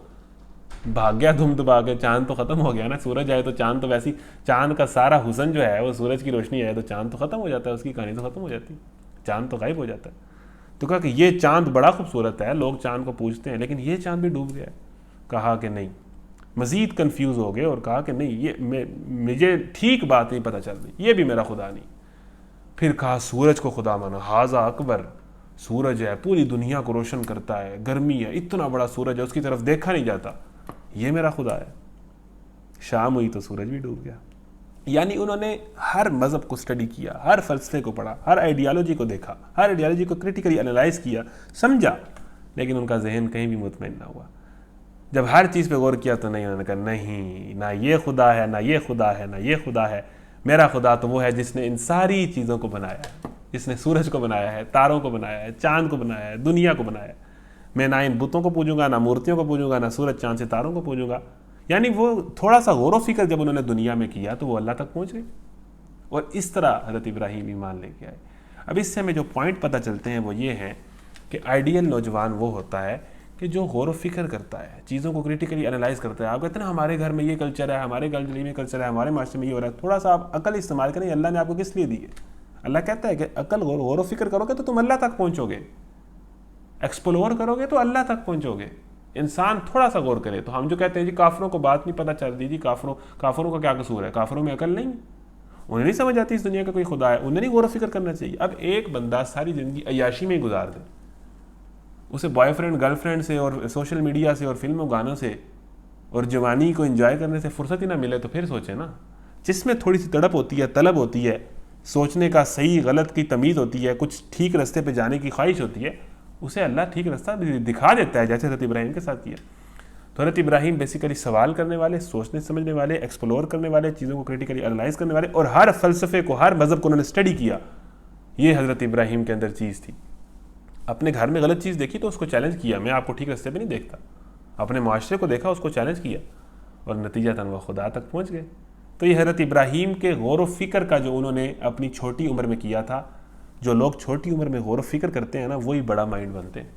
بھاگ گیا دم دبا کے، چاند تو ختم ہو گیا نا. سورج آئے تو چاند تو ویسی، چاند کا سارا حسن جو ہے وہ سورج کی روشنی آئے تو چاند تو ختم ہو جاتا ہے، اس کی کہانی تو ختم ہو جاتی ہے، چاند تو غائب ہو جاتا ہے. تو کہا کہ یہ چاند بڑا خوبصورت ہے، لوگ چاند کو پوجتے ہیں، لیکن یہ چاند بھی ڈوب گیا ہے. کہا کہ نہیں، مزید کنفیوز ہو گئے اور کہا کہ نہیں، یہ مجھے ٹھیک بات نہیں پتہ چل رہی، یہ بھی میرا خدا نہیں. پھر کہا سورج کو خدا مانا، ھذا اکبر، سورج ہے پوری دنیا کو روشن کرتا ہے، گرمی ہے، اتنا بڑا سورج ہے، اس کی طرف دیکھا نہیں جاتا، یہ میرا خدا ہے. شام ہوئی تو سورج بھی ڈوب گیا. یعنی انہوں نے ہر مذہب کو اسٹڈی کیا، ہر فلسفے کو پڑھا، ہر آئیڈیالوجی کو دیکھا، ہر آئیڈیالوجی کو کریٹیکلی انالائز کیا، سمجھا، لیکن ان کا ذہن کہیں بھی مطمئن نہ ہوا. جب ہر چیز پہ غور کیا تو نہیں، انہوں نے کہا نہیں، نہ یہ خدا ہے، نہ یہ خدا ہے، نہ یہ خدا ہے. میرا خدا تو وہ ہے جس نے ان ساری چیزوں کو بنایا ہے، جس نے سورج کو بنایا ہے، تاروں کو بنایا ہے، چاند کو بنایا ہے، دنیا کو بنایا ہے. میں نہ ان بتوں کو پوجوں گا، نہ مورتیوں کو پوجوں گا، نہ سورج چاند ستاروں کو پوجوں گا. یعنی وہ تھوڑا سا غور و فکر جب انہوں نے دنیا میں کیا تو وہ اللہ تک پہنچ گئے، اور اس طرح حضرت ابراہیم ایمان لے کے آئے. اب اس سے ہمیں جو پوائنٹ پتہ چلتے ہیں وہ یہ ہیں کہ آئیڈیل نوجوان وہ ہوتا ہے کہ جو غور و فکر کرتا ہے، چیزوں کو کریٹیکلی انالائز کرتا ہے. آپ کہتے ہیں نا ہمارے گھر میں یہ کلچر ہے، ہمارے گلی میں کلچر ہے، ہمارے معاشرے میں یہ ہو رہا ہے. تھوڑا سا آپ عقل استعمال کریں، اللہ نے آپ کو کس لیے دی ہے؟ اللہ کہتا ہے کہ عقل غور و فکر کرو گے تو تم اللہ تک پہنچو گے، ایکسپلور کرو گے تو اللہ تک پہنچو گے. انسان تھوڑا سا غور کرے. تو ہم جو کہتے ہیں جی کافروں کو بات نہیں پتہ چل رہی، جی کافروں کا کیا قصور ہے؟ کافروں میں عقل نہیں، انہیں نہیں سمجھ آتی اس دنیا کا کوئی خدا ہے، انہیں نہیں غور و فکر کرنا چاہیے. اب ایک بندہ ساری زندگی عیاشی میں ہی گزار دے، اسے بوائے فرینڈ گرل فرینڈ سے اور سوشل میڈیا سے اور فلموں گانوں سے اور جوانی کو انجوائے کرنے سے فرصت ہی نہ ملے، تو پھر سوچے نا. جس میں تھوڑی سی تڑپ ہوتی ہے، طلب ہوتی ہے، سوچنے کا صحیح غلط کی تمیز ہوتی ہے، کچھ ٹھیک راستے پہ جانے کی خواہش ہوتی ہے، اسے اللہ ٹھیک راستہ دکھا دیتا ہے، جیسے حضرت ابراہیم کے ساتھ کیا. تو حضرت ابراہیم بیسیکلی سوال کرنے والے، سوچنے سمجھنے والے، ایکسپلور کرنے والے، چیزوں کو کریٹیکلی انالائز کرنے والے، اور ہر فلسفے کو، ہر مذہب کو انہوں نے اسٹڈی کیا. یہ حضرت ابراہیم کے اندر چیز تھی. اپنے گھر میں غلط چیز دیکھی تو اس کو چیلنج کیا، میں آپ کو ٹھیک راستے پہ نہیں دیکھتا. اپنے معاشرے کو دیکھا، اس کو چیلنج کیا، اور نتیجتاً وہ خدا تک پہنچ گئے. تو یہ حضرت ابراہیم کے غور و فکر کا جو انہوں نے اپنی چھوٹی عمر میں کیا تھا. جو لوگ چھوٹی عمر میں غور و فکر کرتے ہیں نا، وہی بڑا مائنڈ بنتے ہیں،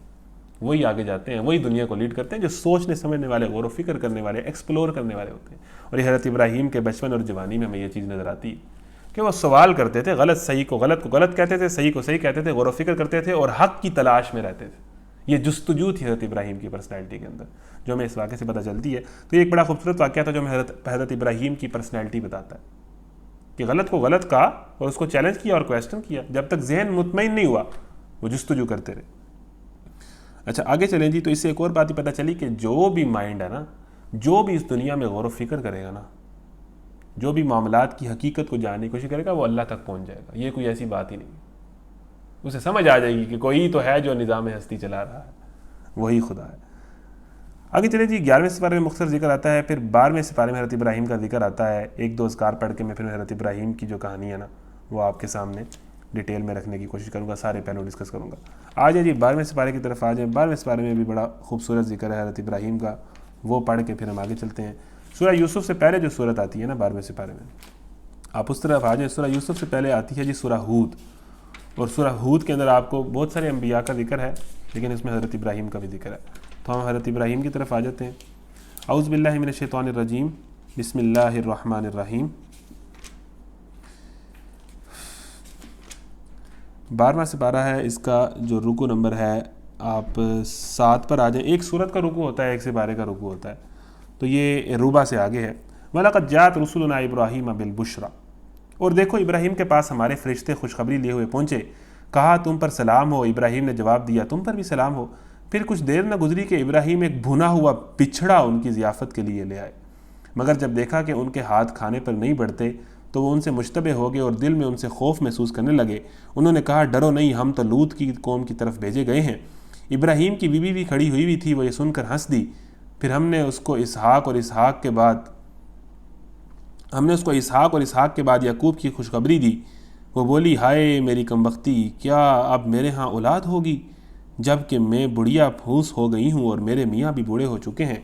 وہی آگے جاتے ہیں، وہی دنیا کو لیڈ کرتے ہیں. جو سوچنے سمجھنے والے، غور و فکر کرنے والے، ایکسپلور کرنے والے ہوتے ہیں. اور یہ حضرت ابراہیم کے بچپن اور جوانی میں ہمیں یہ چیز نظر آتی ہے کہ وہ سوال کرتے تھے، غلط صحیح کو غلط کہتے تھے، صحیح کو صحیح کہتے تھے، غور و فکر کرتے تھے اور حق کی تلاش میں رہتے تھے. یہ جستجو تھی حضرت ابراہیم کی پرسنالٹی کے اندر، جو ہمیں اس واقعے سے پتہ چلتی ہے. تو یہ ایک بڑا خوبصورت واقعہ تھا جو ہمیں حضرت ابراہیم کی پرسنالٹی بتاتا ہے کہ غلط کو غلط کہا اور اس کو چیلنج کیا اور کویسچن کیا. جب تک ذہن مطمئن نہیں ہوا وہ جستجو کرتے رہے. اچھا آگے چلیں جی. تو اس سے ایک اور بات ہی پتہ چلی کہ جو بھی مائنڈ ہے نا، جو بھی اس دنیا میں غور و فکر کرے گا نا، جو بھی معاملات کی حقیقت کو جاننے کی کوشش کرے گا، وہ اللہ تک پہنچ جائے گا. یہ کوئی ایسی بات ہی نہیں، اسے سمجھ آ جائے گی کہ کوئی تو ہے جو نظام ہستی چلا رہا ہے، وہی خدا ہے. آگے چلیں جی. 11ویں سپارے میں مختصر ذکر آتا ہے، پھر 12ویں سپارے میں حضرت ابراہیم کا ذکر آتا ہے. ایک دو اذکار پڑھ کے میں پھر حضرت ابراہیم کی جو کہانی ہے نا وہ آپ کے سامنے ڈیٹیل میں رکھنے کی کوشش کروں گا، سارے پہلو ڈسکس کروں گا. آ جائیں جی 12ویں سپارے کی طرف آ جائیں. 12ویں سپارے میں بھی بڑا خوبصورت ذکر ہے حضرت ابراہیم کا، وہ پڑھ کے پھر ہم آگے چلتے ہیں. سورہ یوسف سے پہلے جو صورت آتی ہے نا 12ویں سپارے میں، آپ اس طرف آ جائیں. سورہ یوسف سے پہلے آتی ہے جی سورہ ہود، اور سورہ ہود کے اندر آپ کو بہت سارے انبیاء کا ذکر ہے، لیکن اس میں حضرت ابراہیم کا بھی ذکر ہے. تو ہم حضرت ابراہیم کی طرف آ جاتے ہیں. اعوذ باللہ من الشیطان الرجیم، بسم اللہ الرحمن الرحیم. 12واں سپارہ ہے، اس کا جو رکو نمبر ہے آپ 7 پر آ جائیں. ایک سورت کا رکو ہوتا ہے، ایک سپارے کا رکو ہوتا ہے، تو یہ ربع سے آگے ہے. وَلَقَدْ جَاءَتْ رُسُلُنَا إِبْرَاهِيمَ بِالْبُشْرَى، اور دیکھو ابراہیم کے پاس ہمارے فرشتے خوشخبری لیے ہوئے پہنچے. کہا تم پر سلام ہو. ابراہیم نے جواب دیا تم پر بھی سلام ہو. پھر کچھ دیر نہ گزری کہ ابراہیم ایک بھنا ہوا بچھڑا ان کی ضیافت کے لیے لے آئے، مگر جب دیکھا کہ ان کے ہاتھ کھانے پر نہیں بڑھتے تو وہ ان سے مشتبہ ہو گئے اور دل میں ان سے خوف محسوس کرنے لگے. انہوں نے کہا ڈرو نہیں، ہم تو لوط کی قوم کی طرف بھیجے گئے ہیں. ابراہیم کی بیوی بھی کھڑی ہوئی تھی، وہ یہ سن کر ہنس دی. پھر ہم نے اس کو اسحاق اور اسحاق کے بعد یعقوب کی خوشخبری دی. وہ بولی ہائے میری کمبختی، کیا اب میرے ہاں اولاد ہوگی جب کہ میں بڑھیا پھوس ہو گئی ہوں اور میرے میاں بھی بوڑھے ہو چکے ہیں.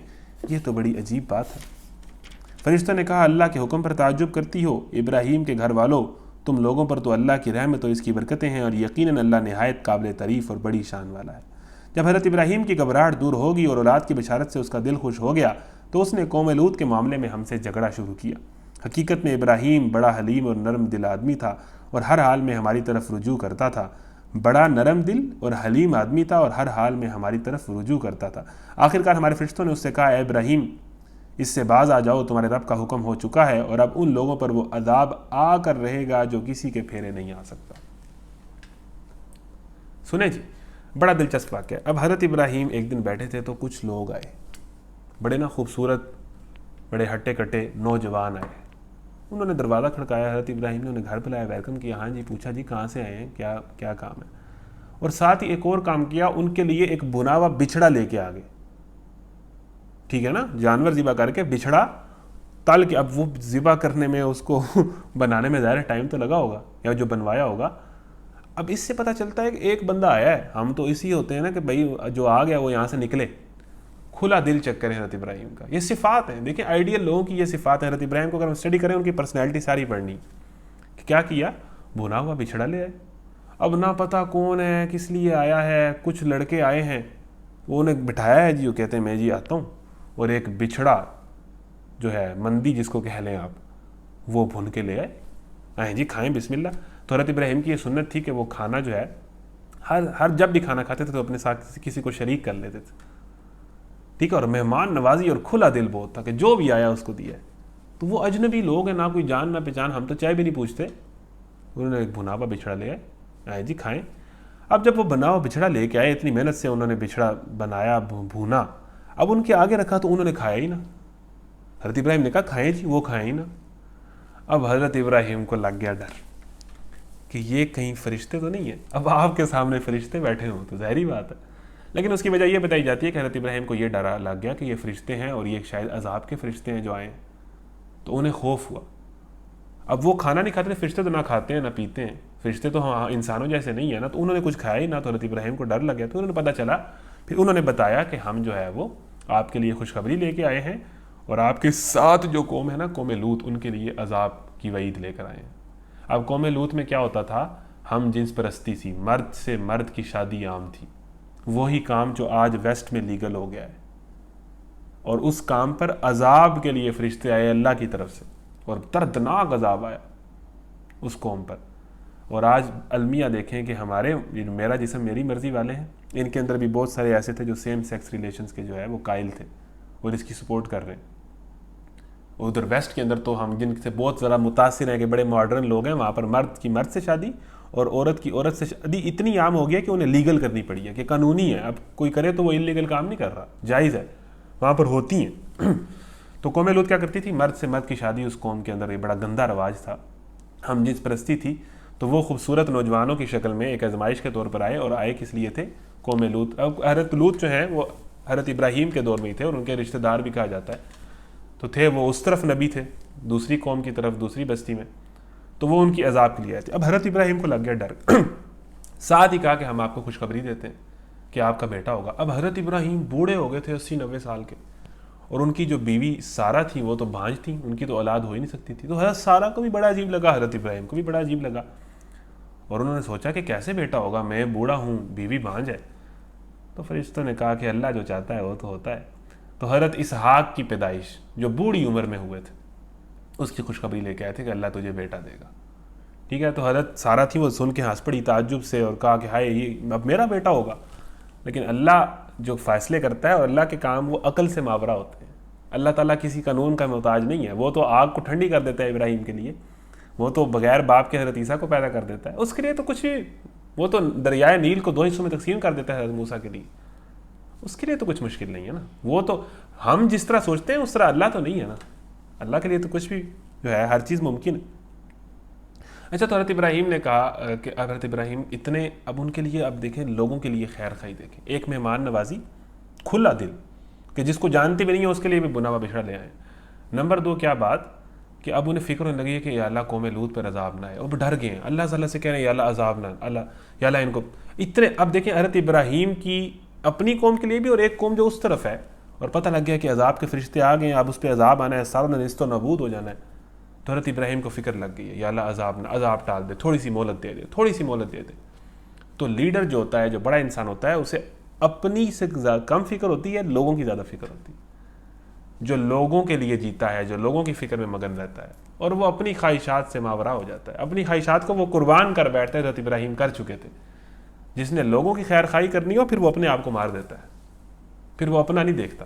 یہ تو بڑی عجیب بات ہے. فرشتوں نے کہا اللہ کے حکم پر تعجب کرتی ہو ابراہیم کے گھر والوں، تم لوگوں پر تو اللہ کی رحمت اور اس کی برکتیں ہیں، اور یقیناً اللہ نہایت قابل تعریف اور بڑی شان والا ہے۔ جب حضرت ابراہیم کی گھبراہٹ دور ہوگی اور اولاد کی بشارت سے اس کا دل خوش ہو گیا تو اس نے قوم لوط کے معاملے میں ہم سے جھگڑا شروع کیا۔ حقیقت میں ابراہیم بڑا حلیم اور نرم دل آدمی تھا اور ہر حال میں ہماری طرف رجوع کرتا تھا۔ بڑا نرم دل اور حلیم آدمی تھا اور ہر حال میں ہماری طرف رجوع کرتا تھا۔ آخرکار ہمارے فرشتوں نے اس سے کہا، اے ابراہیم اس سے باز آ جاؤ، تمہارے رب کا حکم ہو چکا ہے اور اب ان لوگوں پر وہ عذاب آ کر رہے گا جو کسی کے پھیرے نہیں آ سکتا۔ سنیں جی، بڑا دلچسپ واقعہ ہے۔ اب حضرت ابراہیم ایک دن بیٹھے تھے تو کچھ لوگ آئے، بڑے خوبصورت، بڑے ہٹے کٹے نوجوان آئے۔ انہوں نے دروازہ کھڑکایا، حضرت ابراہیم نے انہیں گھر بلایا، ویلکم کیا، ہاں جی، پوچھا جی کہاں سے آئے ہیں، کیا کام ہے، اور ساتھ ہی ایک اور کام کیا، ان کے لیے ایک بنا ہوا بچھڑا لے کے آ گئے۔ ٹھیک ہے نا، جانور ذبح کر کے بچھڑا تل کے، اب وہ ذبح کرنے میں اس کو بنانے میں ظاہر ٹائم تو لگا ہوگا، یا جو بنوایا ہوگا۔ اب اس سے پتہ چلتا ہے کہ ایک بندہ آیا ہے، ہم تو اسی ہوتے ہیں نا کہ بھائی جو آ گیا وہ یہاں سے نکلے۔ کھلا دل چکر ہے حضرت ابراہیم کا، یہ صفات ہیں، دیکھیں آئیڈیل لوگوں کی یہ صفات ہیں۔ حضرت ابراہیم کو اگر ہم اسٹڈی کریں ان کی پرسنالٹی ساری پڑھنی کہ کیا کیا، بھنا ہوا بچھڑا لے آئے۔ اب نہ پتہ کون ہے، کس لیے آیا ہے، کچھ لڑکے آئے ہیں، وہ انہیں بٹھایا ہے جی، وہ کہتے ہیں میں جی آتا ہوں، اور ایک بچھڑا جو ہے مندی جس کو کہہ لیں آپ، وہ بھن کے لے آئے جی، کھائیں بسم اللہ۔ تو حضرت ابراہیم کی یہ سنت تھی کہ وہ کھانا جو ہے ہر جب بھی کھانا کھاتے تھے تو اپنے ساتھ کسی کو شریک کر لیتے تھے، ٹھیک ہے، اور مہمان نوازی اور کھلا دل بہت تھا کہ جو بھی آیا اس کو دیا ہے۔ تو وہ اجنبی لوگ ہیں، نہ کوئی جان نہ پہچان، ہم تو چائے بھی نہیں پوچھتے، انہوں نے ایک بھنا ہوا بچھڑا لے آئے جی کھائیں۔ اب جب وہ بنا ہوا بچھڑا لے کے آئے، اتنی محنت سے انہوں نے بچھڑا بنایا، بھونا، اب ان کے آگے رکھا تو انہوں نے کھایا ہی نہ۔ حضرت ابراہیم نے کہا کھائیں جی، وہ کھائیں ہی نہ۔ اب حضرت ابراہیم کو لگ گیا ڈر کہ یہ کہیں فرشتے تو نہیں ہیں، اب آپ کے سامنے فرشتے بیٹھے ہوں تو ظاہری بات ہے، لیکن اس کی وجہ یہ بتائی جاتی ہے کہ حضرت ابراہیم کو یہ ڈر لگ گیا کہ یہ فرشتے ہیں اور یہ شاید عذاب کے فرشتے ہیں جو آئے ہیں، تو انہیں خوف ہوا۔ اب وہ کھانا نہیں کھاتے، فرشتے تو نہ کھاتے ہیں نہ پیتے ہیں، فرشتے تو انسانوں جیسے نہیں ہیں نا، تو انہوں نے کچھ کھایا ہی نہ، تو حضرت ابراہیم کو ڈر لگ گیا۔ تو انہوں نے پتہ چلا، پھر انہوں نے بتایا کہ ہم جو ہے وہ آپ کے لیے خوشخبری لے کے آئے ہیں، اور آپ کے ساتھ جو قوم ہے نا، قوم لوط، ان کے لیے عذاب کی وعید لے کر آئے ہیں۔ اب قوم لوط میں کیا ہوتا تھا، ہم جنس پرستی تھی، مرد سے مرد کی شادی عام تھی، وہی کام جو آج ویسٹ میں لیگل ہو گیا ہے، اور اس کام پر عذاب کے لیے فرشتے آئے اللہ کی طرف سے، اور دردناک عذاب آیا اس قوم پر۔ اور آج المیہ دیکھیں کہ ہمارے میرا جسم میری مرضی والے ہیں، ان کے اندر بھی بہت سارے ایسے تھے جو سیم سیکس ریلیشنز کے جو ہے وہ قائل تھے اور اس کی سپورٹ کر رہے ہیں۔ ادھر ویسٹ کے اندر تو ہم جن سے بہت ذرا متاثر ہیں کہ بڑے ماڈرن لوگ ہیں، وہاں پر مرد کی مرد سے شادی اور عورت کی عورت سے شادی اتنی عام ہو گیا کہ انہیں لیگل کرنی پڑی ہے، کہ قانونی ہے، اب کوئی کرے تو وہ انلیگل کام نہیں کر رہا، جائز ہے، وہاں پر ہوتی ہیں۔ تو قوم لوط کیا کرتی تھی، مرد سے مرد کی شادی اس قوم کے اندر یہ بڑا گندا رواج تھا، ہم جنس پرستی تھی۔ تو وہ خوبصورت نوجوانوں کی شکل میں ایک آزمائش کے طور پر آئے، اور آئے کس لیے تھے، قوم لوط۔ اب حضرت لوط جو ہیں وہ حضرت ابراہیم کے دور میں ہی تھے، اور ان کے رشتہ دار بھی کہا جاتا ہے، تو تھے وہ اس طرف نبی تھے، دوسری قوم کی طرف، دوسری بستی میں، تو وہ ان کی عذاب کے لیے آئے تھے۔ اب حضرت ابراہیم کو لگ گیا ڈر، ساتھ ہی کہا کہ ہم آپ کو خوشخبری دیتے ہیں کہ آپ کا بیٹا ہوگا۔ اب حضرت ابراہیم بوڑھے ہو گئے تھے، 80-90 سال کے، اور ان کی جو بیوی سارہ تھی وہ تو بھانج تھیں، ان کی تو اولاد ہو ہی نہیں سکتی تھی۔ تو حضرت سارہ کو بھی بڑا عجیب لگا، حضرت ابراہیم کو بھی بڑا عجیب لگا، اور انہوں نے سوچا کہ کیسے بیٹا ہوگا، میں بوڑھا ہوں، بیوی بھانج ہے۔ تو فرشتوں نے کہا کہ اللہ جو چاہتا ہے وہ تو ہوتا ہے۔ تو حضرت اسحاق کی پیدائش جو بوڑھی عمر میں ہوئے تھے اس کی خوشخبری لے کے آئے تھے کہ اللہ تجھے بیٹا دے گا، ٹھیک ہے۔ تو حضرت سارہ تھی، وہ سن کے ہنس پڑی تعجب سے، اور کہا کہ ہائے یہ اب میرا بیٹا ہوگا۔ لیکن اللہ جو فیصلے کرتا ہے، اور اللہ کے کام وہ عقل سے ماورا ہوتے ہیں، اللہ تعالیٰ کسی قانون کا محتاج نہیں ہے، وہ تو آگ کو ٹھنڈی کر دیتا ہے ابراہیم کے لیے، وہ تو بغیر باپ کے حضرت عیسیٰ کو پیدا کر دیتا ہے، اس کے لیے تو کچھ بھی، وہ تو دریائے نیل کو 2 حصوں میں تقسیم کر دیتا ہے حضرت موسیٰ کے لیے، اس کے لیے تو کچھ مشکل نہیں ہے نا۔ وہ تو ہم جس طرح سوچتے ہیں اس طرح اللہ تو نہیں ہے نا، اللہ کے لیے تو کچھ بھی جو ہے ہر چیز ممکن ہے۔ اچھا، تو حضرت ابراہیم نے کہا کہ حضرت ابراہیم اتنے، اب ان کے لیے، اب دیکھیں لوگوں کے لیے خیر خواہی دیکھیں، ایک مہمان نوازی، کھلا دل، کہ جس کو جانتے بھی نہیں ہیں اس کے لیے بھی بنا ہوا بچھڑا لے آئے۔ نمبر 2 کیا بات کہ اب انہیں فکر ہونے لگی ہے کہ یا اللہ قوم لوط پر عذاب نہ آئے، اب ڈر گئے ہیں، اللہ تعالیٰ سے کہہ رہے ہیں یا اللہ عذاب نہ، اللہ یا اللہ ان کو اتنے۔ اب دیکھیں حضرت ابراہیم کی اپنی قوم کے لیے بھی، اور ایک قوم جو اس طرف ہے، اور پتہ لگ گیا کہ عذاب کے فرشتے آ گئے ہیں، اب اس پہ عذاب آنا ہے، ساروں نے نیست و نابود ہو جانا ہے، تو حضرت ابراہیم کو فکر لگ گئی ہے، یا اللہ عذاب ٹال دے، تھوڑی سی مہلت دے دے، تھوڑی سی مہلت دے دے۔ تو لیڈر جو ہوتا ہے، جو بڑا انسان ہوتا ہے، اسے اپنی سے کم فکر ہوتی ہے، لوگوں کی زیادہ فکر ہوتی ہے۔ جو لوگوں کے لیے جیتا ہے، جو لوگوں کی فکر میں مگن رہتا ہے، اور وہ اپنی خواہشات سے ماورا ہو جاتا ہے، اپنی خواہشات کو وہ قربان کر بیٹھتے ہیں۔ حضرت ابراہیم کر چکے تھے۔ جس نے لوگوں کی خیر خواہی کرنی ہو، پھر وہ اپنے آپ کو مار دیتا ہے، پھر وہ اپنا نہیں دیکھتا۔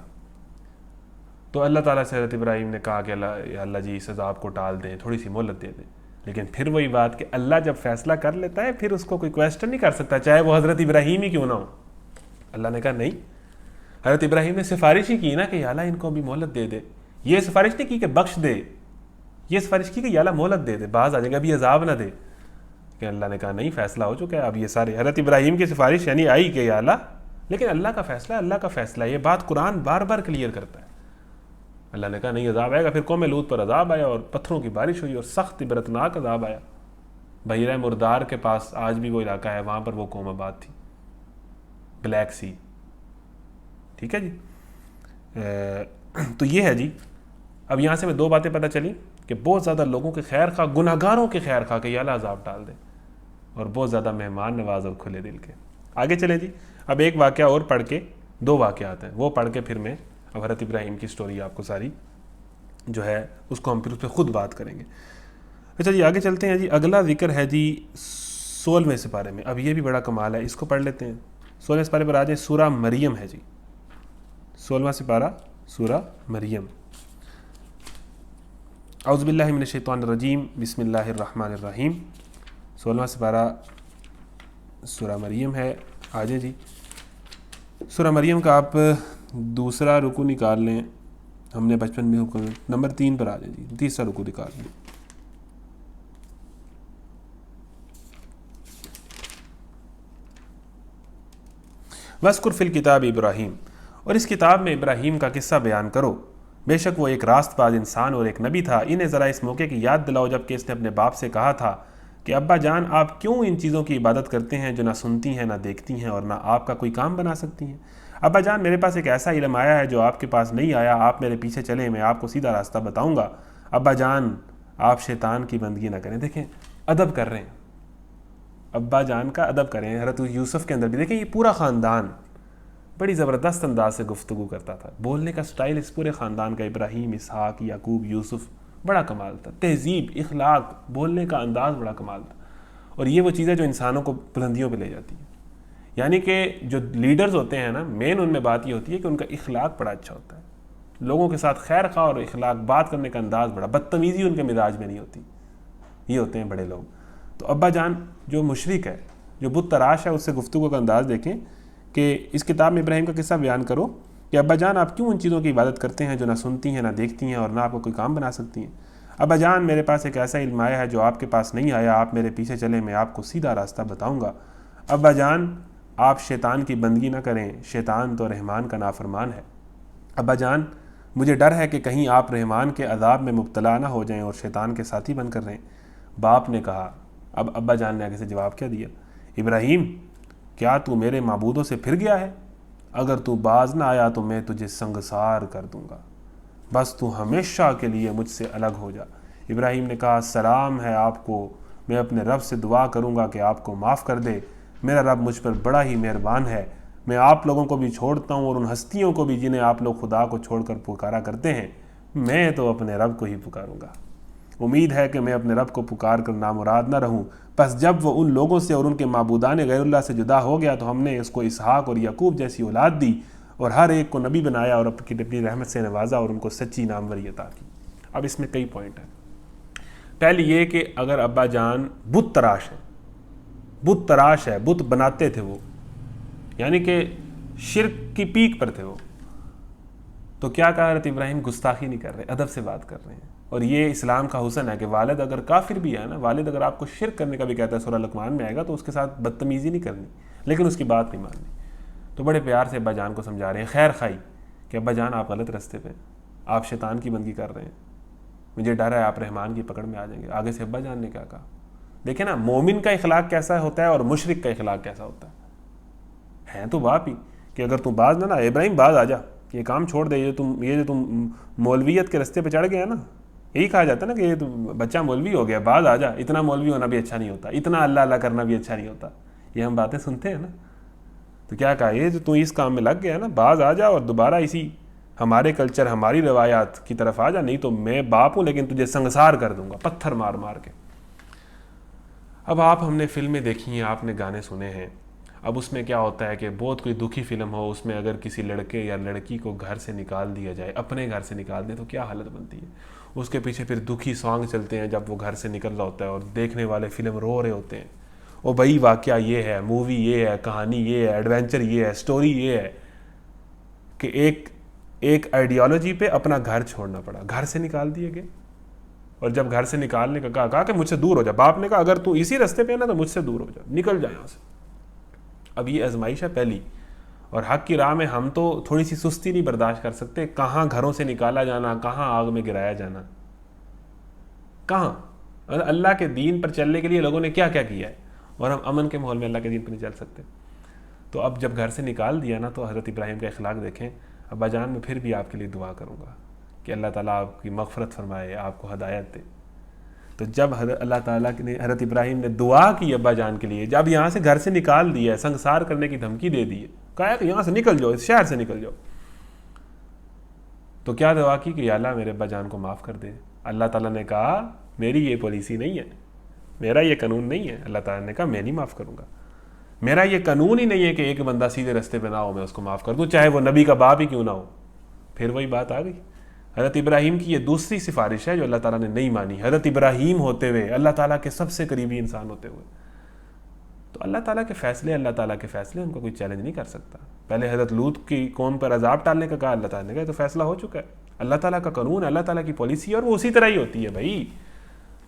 تو اللہ تعالیٰ سے حضرت ابراہیم نے کہا کہ اللہ جی اس عذاب کو ٹال دیں، تھوڑی سی مہلت دے دیں۔ لیکن پھر وہی بات کہ اللہ جب فیصلہ کر لیتا ہے، پھر اس کو کوئی کویسچن نہیں کر سکتا، چاہے وہ حضرت ابراہیم ہی کیوں نہ ہو۔ اللہ نے کہا نہیں۔ حضرت ابراہیم نے سفارش ہی کی نا کہ یا اللہ ان کو بھی مہلت دے دے، یہ سفارش نہیں کی کہ بخش دے، یہ سفارش کی کہ یا اللہ مہلت دے دے، باز آ جائیں گے، ابھی عذاب نہ دے۔ کہ اللہ نے کہا نہیں، فیصلہ ہو چکا ہے، اب یہ سارے حضرت ابراہیم کی سفارش یعنی آئی کہ یا اللہ، لیکن اللہ کا فیصلہ، اللہ کا فیصلہ، یہ بات قرآن بار بار کلیئر کرتا ہے۔ اللہ نے کہا نہیں عذاب آئے گا۔ پھر قوم لوط پر عذاب آیا اور پتھروں کی بارش ہوئی اور سخت عبرتناک عذاب آیا۔ بحیرہ مردار کے پاس آج بھی وہ علاقہ ہے، وہاں پر وہ قوم آباد تھی، بلیک سی، ٹھیک ہے جی۔ تو یہ ہے جی۔ اب یہاں سے میں دو باتیں پتہ چلی کہ بہت زیادہ لوگوں کے خیر خواہ، گناہ گاروں کے خیر خواہ کہ یا اللہ عذاب ڈال دے، اور بہت زیادہ مہمان نواز اور کھلے دل کے۔ آگے چلیں جی۔ اب ایک واقعہ اور پڑھ کے، دو واقعات ہیں وہ پڑھ کے پھر میں اب حضرت ابراہیم کی سٹوری آپ کو ساری جو ہے اس کو ہم پھر اس پہ خود بات کریں گے۔ اچھا جی آگے چلتے ہیں جی۔ اگلا ذکر ہے جی 16ویں سپارے میں۔ اب یہ بھی بڑا کمال ہے، اس کو پڑھ لیتے ہیں۔ 16ویں سپارے پر آ جائیں، سورہ مریم ہے جی، 16واں سپارہ سورہ مریم۔ اعوذ باللہ من الشیطان الرجیم، بسم اللہ الرحمن الرحیم۔ 16واں سپارہ سورہ مریم ہے۔ آ جائیں جی۔ سورہ مریم کا آپ دوسرا رکو نکال لیں، ہم نے بچپن میں حکم نمبر 3 پر آ جائیں جی، تیسرا رکو نکال لیں۔ وَاذْكُرْ فِي الْكِتَابِ ابراہیم، اور اس کتاب میں ابراہیم کا قصہ بیان کرو، بے شک وہ ایک راست باز انسان اور ایک نبی تھا۔ انہیں ذرا اس موقع کی یاد دلاؤ جب کہ اس نے اپنے باپ سے کہا تھا کہ ابا جان آپ کیوں ان چیزوں کی عبادت کرتے ہیں جو نہ سنتی ہیں، نہ دیکھتی ہیں، اور نہ آپ کا کوئی کام بنا سکتی ہیں۔ ابا جان میرے پاس ایک ایسا علم آیا ہے جو آپ کے پاس نہیں آیا، آپ میرے پیچھے چلیں، میں آپ کو سیدھا راستہ بتاؤں گا۔ ابا جان آپ شیطان کی بندگی نہ کریں۔ دیکھیں ادب کر رہے ہیں، ابا جان کا ادب کریں۔ حضرت یوسف کے اندر بھی دیکھیں، یہ پورا خاندان بڑی زبردست انداز سے گفتگو کرتا تھا، بولنے کا سٹائل اس پورے خاندان کا، ابراہیم، اسحاق، یعقوب، یوسف، بڑا کمال تھا۔ تہذیب، اخلاق، بولنے کا انداز بڑا کمال تھا۔ اور یہ وہ چیزیں جو انسانوں کو بلندیوں پہ لے جاتی ہیں۔ یعنی کہ جو لیڈرز ہوتے ہیں نا، مین ان میں بات یہ ہوتی ہے کہ ان کا اخلاق بڑا اچھا ہوتا ہے، لوگوں کے ساتھ خیر خواہ اور اخلاق، بات کرنے کا انداز بڑا، بدتمیزی ان کے مزاج میں نہیں ہوتی، یہ ہوتے ہیں بڑے لوگ۔ تو ابا جان جو مشرک ہے، جو بت تراش ہے، اس سے گفتگو کا انداز دیکھیں کہ اس کتاب میں ابراہیم کا قصہ بیان کرو کہ ابا جان آپ کیوں ان چیزوں کی عبادت کرتے ہیں جو نہ سنتی ہیں، نہ دیکھتی ہیں، اور نہ آپ کو کوئی کام بنا سکتی ہیں۔ ابا جان میرے پاس ایک ایسا علم آیا ہے جو آپ کے پاس نہیں آیا، آپ میرے پیچھے چلیں، میں آپ کو سیدھا راستہ بتاؤں گا۔ ابا جان آپ شیطان کی بندگی نہ کریں، شیطان تو رحمان کا نافرمان ہے۔ ابا جان مجھے ڈر ہے کہ کہیں آپ رحمان کے عذاب میں مبتلا نہ ہو جائیں اور شیطان کے ساتھی بن کر رہیں۔ باپ نے کہا، اب ابا جان نے آگے سے جواب کیا دیا، ابراہیم کیا تو میرے معبودوں سے پھر گیا ہے؟ اگر تو باز نہ آیا تو میں تجھے سنگسار کر دوں گا، بس تو ہمیشہ کے لیے مجھ سے الگ ہو جا۔ ابراہیم نے کہا، سلام ہے آپ کو، میں اپنے رب سے دعا کروں گا کہ آپ کو معاف کر دے، میرا رب مجھ پر بڑا ہی مہربان ہے۔ میں آپ لوگوں کو بھی چھوڑتا ہوں اور ان ہستیوں کو بھی جنہیں آپ لوگ خدا کو چھوڑ کر پکارا کرتے ہیں، میں تو اپنے رب کو ہی پکاروں گا۔ امید ہے کہ میں اپنے رب کو پکار کر نامراد نہ رہوں۔ پس جب وہ ان لوگوں سے اور ان کے معبودان غیر اللہ سے جدا ہو گیا تو ہم نے اس کو اسحاق اور یعقوب جیسی اولاد دی اور ہر ایک کو نبی بنایا اور اپنی رحمت سے نوازا اور ان کو سچی ناموری عطا کی۔ اب اس میں کئی پوائنٹ ہیں۔ پہلی یہ کہ اگر ابا جان بت تراش ہے، بت تراش ہے، بت بناتے تھے وہ، یعنی کہ شرک کی پیک پر تھے وہ، تو کیا کہا حضرت ابراہیم گستاخی نہیں کر رہے، ادب سے بات کر رہے ہیں۔ اور یہ اسلام کا حسن ہے کہ والد اگر کافر بھی ہے نا، والد اگر آپ کو شرک کرنے کا بھی کہتا ہے، سورہ لقمان میں آئے گا، تو اس کے ساتھ بدتمیزی نہیں کرنی، لیکن اس کی بات نہیں ماننی۔ تو بڑے پیار سے ابا جان کو سمجھا رہے ہیں، خیر خواہی کہ ابا جان آپ غلط راستے پہ، آپ شیطان کی بندگی کر رہے ہیں، مجھے ڈر ہے آپ رحمان کی پکڑ میں آ جائیں گے۔ آگے سے ابا جان نے کیا کہا، دیکھیں نا مومن کا اخلاق کیسا ہوتا ہے اور مشرک کا اخلاق کیسا ہوتا ہے تو باپ ہی کہ اگر تو باز نہ ابراہیم باز آ جا، کہ یہ کام چھوڑ دے, یہ جو تم مولویت کے رستے پہ چڑھ گیا نا, یہی کہا جاتا ہے نا کہ یہ بچہ مولوی ہو گیا, بعد آ جا, اتنا مولوی ہونا بھی اچھا نہیں ہوتا, اتنا اللہ اللہ کرنا بھی اچھا نہیں ہوتا, یہ ہم باتیں سنتے ہیں نا. تو کیا کہا, یہ جو تو اس کام میں لگ گیا نا, بعض آ جا اور دوبارہ اسی ہمارے کلچر ہماری روایات کی طرف آ جا, نہیں تو میں باپ ہوں لیکن تجھے سنگسار کر دوں گا پتھر مار مار کے. اب ہم نے فلمیں دیکھی ہیں, آپ نے گانے سنے ہیں. اب اس میں کیا ہوتا ہے کہ بہت کوئی دکھی فلم ہو, اس میں اگر کسی لڑکے یا لڑکی کو گھر سے نکال دیا جائے, اپنے گھر سے نکال دیں, تو کیا حالت بنتی ہے. اس کے پیچھے پھر دکھی سانگ چلتے ہیں جب وہ گھر سے نکل رہا ہوتا ہے, اور دیکھنے والے فلم رو رہے ہوتے ہیں. او بھائی واقعہ یہ ہے, مووی یہ ہے, کہانی یہ ہے, ایڈونچر یہ ہے, سٹوری یہ ہے کہ ایک آئیڈیالوجی پہ اپنا گھر چھوڑنا پڑا, گھر سے نکال دیے گئے. اور جب گھر سے نکالنے کا کہا کہ مجھ سے دور ہو جا, باپ نے کہا اگر تو اسی رستے پہ ہے نا تو مجھ سے دور ہو جا, نکل جا یہاں سے. اب یہ آزمائش ہے پہلی, اور حق کی راہ میں ہم تو تھوڑی سی سستی نہیں برداشت کر سکتے. کہاں گھروں سے نکالا جانا, کہاں آگ میں گرایا جانا, کہاں اللہ کے دین پر چلنے کے لیے لوگوں نے کیا کیا کیا ہے, اور ہم امن کے ماحول میں اللہ کے دین پر نہیں چل سکتے. تو اب جب گھر سے نکال دیا نا, تو حضرت ابراہیم کا اخلاق دیکھیں. ابا جان میں پھر بھی آپ کے لیے دعا کروں گا کہ اللہ تعالیٰ آپ کی مغفرت فرمائے, آپ کو ہدایت دے. تو جب اللہ تعالیٰ نے حضرت ابراہیم نے دعا کی ابا جان کے لیے, جب یہاں سے گھر سے نکال دیا ہے, سنگسار کرنے کی دھمکی دے دی ہے, کہا کہ یہاں سے نکل جاؤ, اس شہر سے نکل جاؤ, تو کیا دعا کی کہ یا اللہ میرے ابا جان کو معاف کر دے. اللہ تعالیٰ نے کہا میری یہ پالیسی نہیں ہے, میرا یہ قانون نہیں ہے. اللہ تعالیٰ نے کہا میں نہیں معاف کروں گا, میرا یہ قانون ہی نہیں ہے کہ ایک بندہ سیدھے رستے پہ نہ ہو میں اس کو معاف کر دوں, چاہے وہ نبی کا باپ ہی کیوں نہ ہو. پھر وہی بات آ گئی. حضرت ابراہیم کی یہ دوسری سفارش ہے جو اللہ تعالیٰ نے نہیں مانی. حضرت ابراہیم ہوتے ہوئے, اللہ تعالیٰ کے سب سے قریبی انسان ہوتے ہوئے, تو اللہ تعالیٰ کے فیصلے ان کو کوئی چیلنج نہیں کر سکتا. پہلے حضرت لوط کی قوم پر عذاب ٹالنے کا کہا, اللہ تعالیٰ نے کہا تو فیصلہ ہو چکا ہے, اللہ تعالیٰ کا قانون ہے, اللہ تعالیٰ کی پالیسی ہے, اور وہ اسی طرح ہی ہوتی ہے بھائی.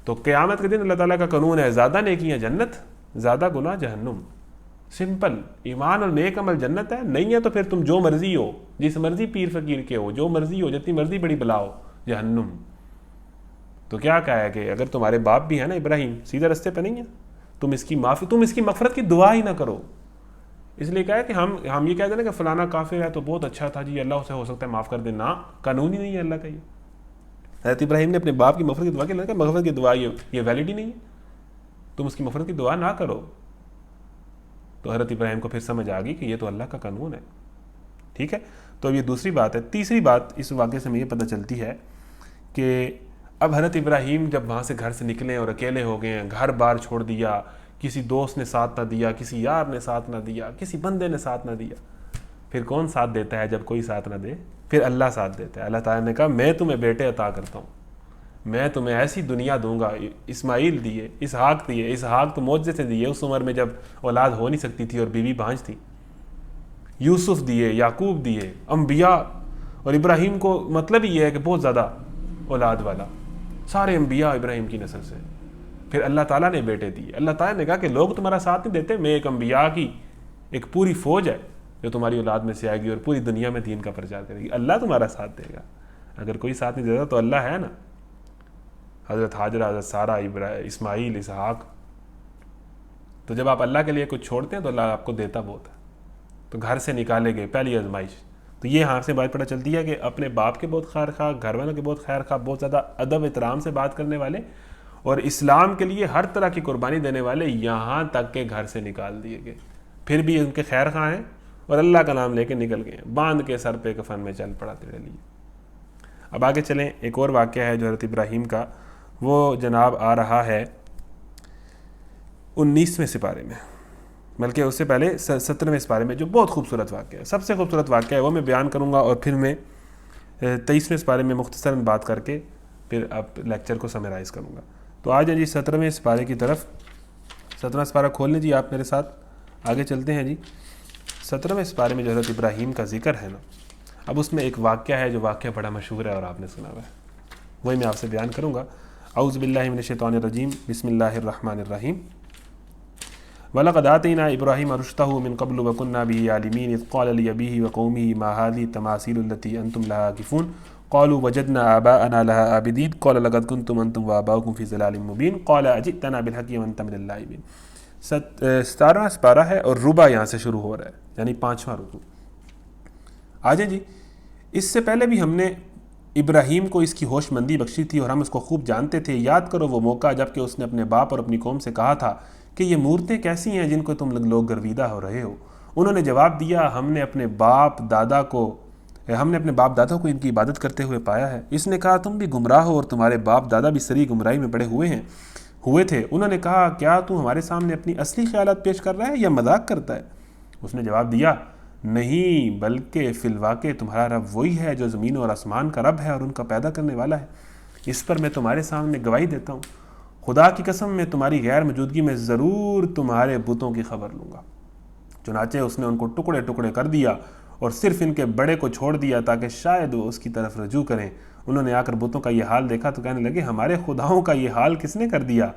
تو قیامت کے دن اللہ تعالیٰ کا قانون ہے, زیادہ نیکیاں جنت, زیادہ گناہ جہنم. سمپل. ایمان اور نیک عمل جنت ہے, نہیں ہے تو پھر تم جو مرضی ہو, جس مرضی پیر فقیر کے ہو, جو مرضی ہو, جتنی مرضی بڑی بلا ہو, جہنم. تو کیا کہا ہے کہ اگر تمہارے باپ بھی ہے نا ابراہیم, سیدھے رستے پہ نہیں ہے, تم اس کی مغفرت کی دعا ہی نہ کرو. اس لیے کہا ہے کہ ہم یہ کہتے ہیں نا کہ فلانا کافر ہے تو بہت اچھا تھا جی, اللہ اسے ہو سکتا ہے معاف کر دے. نہ, قانون ہی نہیں ہے اللہ کا یہ. حضرت ابراہیم نے اپنے باپ کی مغفرت کی دعا کی, اللہ نے کہا مغفرت کی دعا یہ ویلڈ ہی نہیں ہے, تم اس کی مغفرت کی دعا نہ کرو. تو حضرت ابراہیم کو پھر سمجھ آ گئی کہ یہ تو اللہ کا قانون ہے. ٹھیک ہے, تو اب یہ دوسری بات ہے. تیسری بات اس واقعے سے ہمیں یہ پتہ چلتی ہے کہ اب حضرت ابراہیم جب وہاں سے گھر سے نکلے اور اکیلے ہو گئے ہیں, گھر بار چھوڑ دیا, کسی دوست نے ساتھ نہ دیا, کسی یار نے ساتھ نہ دیا, کسی بندے نے ساتھ نہ دیا. پھر کون ساتھ دیتا ہے جب کوئی ساتھ نہ دے؟ پھر اللہ ساتھ دیتا ہے. اللہ تعالیٰ نے کہا میں تمہیں بیٹے عطا کرتا ہوں, میں تمہیں ایسی دنیا دوں گا. اسماعیل دیے, اسحاق دیے, اسحاق تو معجزے سے دیے اس عمر میں جب اولاد ہو نہیں سکتی تھی اور بیوی بانجھ تھی. یوسف دیے, یعقوب دیے, انبیاء. اور ابراہیم کو مطلب ہی یہ ہے کہ بہت زیادہ اولاد والا, سارے انبیاء ابراہیم کی نسل سے. پھر اللہ تعالیٰ نے بیٹے دیے. اللہ تعالیٰ نے کہا کہ لوگ تمہارا ساتھ نہیں دیتے, میں ایک انبیاء کی ایک پوری فوج ہے جو تمہاری اولاد میں سے آئے گی اور پوری دنیا میں دین کا پرچار کرے گی. اللہ تمہارا ساتھ دے گا. اگر کوئی ساتھ نہیں دیتا تو اللہ ہے نا. حضرت حاجرہ, حضرت سارہ, اسماعیل, اسحاق. تو جب آپ اللہ کے لیے کچھ چھوڑتے ہیں تو اللہ آپ کو دیتا بہت ہے. تو گھر سے نکالے گئے, پہلی آزمائش. تو یہ ہاں سے بات پتہ چلتی ہے کہ اپنے باپ کے بہت خیر خواہ, گھر والوں کے بہت خیر خواہ, بہت زیادہ ادب احترام سے بات کرنے والے, اور اسلام کے لیے ہر طرح کی قربانی دینے والے, یہاں تک کہ گھر سے نکال دیے گئے. پھر بھی ان کے خیر خواہ ہیں اور اللہ کا نام لے کے نکل گئے, باندھ کے سر پہ کفن میں چل پڑا تیرے لیے. اب آگے چلیں. ایک اور واقعہ ہے جو حضرت ابراہیم کا, وہ جناب آ رہا ہے 19ویں سپارے میں, بلکہ اس سے پہلے 17ویں سپارے میں, جو بہت خوبصورت واقعہ ہے. سب سے خوبصورت واقعہ ہے وہ میں بیان کروں گا, اور پھر میں 23ویں سپارے میں مختصراً بات کر کے پھر اب لیکچر کو سمرائز کروں گا. تو آ جائیں جی 17ویں سپارے کی طرف. 17واں سپارہ کھول لیں جی آپ میرے ساتھ, آگے چلتے ہیں جی. 17ویں سپارے میں جو حضرت ابراہیم کا ذکر ہے نا, اب اس میں ایک واقعہ ہے جو واقعہ بڑا مشہور ہے اور آپ نے سنا ہوا ہے, وہی میں آپ سے بیان کروں گا. اعوذ باللہ من الشیطان الرجیم, بسم اللہ الرحمن الرحیم. وَلَقَدْ آتَيْنَا إِبْرَاهِيمَ رُشْدَهُ مِنْ قَبْلُ وَكُنَّا بِهِ عَالِمِينَ إِذْ قَالَ لِأَبِيهِ وَقَوْمِهِ مَا هَٰذِهِ التَّمَاثِيلُ الَّتِي أَنْتُمْ لَهَا عَاكِفُونَ قَالُوا وَجَدْنَا آبَاءَنَا لَهَا عَابِدِينَ قَالَ لَقَدْ كُنْتُمْ أَنْتُمْ وَآبَاؤُكُمْ فِي ضَلَالٍ مُّبِينٍ قَالَ أَجِئْتَنَا بِالْحَقِّ وَأَنْتَ مِنَ اللَّاعِبِينَ. 17واں سپارہ ہے اور ربع یہاں سے شروع ہو رہا ہے, یعنی 5واں رکوع. آ جائیں جی. اس سے پہلے بھی ہم نے ابراہیم کو اس کی ہوش مندی بخشی تھی اور ہم اس کو خوب جانتے تھے. یاد کرو وہ موقع جب کہ اس نے اپنے باپ اور اپنی قوم سے کہا تھا کہ یہ مورتیں کیسی ہیں جن کو تم لوگ گرویدہ ہو رہے ہو. انہوں نے جواب دیا ہم نے اپنے باپ دادا کو ان کی عبادت کرتے ہوئے پایا ہے. اس نے کہا تم بھی گمراہ ہو اور تمہارے باپ دادا بھی سری گمراہی میں پڑے ہوئے تھے. انہوں نے کہا کیا تو ہمارے سامنے اپنی اصلی خیالات پیش کر رہا ہے یا مذاق کرتا ہے؟ اس نے جواب دیا نہیں، بلکہ فی الواقع تمہارا رب وہی ہے جو زمین اور آسمان کا رب ہے اور ان کا پیدا کرنے والا ہے. اس پر میں تمہارے سامنے گواہی دیتا ہوں، خدا کی قسم میں تمہاری غیر موجودگی میں ضرور تمہارے بتوں کی خبر لوں گا. چنانچہ اس نے ان کو ٹکڑے ٹکڑے کر دیا اور صرف ان کے بڑے کو چھوڑ دیا تاکہ شاید وہ اس کی طرف رجوع کریں. انہوں نے آ کر بتوں کا یہ حال دیکھا تو کہنے لگے ہمارے خداؤں کا یہ حال کس نے کر دیا؟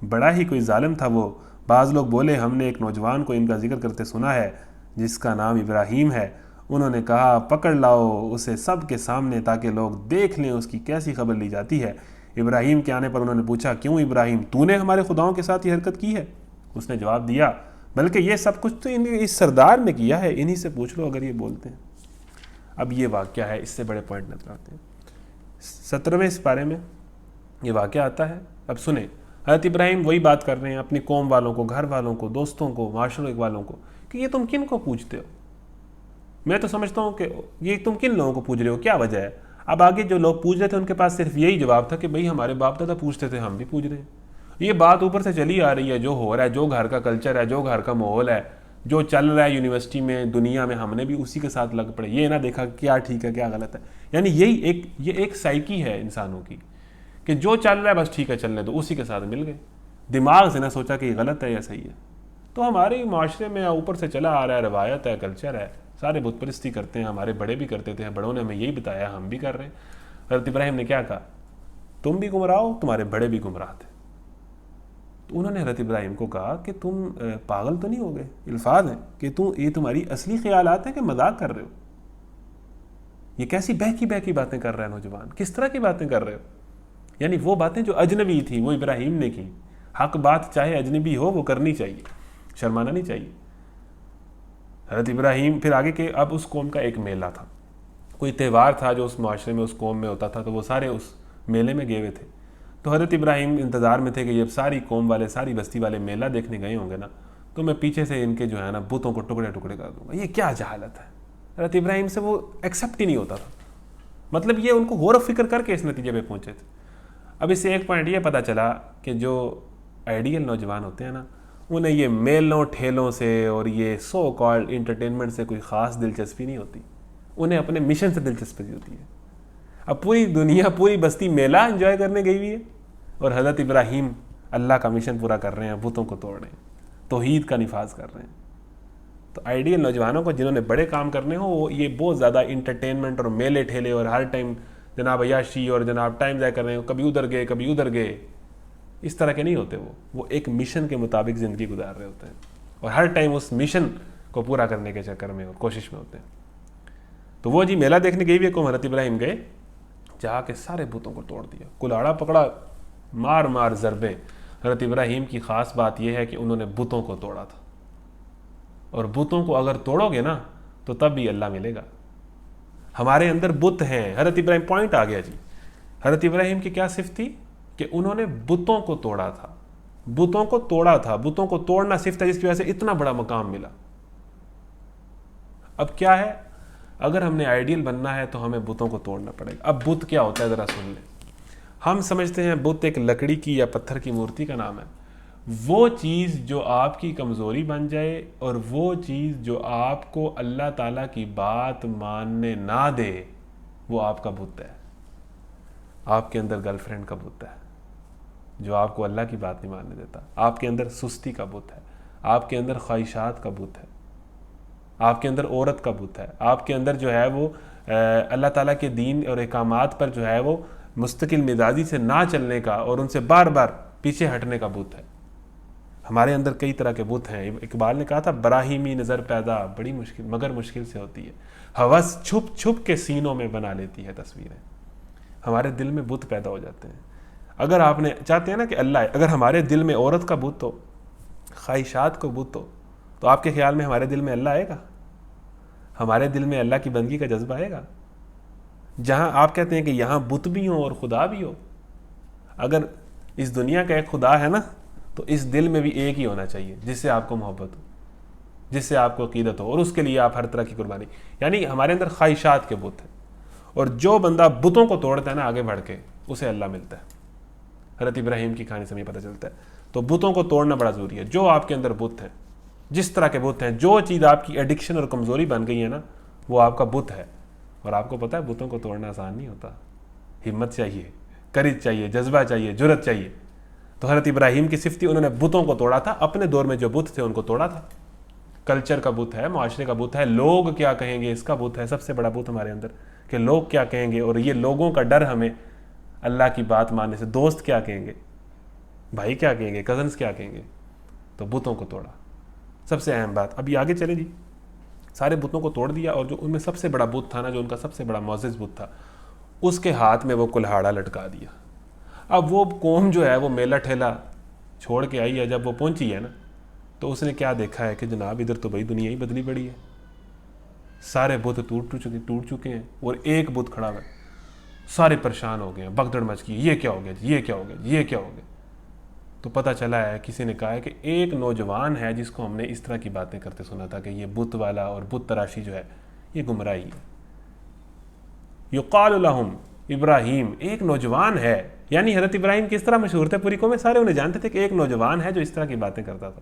بڑا ہی کوئی ظالم تھا وہ. بعض لوگ بولے ہم نے ایک نوجوان کو ان کا ذکر کرتے سنا ہے جس کا نام ابراہیم ہے. انہوں نے کہا پکڑ لاؤ اسے سب کے سامنے تاکہ لوگ دیکھ لیں اس کی کیسی خبر لی جاتی ہے. ابراہیم کے آنے پر انہوں نے پوچھا کیوں ابراہیم، تو نے ہمارے خداؤں کے ساتھ یہ حرکت کی ہے؟ اس نے جواب دیا بلکہ یہ سب کچھ تو اس سردار نے کیا ہے، انہی سے پوچھ لو اگر یہ بولتے ہیں. اب یہ واقعہ ہے، اس سے بڑے پوائنٹ نظر آتے ہیں. 17ویں سپارے میں یہ واقعہ آتا ہے. اب سنیں، حضرت ابراہیم وہی بات کر رہے ہیں اپنی قوم والوں کو، گھر والوں کو، دوستوں کو، معاشرے والوں کو کہ یہ تم کن کو پوچھتے ہو؟ میں تو سمجھتا ہوں کہ یہ تم کن لوگوں کو پوچھ رہے ہو، کیا وجہ ہے؟ اب آگے جو لوگ پوچھ رہے تھے ان کے پاس صرف یہی جواب تھا کہ بھئی ہمارے باپ دادا پوچھتے تھے، ہم بھی پوچھ رہے ہیں. یہ بات اوپر سے چلی آ رہی ہے، جو ہو رہا ہے، جو گھر کا کلچر ہے، جو گھر کا ماحول ہے، جو چل رہا ہے یونیورسٹی میں، دنیا میں، ہم نے بھی اسی کے ساتھ لگ پڑے. یہ نہ دیکھا کہ کیا ٹھیک ہے کیا غلط ہے. یعنی یہ ایک سائیکی ہے انسانوں کی کہ جو چل رہا ہے بس ٹھیک ہے چلنے دو، اسی کے ساتھ مل گئے. دماغ سے نہ سوچا کہ یہ غلط ہے یا صحیح ہے. تو ہمارے معاشرے میں اوپر سے چلا آ رہا ہے، روایت ہے، کلچر ہے، سارے بت پرستی کرتے ہیں، ہمارے بڑے بھی کرتے تھے، بڑوں نے ہمیں یہی بتایا، ہم بھی کر رہے ہیں. حضرت ابراہیم نے کیا کہا؟ تم بھی گمراہ ہو، تمہارے بڑے بھی گمراہ تھے. تو انہوں نے حضرت ابراہیم کو کہا کہ تم پاگل تو نہیں ہو گئے؟ الفاظ ہیں کہ یہ تمہاری اصلی خیالات ہیں کہ مذاق کر رہے ہو؟ یہ کیسی بہکی باتیں کر رہا ہے نوجوان، کس طرح کی باتیں کر رہے ہو؟ یعنی وہ باتیں جو اجنبی تھیں وہ ابراہیم نے کی. حق بات چاہے اجنبی ہو وہ کرنی چاہیے، شرمانا نہیں چاہیے. حضرت ابراہیم پھر آگے کہ اب اس قوم کا ایک میلہ تھا، کوئی تہوار تھا جو اس معاشرے میں اس قوم میں ہوتا تھا، تو وہ سارے اس میلے میں گئے ہوئے تھے. تو حضرت ابراہیم انتظار میں تھے کہ جب ساری قوم والے، ساری بستی والے میلہ دیکھنے گئے ہوں گے نا تو میں پیچھے سے ان کے جو ہے نا بتوں کو ٹکڑے ٹکڑے کر دوں گا. یہ کیا جہالت ہے! حضرت ابراہیم سے وہ ایکسیپٹ ہی نہیں ہوتا تھا. مطلب یہ ان کو غور و فکر کر کے اس نتیجے پہ پہنچے تھے. اب اس سے ایک پوائنٹ یہ پتہ چلا کہ جو آئیڈیل نوجوان ہوتے ہیں نا انہیں یہ میلوں ٹھیلوں سے اور یہ سو کالڈ انٹرٹینمنٹ سے کوئی خاص دلچسپی نہیں ہوتی، انہیں اپنے مشن سے دلچسپی ہوتی ہے. اب پوری دنیا، پوری بستی میلہ انجوائے کرنے گئی ہوئی ہے اور حضرت ابراہیم اللہ کا مشن پورا کر رہے ہیں، بتوں کو توڑ رہے ہیں، توحید کا نفاذ کر رہے ہیں. تو آئیڈیل نوجوانوں کو جنہوں نے بڑے کام کرنے ہوں وہ یہ بہت زیادہ انٹرٹینمنٹ اور میلے ٹھیلے اور ہر ٹائم جناب عیاشی اور جناب ٹائم ضائع کر رہے ہیں، کبھی ادھر گئے کبھی ادھر گئے، اس طرح کے نہیں ہوتے. وہ ایک مشن کے مطابق زندگی گزار رہے ہوتے ہیں اور ہر ٹائم اس مشن کو پورا کرنے کے چکر میں اور کوشش میں ہوتے ہیں. تو وہ جی میلہ دیکھنے گئی ہوئی قوم حضرت ابراہیم گئے، جا کے سارے بتوں کو توڑ دیا، کلاڑا پکڑا، مار مار ضربے. حضرت ابراہیم کی خاص بات یہ ہے کہ انہوں نے بتوں کو توڑا تھا، اور بتوں کو اگر توڑو گے نا تو تب بھی اللہ ملے گا. ہمارے اندر بت ہیں. حضرت ابراہیم پوائنٹ آ گیا جی. حضرت ابراہیم کی کیا صفت تھی کہ انہوں نے بتوں کو توڑا تھا، بتوں کو توڑا تھا. بتوں کو توڑنا صفت تھا جس کی وجہ سے اتنا بڑا مقام ملا. اب کیا ہے، اگر ہم نے آئیڈیل بننا ہے تو ہمیں بتوں کو توڑنا پڑے گا. اب بت کیا ہوتا ہے ذرا سن لیں. ہم سمجھتے ہیں بت ایک لکڑی کی یا پتھر کی مورتی کا نام ہے. وہ چیز جو آپ کی کمزوری بن جائے اور وہ چیز جو آپ کو اللہ تعالیٰ کی بات ماننے نہ دے وہ آپ کا بت ہے. آپ کے اندر گرل فرینڈ کا بت ہے جو آپ کو اللہ کی بات نہیں ماننے دیتا. آپ کے اندر سستی کا بت ہے، آپ کے اندر خواہشات کا بت ہے، آپ کے اندر عورت کا بت ہے، آپ کے اندر جو ہے وہ اللہ تعالیٰ کے دین اور احکامات پر جو ہے وہ مستقل مزاجی سے نہ چلنے کا اور ان سے بار بار پیچھے ہٹنے کا بت ہے. ہمارے اندر کئی طرح کے بت ہیں. اقبال نے کہا تھا براہیمی نظر پیدا بڑی مشکل مگر مشکل سے ہوتی ہے، ہوس چھپ چھپ کے سینوں میں بنا لیتی ہے تصویریں. ہمارے دل میں بت پیدا ہو جاتے ہیں. اگر آپ نے چاہتے ہیں نا کہ اللہ ہے، اگر ہمارے دل میں عورت کا بت ہو، خواہشات کو بت ہو، تو آپ کے خیال میں ہمارے دل میں اللہ آئے گا؟ ہمارے دل میں اللہ کی بندگی کا جذبہ آئے گا؟ جہاں آپ کہتے ہیں کہ یہاں بت بھی ہوں اور خدا بھی ہو. اگر اس دنیا کا ایک خدا ہے نا تو اس دل میں بھی ایک ہی ہونا چاہیے جس سے آپ کو محبت ہو, جس سے آپ کو عقیدت ہو, اور اس کے لیے آپ ہر طرح کی قربانی. یعنی ہمارے اندر خواہشات کے بت ہیں, اور جو بندہ بتوں کو توڑتا ہے نا آگے بڑھ کے, اسے اللہ ملتا ہے. حضرت ابراہیم کی کہانی سے ہمیں پتہ چلتا ہے. تو بتوں کو توڑنا بڑا ضروری ہے. جو آپ کے اندر بت ہیں, جس طرح کے بت ہیں, جو چیز آپ کی ایڈکشن اور کمزوری بن گئی ہے نا, وہ آپ کا بت ہے. اور آپ کو پتہ ہے بتوں کو توڑنا آسان نہیں ہوتا. ہمت چاہیے, کرج چاہیے, جذبہ چاہیے, جرت چاہیے. تو حضرت ابراہیم کی صفت تھی, انہوں نے بتوں کو توڑا تھا. اپنے دور میں جو بت تھے ان کو توڑا تھا. کلچر کا بت ہے, معاشرے کا بت ہے, لوگ کیا کہیں گے اس کا بت ہے. سب سے بڑا بت ہمارے اندر کہ لوگ کیا کہیں گے, اور یہ لوگوں کا ڈر ہمیں اللہ کی بات ماننے سے. دوست کیا کہیں گے, بھائی کیا کہیں گے, کزنس کیا کہیں گے. تو بتوں کو توڑا, سب سے اہم بات. ابھی آگے چلیں جی. سارے بتوں کو توڑ دیا, اور جو ان میں سب سے بڑا بت تھا نا, جو ان کا سب سے بڑا معزز بت تھا, اس کے ہاتھ میں وہ کلہاڑا لٹکا دیا. اب وہ قوم جو ہے وہ میلہ ٹھیلا چھوڑ کے آئی ہے. جب وہ پہنچی ہے نا تو اس نے کیا دیکھا ہے کہ جناب ادھر تو بھائی دنیا ہی بدلی پڑی ہے. سارے بت ٹوٹ چکے ہیں, اور ایک بت کھڑا ہوا ہے. سارے پریشان ہو گئے ہیں, بگدڑ مچ گئی, یہ کیا ہو گیا, یہ کیا ہو گیا, یہ کیا ہو گیا. تو پتہ چلا ہے, کسی نے کہا ہے کہ ایک نوجوان ہے جس کو ہم نے اس طرح کی باتیں کرتے سنا تھا کہ یہ بت والا اور بت تراشی جو ہے یہ گمراہی ہے. یقال لہم ابراہیم, ایک نوجوان ہے. یعنی حضرت ابراہیم کس طرح مشہور تھے پوری قوم میں, سارے انہیں جانتے تھے کہ ایک نوجوان ہے جو اس طرح کی باتیں کرتا تھا.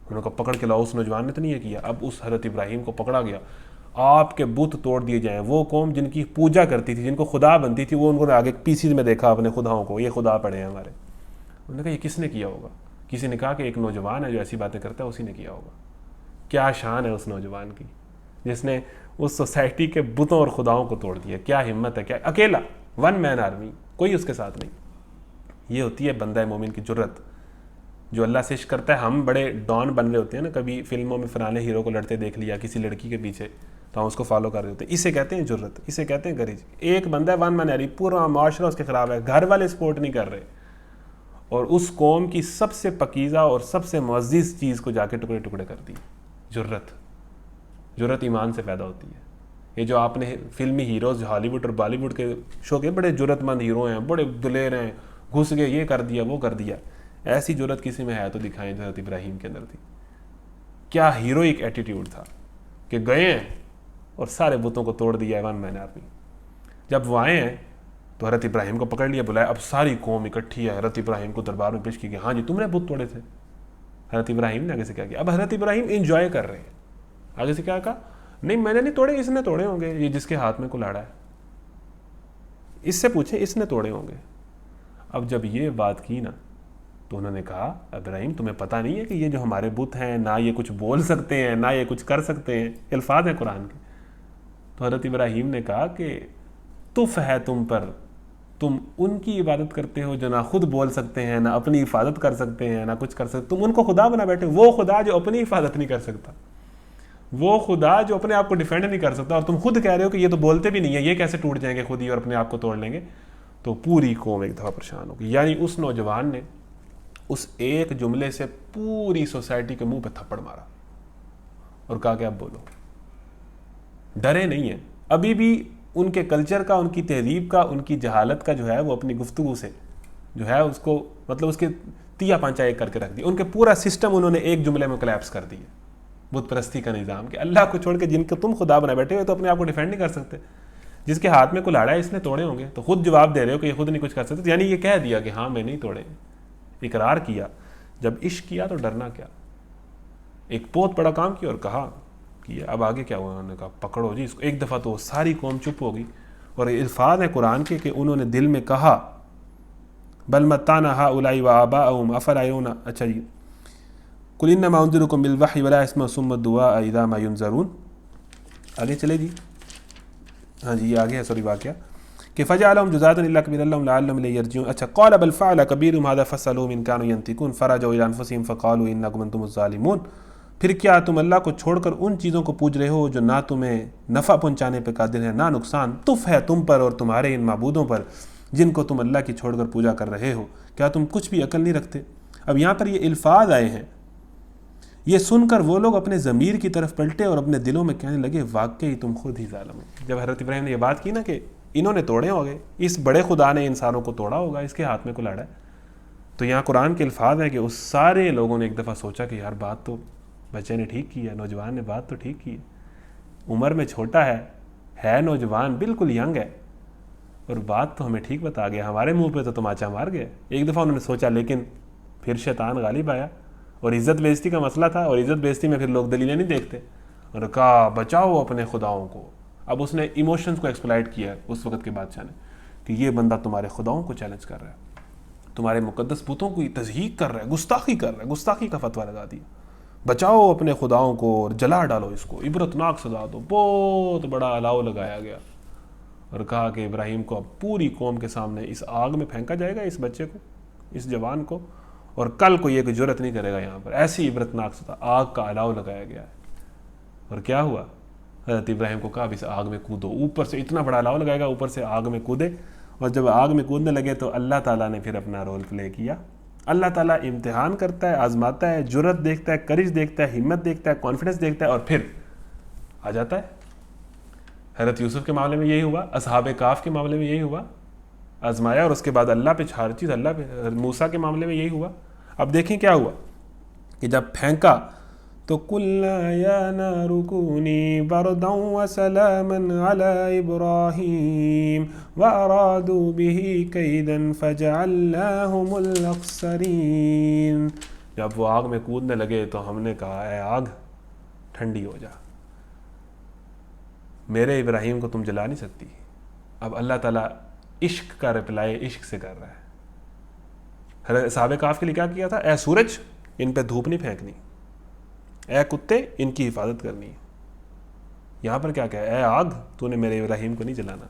انہوں کو پکڑ کے لاؤ, اس نوجوان نے تو نہیں یہ کیا. اب اس حضرت ابراہیم کو پکڑا گیا, آپ کے بت توڑ دیے جائیں. وہ قوم جن کی پوجا کرتی تھی, جن کو خدا بنتی تھی, وہ ان کو آگے پیسیز میں دیکھا اپنے خداؤں کو, یہ خدا پڑے ہیں ہمارے. انہوں نے کہا یہ کس نے کیا ہوگا. کسی نے کہا کہ ایک نوجوان ہے جو ایسی باتیں کرتا ہے, اسی نے کیا ہوگا. کیا شان ہے اس نوجوان کی جس نے اس سوسائٹی کے بتوں اور خداؤں کو توڑ دیا. کیا ہمت ہے, کیا اکیلا, ون مین آرمی, کوئی اس کے ساتھ نہیں. یہ ہوتی ہے بندہ مومن کی جرت, جو اللہ سے عشق کرتا ہے. ہم بڑے ڈان بن رہے ہوتے ہیں نا, کبھی فلموں میں فلانے ہیرو کو لڑتے دیکھ لیا کسی لڑکی کے پیچھے, تو ہم اس کو فالو کر رہے ہوتے ہیں. اسے کہتے ہیں جرت, اسے کہتے ہیں گریج. ایک بندہ ہے ون مین آرمی, پورا معاشرہ اس کے خلاف ہے, گھر والے سپورٹ نہیں کر رہے, اور اس قوم کی سب سے پکیزہ اور سب سے معزز چیز کو جا کے ٹکڑے ٹکڑے کر دی. جرت, جرت ایمان سے پیدا ہوتی ہے. یہ جو آپ نے فلمی ہیروز ہالی ووڈ اور بالی ووڈ کے شو کے, بڑے جرت مند ہیرو ہیں, بڑے دلیر ہیں, گھس گئے, یہ کر دیا, وہ کر دیا. ایسی جرت کسی میں ہے تو دکھائیں جو حضرت ابراہیم کے اندر تھی. کیا ہیروئک ایٹیٹیوڈ تھا کہ گئے ہیں اور سارے بتوں کو توڑ دیا ہے, ون مین آرمی. جب وہ آئے ہیں تو حضرت ابراہیم کو پکڑ لیا, بلایا. اب ساری قوم اکٹھی ہے, حضرت ابراہیم کو دربار میں پیش کی کہ ہاں جی تم نے بت توڑے تھے. حضرت ابراہیم نے آگے سے کیا کیا. اب حضرت ابراہیم انجوائے کر رہے ہیں. آگے سے کیا کہا, نہیں میں نے نہیں توڑے, اس نے توڑے ہوں گے, یہ جس کے ہاتھ میں کلاڑا ہے, اس سے پوچھیں, اس نے توڑے ہوں گے. اب جب یہ بات کی نا تو انہوں نے کہا ابراہیم تمہیں پتہ نہیں ہے کہ یہ جو ہمارے بت ہیں نہ یہ کچھ بول سکتے ہیں نہ یہ کچھ کر سکتے ہیں. الفاظ ہیں قرآن کے. تو حضرت ابراہیم نے کہا کہ تف ہے تم پر, تم ان کی عبادت کرتے ہو جو نہ خود بول سکتے ہیں, نہ اپنی حفاظت کر سکتے ہیں, نہ کچھ کر سکتے. تم ان کو خدا بنا بیٹھے. وہ خدا جو اپنی حفاظت نہیں کر سکتا, وہ خدا جو اپنے آپ کو ڈیفینڈ نہیں کر سکتا, اور تم خود کہہ رہے ہو کہ یہ تو بولتے بھی نہیں ہیں, یہ کیسے ٹوٹ جائیں گے خود ہی اور اپنے آپ کو توڑ لیں گے. تو پوری قوم ایک دفعہ پریشان ہوگی. یعنی اس نوجوان نے اس ایک جملے سے پوری سوسائٹی کے منہ پہ تھپڑ مارا اور کہا کہ اب بولو. ڈرے نہیں ہیں ابھی بھی. ان کے کلچر کا, ان کی تہذیب کا, ان کی جہالت کا جو ہے وہ اپنی گفتگو سے جو ہے اس کو مطلب اس کے تیا پانچا ایک کر کے رکھ دیا. ان کے پورا سسٹم انہوں نے ایک جملے میں کلیپس کر دیا. بت پرستی کا نظام کہ اللہ کو چھوڑ کے جن کو تم خدا بنا بیٹھے ہو تو اپنے آپ کو ڈیفینڈ نہیں کر سکتے. جس کے ہاتھ میں کلاڑا ہے اس نے توڑے ہوں گے, تو خود جواب دے رہے ہو کہ یہ خود نہیں کچھ کر سکتے. یعنی یہ کہہ دیا کہ ہاں میں نہیں توڑے, اقرار کیا. جب عشق کیا تو ڈرنا کیا. ایک بہت بڑا کام کیا اور کہا کیا. اب آگے کیا ہوا, انہوں نے کہا پکڑو جی اس کو. ایک دفعہ تو ساری قوم چپ ہو گئی, اور الفاظ ہیں قرآن کے کہ انہوں نے دل میں کہا بل متعنا ہؤلاء وآباءهم افلا یرون. اچھا جی, قل انما انذرکم بالوحی ولا اسمع ثم الدعاء اذا ما ينذرون. آگے چلے جی. ہاں جی یہ آگے ہے سوری واقعہ کہ فجعلهم جذاذا الا كبيرا لهم لعلهم اليه يرجعون. اچھا قال بل فعل كبيرهم هذا فاسألوهم ان كانوا ينطقون فرجعوا الى انفسهم فقالوا انكم انتم الظالمون. پھر کیا تم اللہ کو چھوڑ کر ان چیزوں کو پوج رہے ہو جو نہ تمہیں نفع پہنچانے پہ قادر ہے نہ نقصان. تف ہے تم پر اور تمہارے ان معبودوں پر جن کو تم اللہ کی چھوڑ کر پوجا کر رہے ہو. کیا تم کچھ بھی عقل نہیں رکھتے. اب یہاں پر یہ الفاظ آئے ہیں, یہ سن کر وہ لوگ اپنے ضمیر کی طرف پلٹے اور اپنے دلوں میں کہنے لگے واقعی تم خود ہی ظالم ہو. جب حضرت ابراہیم نے یہ بات کی نا کہ انہوں نے توڑے ہو گئے, اس بڑے خدا نے انسانوں کو توڑا ہوگا, اس کے ہاتھ میں کلاڑا ہے. تو یہاں قرآن کے الفاظ ہیں کہ اس سارے لوگوں نے ایک دفعہ سوچا کہ یار بات تو بچے نے ٹھیک کی ہے, نوجوان نے بات تو ٹھیک کی ہے, عمر میں چھوٹا ہے نوجوان, بالکل ینگ ہے, اور بات تو ہمیں ٹھیک بتا گیا, ہمارے منہ پہ تو تماچا مار گیا. ایک دفعہ انہوں نے سوچا, لیکن پھر شیطان غالب آیا, اور عزت بے عزتی کا مسئلہ تھا, اور عزت بے عزتی میں پھر لوگ دلیلیں نہیں دیکھتے, اور کہا بچاؤ اپنے خداؤں کو. اب اس نے ایموشنز کو ایکسپلائٹ کیا اس وقت کے بادشاہ نے کہ یہ بندہ تمہارے خداؤں کو چیلنج کر رہا ہے, تمہارے مقدس بتوں کو تضحیق کر رہا ہے, گستاخی کر رہا ہے, گستاخی کا فتویٰ لگا دیا, بچاؤ اپنے خداؤں کو اور جلا ڈالو اس کو, عبرتناک سزا دو. بہت بڑا الاؤ لگایا گیا, اور کہا کہ ابراہیم کو اب پوری قوم کے سامنے اس آگ میں پھینکا جائے گا, اس بچے کو, اس جوان کو, اور کل کو یہ کوئی جرت نہیں کرے گا یہاں پر. ایسی عبرتناک سزا, آگ کا الاؤ لگایا گیا ہے. اور کیا ہوا, حضرت ابراہیم کو کہا اب اس آگ میں کودو, اوپر سے اتنا بڑا الاؤ لگائے گا, اوپر سے آگ میں کودے. اور جب آگ میں کودنے لگے تو اللہ تعالیٰ نے پھر اپنا رول پلے کیا. اللہ تعالیٰ امتحان کرتا ہے, آزماتا ہے, جرت دیکھتا ہے, کرج دیکھتا ہے, ہمت دیکھتا ہے, کانفیڈنس دیکھتا ہے, اور پھر آ جاتا ہے. حضرت یوسف کے معاملے میں یہی ہوا, اصحاب کہف کے معاملے میں یہی ہوا, آزمایا اور اس کے بعد اللہ پہ ہر چیز اللہ پہ. موسیٰ کے معاملے میں یہی ہوا. اب دیکھیں کیا ہوا کہ جب پھینکا تو قُلْنَا يَا نَارُ كُونِي بَرْدًا وَسَلَامًا عَلَىٰ إِبْرَاهِيمَ وَأَرَادُوا بِهِ كَيْدًا فَجَعَلْنَاهُمُ الْأَخْسَرِينَ. جب وہ آگ میں کودنے لگے تو ہم نے کہا اے آگ ٹھنڈی ہو جا, میرے ابراہیم کو تم جلا نہیں سکتی. اب اللہ تعالیٰ عشق کا رپلائی عشق سے کر رہا ہے. حضرت صحابہ کہف کے لیے کیا کیا تھا, اے سورج ان پہ دھوپ نہیں پھینکنی, اے کتے ان کی حفاظت کرنی ہے. یہاں پر کیا اے آگ تو نے میرے ابراہیم کو نہیں جلانا.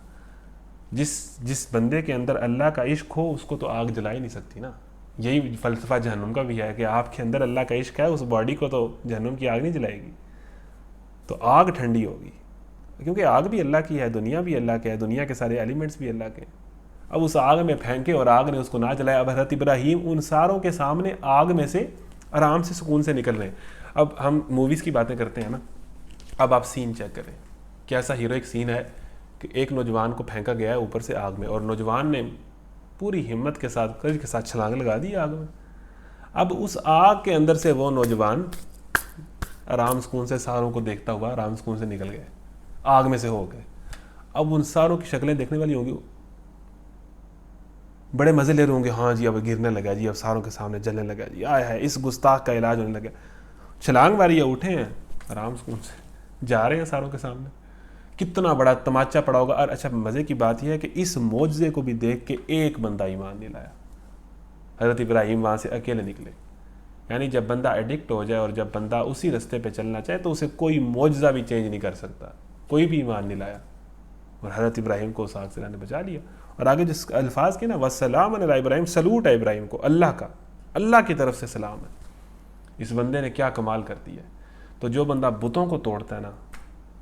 جس بندے کے اندر اللہ کا عشق ہو اس کو تو آگ جلا ہی نہیں سکتی نا. یہی فلسفہ جہنم کا بھی ہے کہ آپ کے اندر اللہ کا عشق ہے, اس باڈی کو تو جہنم کی آگ نہیں جلائے گی, تو آگ ٹھنڈی ہوگی, کیونکہ آگ بھی اللہ کی ہے, دنیا بھی اللہ کے ہے, دنیا کے سارے ایلیمنٹس بھی اللہ کے ہیں. اب اس آگ میں پھینکے اور آگ نے اس کو نہ جلایا. اب حضرت ابراہیم ان ساروں کے سامنے آگ میں سے آرام سے سکون سے نکل رہے ہیں. اب ہم موویز کی باتیں کرتے ہیں نا, اب آپ سین چیک کریں, کیسا ہیروئک سین ہے کہ ایک نوجوان کو پھینکا گیا ہے اوپر سے آگ میں, اور نوجوان نے پوری ہمت کے ساتھ کرج کے ساتھ چھلانگ لگا دی آگ میں. اب اس آگ کے اندر سے وہ نوجوان آرام سکون سے ساروں کو دیکھتا ہوا آرام سکون سے نکل گئے, آگ میں سے ہو گئے. اب ان ساروں کی شکلیں دیکھنے والی ہوں گی, بڑے مزے لے رہے ہوں گے, ہاں جی اب گرنے لگا جی, اب ساروں کے سامنے جلنے لگا جی, آیا ہے اس گستاخ کا علاج ہونے لگا. چھلانگ ماری ہے, اٹھے ہیں آرام سکون سے, جا رہے ہیں ساروں کے سامنے. کتنا بڑا تماچا پڑا ہوگا. اور اچھا مزے کی بات یہ ہے کہ اس معجزے کو بھی دیکھ کے ایک بندہ ایمان نہیں لایا. حضرت ابراہیم وہاں سے اکیلے نکلے. یعنی جب بندہ ایڈکٹ ہو جائے اور جب بندہ اسی رستے پہ چلنا چاہے تو اسے کوئی معجزہ بھی چینج نہیں کر سکتا. کوئی بھی ایمان نہیں لایا, اور حضرت ابراہیم کو اس آگ سے اللہ نے بچا لیا. اور آگے جس الفاظ کے نا وَالسَّلَامُ عَلَىٰ ابراہیم, سلوٹ ہے ابراہیم کو, اللہ کا, اللہ کی طرف سے سلام ہے. اس بندے نے کیا کمال کر دیا ہے. تو جو بندہ بتوں کو توڑتا ہے نا,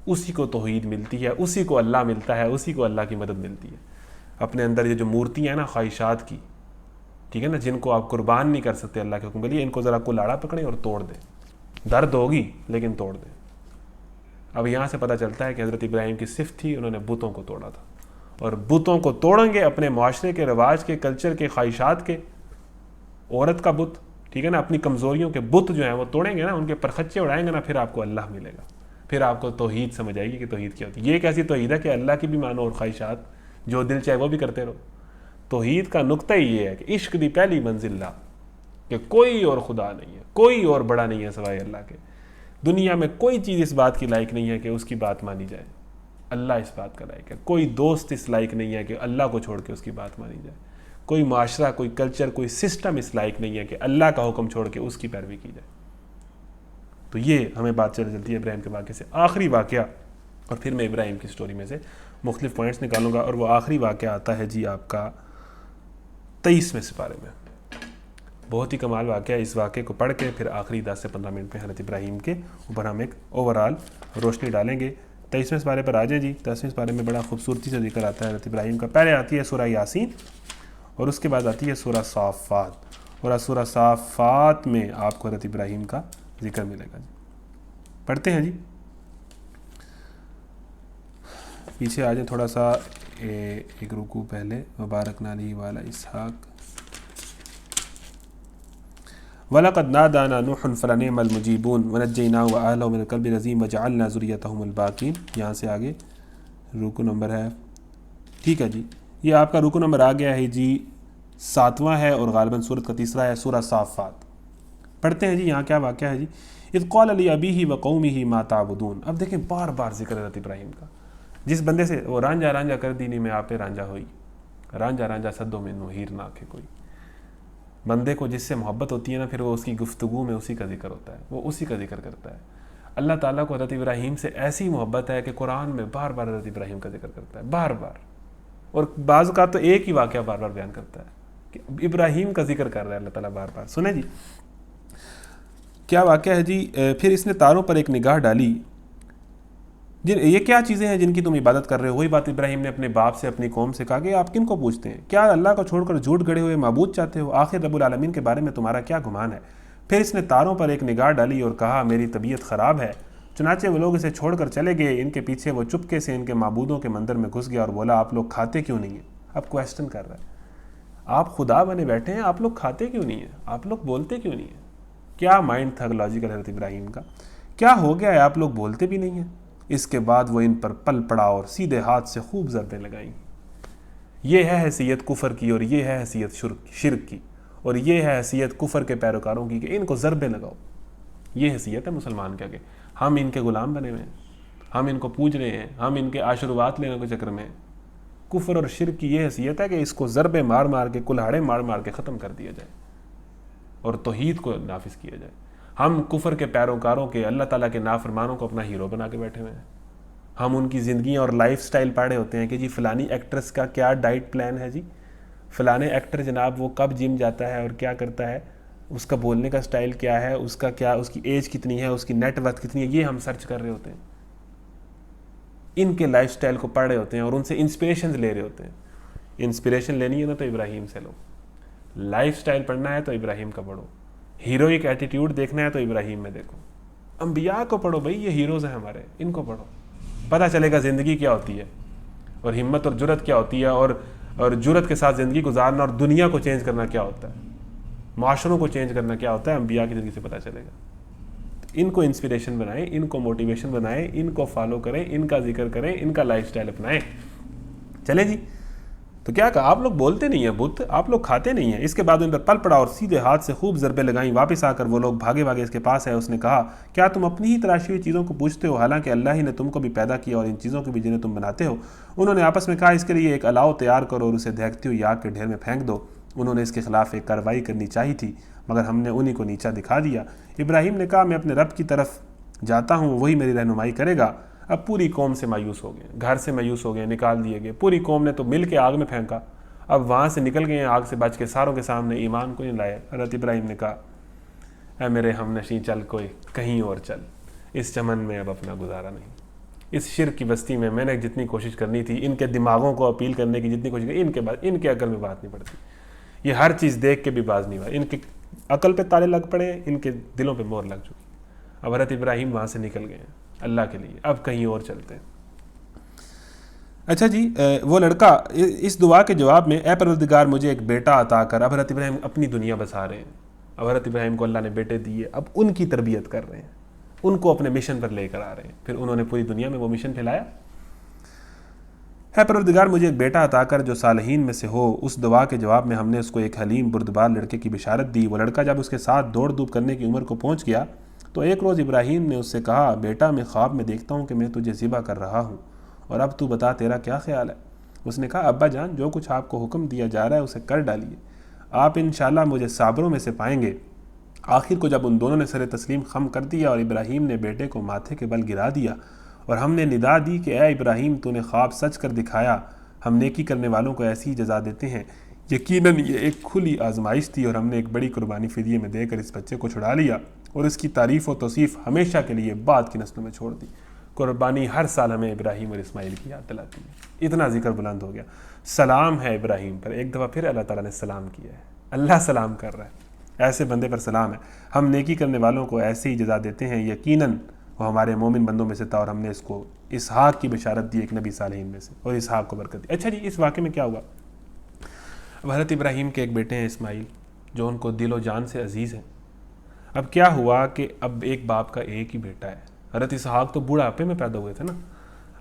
اسی کو توحید ملتی ہے, اسی کو اللہ ملتا ہے, اسی کو اللہ کی مدد ملتی ہے. اپنے اندر یہ جو مورتیاں ہیں نا خواہشات کی, ٹھیک ہے نا, جن کو آپ قربان نہیں کر سکتے اللہ کے حکم کے لیے, ان کو ذرا کلاڑا پکڑیں اور توڑ دیں. درد ہوگی لیکن توڑ دیں. اب یہاں سے پتہ چلتا ہے کہ حضرت ابراہیم کی صفت تھی, انہوں نے بتوں کو توڑا تھا. اور بتوں کو توڑیں گے اپنے معاشرے کے رواج کے, کلچر کے, خواہشات کے, عورت کا بت, ٹھیک ہے نا, اپنی کمزوریوں کے بت جو ہیں وہ توڑیں گے نا, ان کے پرخچے اڑائیں گے نا, پھر آپ کو اللہ ملے گا. پھر آپ کو توحید سمجھ آئے گی کہ توحید کیا ہوتی ہے. یہ ایک ایسی توحید ہے کہ اللہ کی بھی مانو اور خواہشات جو دل چاہے وہ بھی کرتے رہو. توحید کا نقطہ ہی یہ ہے کہ عشق دی پہلی منزل لا, کہ کوئی اور خدا نہیں ہے, کوئی اور بڑا نہیں ہے سوائے اللہ کے. دنیا میں کوئی چیز اس بات کی لائق نہیں ہے کہ اس کی بات مانی جائے, اللہ اس بات کا لائق ہے. کوئی دوست اس لائق نہیں ہے کہ اللہ کو چھوڑ کے اس کی بات مانی جائے. کوئی معاشرہ, کوئی کلچر, کوئی سسٹم اس لائق نہیں ہے کہ اللہ کا حکم چھوڑ کے اس کی پیروی کی جائے. تو یہ ہمیں بات چلتی ہے ابراہیم کے واقعے سے. آخری واقعہ, اور پھر میں ابراہیم کی سٹوری میں سے مختلف پوائنٹس نکالوں گا, اور وہ آخری واقعہ آتا ہے جی آپ کا 23ویں سپارے میں. بہت ہی کمال واقعہ. اس واقعے کو پڑھ کے پھر آخری 10 سے 15 منٹ میں حضرت ابراہیم کے اوپر ہم ایک اوورال روشنی ڈالیں گے. 23ویں سپارے پر آ جائیں جی. 10ویں سپارے میں بڑا خوبصورتی سے ذکر آتا ہے حضرت ابراہیم کا. پہلے آتی ہے سورہ یاسین, اور اس کے بعد آتی ہے سورہ صافات, اور سورہ صافات میں آپ کو حضرت ابراہیم کا ذکر ملے گا. جی پڑھتے ہیں جی, پیچھے آ جائیں, تھوڑا سا ایک رکوع پہلے وبارکنا علیہ وعلی اسحاق وَلَقَدْ نَادَانَا نُوحٌ فَلَنِعْمَ الْمُجِيبُونَ وَنَجَّيْنَاهُ وَأَهْلَهُ مِنَ الْكَرْبِ الْعَظِيمِ وَجَعَلْنَا ذُرِّيَّتَهُمُ الْبَاقِينَ۔ یہاں سے آگے رکوع نمبر ہے، ٹھیک ہے جی، یہ آپ کا رکوع نمبر آ گیا ہے جی، 7واں ہے اور غالباً سورت کا تیسرا ہے، سورہ صافات۔ پڑھتے ہیں جی، یہاں کیا واقعہ ہے جی، اذ قال لأبیہ وقومہ ما تعبدون۔ اب دیکھیں بار بار ذکر حضرت ابراہیم کا، جس بندے سے وہ رانجھا رانجھا کر دی نہیں میں آپ پہ رانجھا ہوئی، رانجھا رانجھا سدو میں نو ہیر نہ کہ کوئی بندے کو جس سے محبت ہوتی ہے نا، پھر وہ اس کی گفتگو میں اسی کا ذکر ہوتا ہے، وہ اسی کا ذکر کرتا ہے۔ اللہ تعالیٰ کو حضرت ابراہیم سے ایسی محبت ہے کہ قرآن میں بار بار حضرت ابراہیم کا ذکر کرتا ہے، بار بار، اور بعض کا تو ایک ہی واقعہ بار بار بیان کرتا ہے کہ ابراہیم کا ذکر کر رہا ہے اللہ تعالیٰ بار بار۔ سنیں جی کیا واقعہ ہے جی، پھر اس نے تاروں پر ایک نگاہ ڈالی، یہ کیا چیزیں ہیں جن کی تم عبادت کر رہے ہو؟ وہی بات ابراہیم نے اپنے باپ سے، اپنی قوم سے کہا کہ آپ کن کو پوچھتے ہیں؟ کیا اللہ کو چھوڑ کر جھوٹ گڑے ہوئے معبود چاہتے ہو؟ آخر رب العالمین کے بارے میں تمہارا کیا گمان ہے؟ پھر اس نے تاروں پر ایک نگاہ ڈالی اور کہا میری طبیعت خراب ہے۔ چنانچہ وہ لوگ اسے چھوڑ کر چلے گئے، ان کے پیچھے وہ چپکے سے ان کے معبودوں کے مندر میں گھس گیا اور بولا آپ لوگ کھاتے کیوں نہیں ہیں؟ اب کویسچن کر رہا ہے، آپ خدا بنے بیٹھے ہیں، آپ لوگ کھاتے کیوں نہیں ہیں؟ آپ لوگ بولتے کیوں نہیں ہیں؟ کیا مائنڈ تھا لاجیکل حضرت ابراہیم کا، کیا ہو گیا ہے آپ لوگ بولتے بھی نہیں ہیں؟ اس کے بعد وہ ان پر پل پڑا اور سیدھے ہاتھ سے خوب ضربیں لگائیں۔ یہ ہے حیثیت کفر کی، اور یہ ہے حیثیت شرک کی، اور یہ ہے حیثیت کفر کے پیروکاروں کی کہ ان کو ضربیں لگاؤ۔ یہ حیثیت ہے مسلمان کے آگے، ہم ان کے غلام بنے ہوئے ہیں، ہم ان کو پوج رہے ہیں، ہم ان کے عاشروات لینے کے چکر میں۔ کفر اور شرک کی یہ حیثیت ہے کہ اس کو ضربیں مار مار کے، کلہاڑے مار مار کے ختم کر دیا جائے اور توحید کو نافذ کیا جائے۔ ہم کفر کے پیروکاروں کے، اللہ تعالیٰ کے نافرمانوں کو اپنا ہیرو بنا کے بیٹھے ہوئے ہیں۔ ہم ان کی زندگیاں اور لائف سٹائل پڑھے ہوتے ہیں کہ جی فلانی ایکٹریس کا کیا ڈائٹ پلان ہے، جی فلانے ایکٹر جناب وہ کب جم جاتا ہے اور کیا کرتا ہے، اس کا بولنے کا سٹائل کیا ہے، اس کا کیا، اس کی ایج کتنی ہے، اس کی نیٹ ورتھ کتنی ہے، یہ ہم سرچ کر رہے ہوتے ہیں، ان کے لائف سٹائل کو پڑھ رہے ہوتے ہیں اور ان سے انسپریشنز لے رہے ہوتے ہیں۔ انسپریشن لینی ہے نا تو ابراہیم سے لو، لائف سٹائل پڑھنا ہے تو ابراہیم کا پڑھو، ہیروئک ایٹیٹیوڈ دیکھنا ہے تو ابراہیم میں دیکھو، انبیاء کو پڑھو بھائی، یہ ہیروز ہیں ہمارے، ان کو پڑھو، پتہ چلے گا زندگی کیا ہوتی ہے اور ہمت اور جرت کیا ہوتی ہے، اور جرت کے ساتھ زندگی گزارنا اور دنیا کو چینج کرنا کیا ہوتا ہے، معاشروں کو چینج کرنا کیا ہوتا ہے، انبیاء کی زندگی سے پتہ چلے گا۔ ان کو انسپریشن بنائیں، ان کو موٹیویشن بنائیں، ان کو فالو کریں، ان کا ذکر کریں، ان کا لائف سٹائل اپنائیں۔ چلیں جی، تو کیا کہا، آپ لوگ بولتے نہیں ہیں بت، آپ لوگ کھاتے نہیں ہیں۔ اس کے بعد ان پر پل پڑا اور سیدھے ہاتھ سے خوب ضربیں لگائیں۔ واپس آ کر وہ لوگ بھاگے بھاگے اس کے پاس ہے۔ اس نے کہا کیا تم اپنی ہی تراشی ہوئی چیزوں کو پوجتے ہو، حالانکہ اللہ ہی نے تم کو بھی پیدا کیا اور ان چیزوں کو بھی جنہیں تم بناتے ہو۔ انہوں نے آپس میں کہا اس کے لیے ایک الاؤ تیار کرو اور اسے دہکتی ہوئی آگ کے ڈھیر میں پھینک دو۔ انہوں نے اس کے خلاف ایک کارروائی کرنی چاہی تھی، مگر ہم نے انہی کو نیچا دکھا دیا۔ ابراہیم نے کہا میں اپنے رب کی طرف جاتا ہوں، وہی میری رہنمائی کرے گا۔ اب پوری قوم سے مایوس ہو گئے، گھر سے مایوس ہو گئے، نکال دیے گئے، پوری قوم نے تو مل کے آگ میں پھینکا۔ اب وہاں سے نکل گئے ہیں آگ سے بچ کے، ساروں کے سامنے ایمان کو نہیں لائے۔ حضرت ابراہیم نے کہا اے میرے ہم نشیں چل کوئی کہیں اور چل، اس چمن میں اب اپنا گزارا نہیں۔ اس شرک کی بستی میں میں نے جتنی کوشش کرنی تھی، ان کے دماغوں کو اپیل کرنے کی جتنی کوشش کی، ان کے عقل میں بات نہیں پڑتی، یہ ہر چیز دیکھ کے بھی باز نہیں ہوا، ان کے عقل پہ تالے لگ پڑے، ان کے دلوں پہ مور لگ چکی۔ اب حضرت ابراہیم وہاں سے نکل گئے ہیں اللہ کے لیے، اب کہیں اور چلتے ہیں۔ اچھا جی، وہ لڑکا اس دعا کے جواب میں اے پروردگار مجھے ایک بیٹا عطا کر۔ اب حضرت ابراہیم اپنی دنیا بسا رہے ہیں، اب حضرت ابراہیم کو اللہ نے بیٹے دیے، اب ان کی تربیت کر رہے ہیں، ان کو اپنے مشن پر لے کر آ رہے ہیں۔ پھر انہوں نے پوری دنیا میں وہ مشن پھیلایا۔ اے پروردگار مجھے ایک بیٹا عطا کر جو صالحین میں سے ہو۔ اس دعا کے جواب میں ہم نے اس کو ایک حلیم بردبار لڑکے کی بشارت دی۔ وہ لڑکا جب اس کے ساتھ دوڑ دھوپ کرنے کی عمر کو پہنچ گیا تو ایک روز ابراہیم نے اس سے کہا بیٹا میں خواب میں دیکھتا ہوں کہ میں تجھے ذبح کر رہا ہوں، اور اب تو بتا تیرا کیا خیال ہے؟ اس نے کہا ابا جان جو کچھ آپ کو حکم دیا جا رہا ہے اسے کر ڈالیے، آپ انشاءاللہ مجھے صابروں میں سے پائیں گے۔ آخر کو جب ان دونوں نے سر تسلیم خم کر دیا اور ابراہیم نے بیٹے کو ماتھے کے بل گرا دیا اور ہم نے ندا دی کہ اے ابراہیم تو نے خواب سچ کر دکھایا، ہم نیکی کرنے والوں کو ایسی ہی جزا دیتے ہیں۔ یقیناً یہ ایک کھلی آزمائش تھی اور ہم نے ایک بڑی قربانی فدیے میں دے کر اس بچے کو چھڑا لیا اور اس کی تعریف و توصیف ہمیشہ کے لیے بعد کی نسلوں میں چھوڑ دی۔ قربانی ہر سال ہمیں ابراہیم اور اسماعیل کی یاد دلاتی ہے۔ اتنا ذکر بلند ہو گیا، سلام ہے ابراہیم پر، ایک دفعہ پھر اللہ تعالیٰ نے سلام کیا ہے، اللہ سلام کر رہا ہے، ایسے بندے پر سلام ہے۔ ہم نیکی کرنے والوں کو ایسے ہی جزا دیتے ہیں، یقیناً وہ ہمارے مومن بندوں میں سے تھا اور ہم نے اس کو اسحاق کی بشارت دی ایک نبی صالحین میں سے, اور اسحاق کو برکت دی. اچھا جی, اس واقعے میں کیا ہوا؟ اب حضرت ابراہیم کے ایک بیٹے ہیں اسماعیل, جو ان کو دل و جان سے عزیز ہیں. اب کیا ہوا کہ اب ایک باپ کا ایک ہی بیٹا ہے. حضرت اسحاق تو بوڑھاپے میں پیدا ہوئے تھے نا,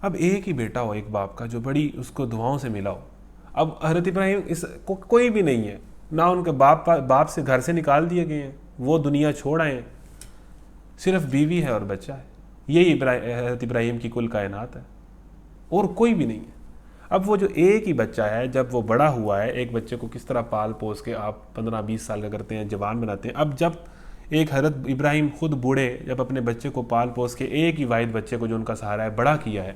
اب ایک ہی بیٹا ہو ایک باپ کا جو بڑی اس کو دعاؤں سے ملا ہو. اب حضرت ابراہیم اس کو کوئی بھی نہیں ہے, نہ ان کے باپ سے گھر سے نکال دیے گئے ہیں, وہ دنیا چھوڑ آئے ہیں, صرف بیوی ہے اور بچہ ہے. یہی حضرت ابراہیم کی کل کائنات ہے, اور کوئی بھی نہیں ہے. اب وہ جو ایک ہی بچہ ہے, جب وہ بڑا ہوا ہے, ایک بچے کو کس طرح پال پوس کے آپ 15-20 سال کا کرتے ہیں, جوان بناتے ہیں. اب جب ایک حضرت ابراہیم خود بوڑھے جب اپنے بچے کو پال پوس کے ایک ہی واحد بچے کو جو ان کا سہارا ہے بڑا کیا ہے,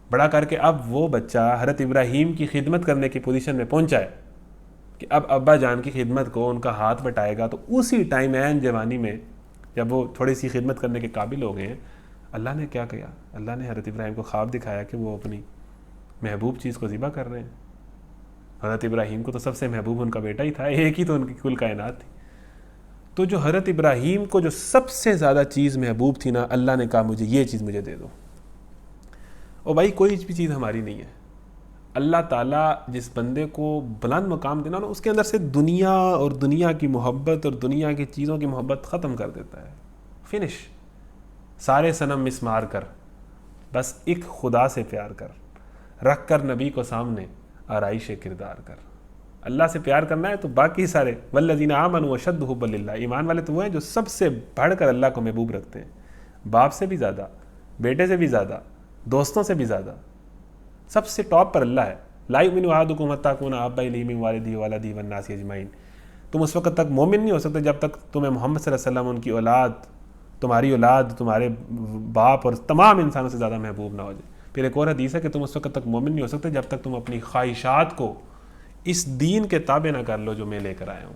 بڑا کر کے اب وہ بچہ حضرت ابراہیم کی خدمت کرنے کی پوزیشن میں پہنچا ہے کہ اب ابا جان کی خدمت کو ان کا ہاتھ بٹائے گا. تو اسی ٹائم عین جوانی میں جب وہ تھوڑی سی خدمت کرنے کے قابل ہو گئے ہیں, اللہ نے کیا کیا؟ اللہ نے حضرت ابراہیم کو خواب دکھایا کہ وہ اپنی محبوب چیز کو ذبح کر رہے ہیں. حضرت ابراہیم کو تو سب سے محبوب ان کا بیٹا ہی تھا, ایک ہی تو ان کی کل کائنات تھی. تو جو حضرت ابراہیم کو جو سب سے زیادہ چیز محبوب تھی نا, اللہ نے کہا مجھے یہ چیز مجھے دے دو. اور بھائی کوئی بھی چیز ہماری نہیں ہے, اللہ تعالیٰ جس بندے کو بلند مقام دینا نا, اس کے اندر سے دنیا اور دنیا کی محبت اور دنیا کی چیزوں کی محبت ختم کر دیتا ہے. فنش, سارے صنم مسمار کر, بس ایک خدا سے پیار کر, رکھ کر نبی کو سامنے آرائش کردار کر. اللہ سے پیار کرنا ہے تو باقی سارے والذین آمنوا اشد حبا للہ, ایمان والے تو وہ ہیں جو سب سے بڑھ کر اللہ کو محبوب رکھتے ہیں, باپ سے بھی زیادہ, بیٹے سے بھی زیادہ, دوستوں سے بھی زیادہ, سب سے ٹاپ پر اللہ ہے. لا یؤمن احدکم حتی یکون احب الیہ من والدہ وولدہ والناس اجمعین. تم اس وقت تک مومن نہیں ہو سکتے جب تک تمہیں محمد صلی اللہ علیہ وسلم, ان کی اولاد, تمہاری اولاد, تمہارے باپ اور تمام انسانوں سے زیادہ محبوب نہ ہو جائے. پھر ایک اور حدیث ہے کہ تم اس وقت تک مومن نہیں ہو سکتے جب تک تم اپنی خواہشات کو اس دین کے تابع نہ کر لو جو میں لے کر آیا ہوں.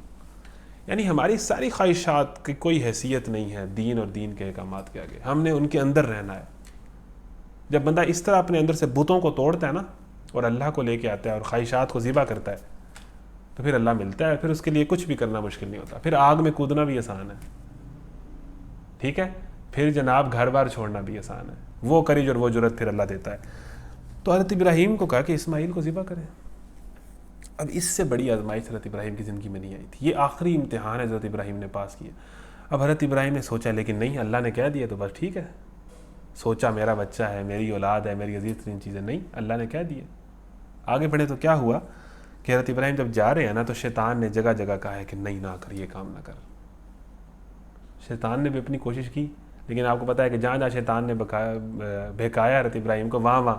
یعنی ہماری ساری خواہشات کی کوئی حیثیت نہیں ہے دین اور دین کے احکامات کے آگے, ہم نے ان کے اندر رہنا ہے. جب بندہ اس طرح اپنے اندر سے بتوں کو توڑتا ہے نا, اور اللہ کو لے کے آتا ہے اور خواہشات کو ذبح کرتا ہے, تو پھر اللہ ملتا ہے. پھر اس کے لیے کچھ بھی کرنا مشکل نہیں ہوتا, پھر آگ میں کودنا بھی آسان ہے, ٹھیک ہے, پھر جناب گھر بار چھوڑنا بھی آسان ہے. وہ کری جو وہ جرت پھر اللہ دیتا ہے. تو حضرت ابراہیم کو کہا کہ اسماعیل کو ذبح کریں. اب اس سے بڑی آزمائش حضرت ابراہیم کی زندگی میں نہیں آئی تھی. یہ آخری امتحان ہے حضرت ابراہیم نے پاس کیا. اب حضرت ابراہیم نے سوچا, لیکن نہیں, اللہ نے کہہ دیا تو بس ٹھیک ہے. سوچا میرا بچہ ہے, میری اولاد ہے, میری عزیز ترین چیزیں, نہیں, اللہ نے کہہ دیا. آگے بڑھے تو کیا ہوا کہ حضرت ابراہیم جب جا رہے ہیں نا, تو شیطان نے جگہ جگہ کہا ہے کہ نہیں, نہ کر, یہ کام نہ کر. شیطان نے بھی اپنی کوشش کی, لیکن آپ کو پتہ ہے کہ جہاں جہاں شیطان نے بہکایا حضرت ابراہیم کو, وہاں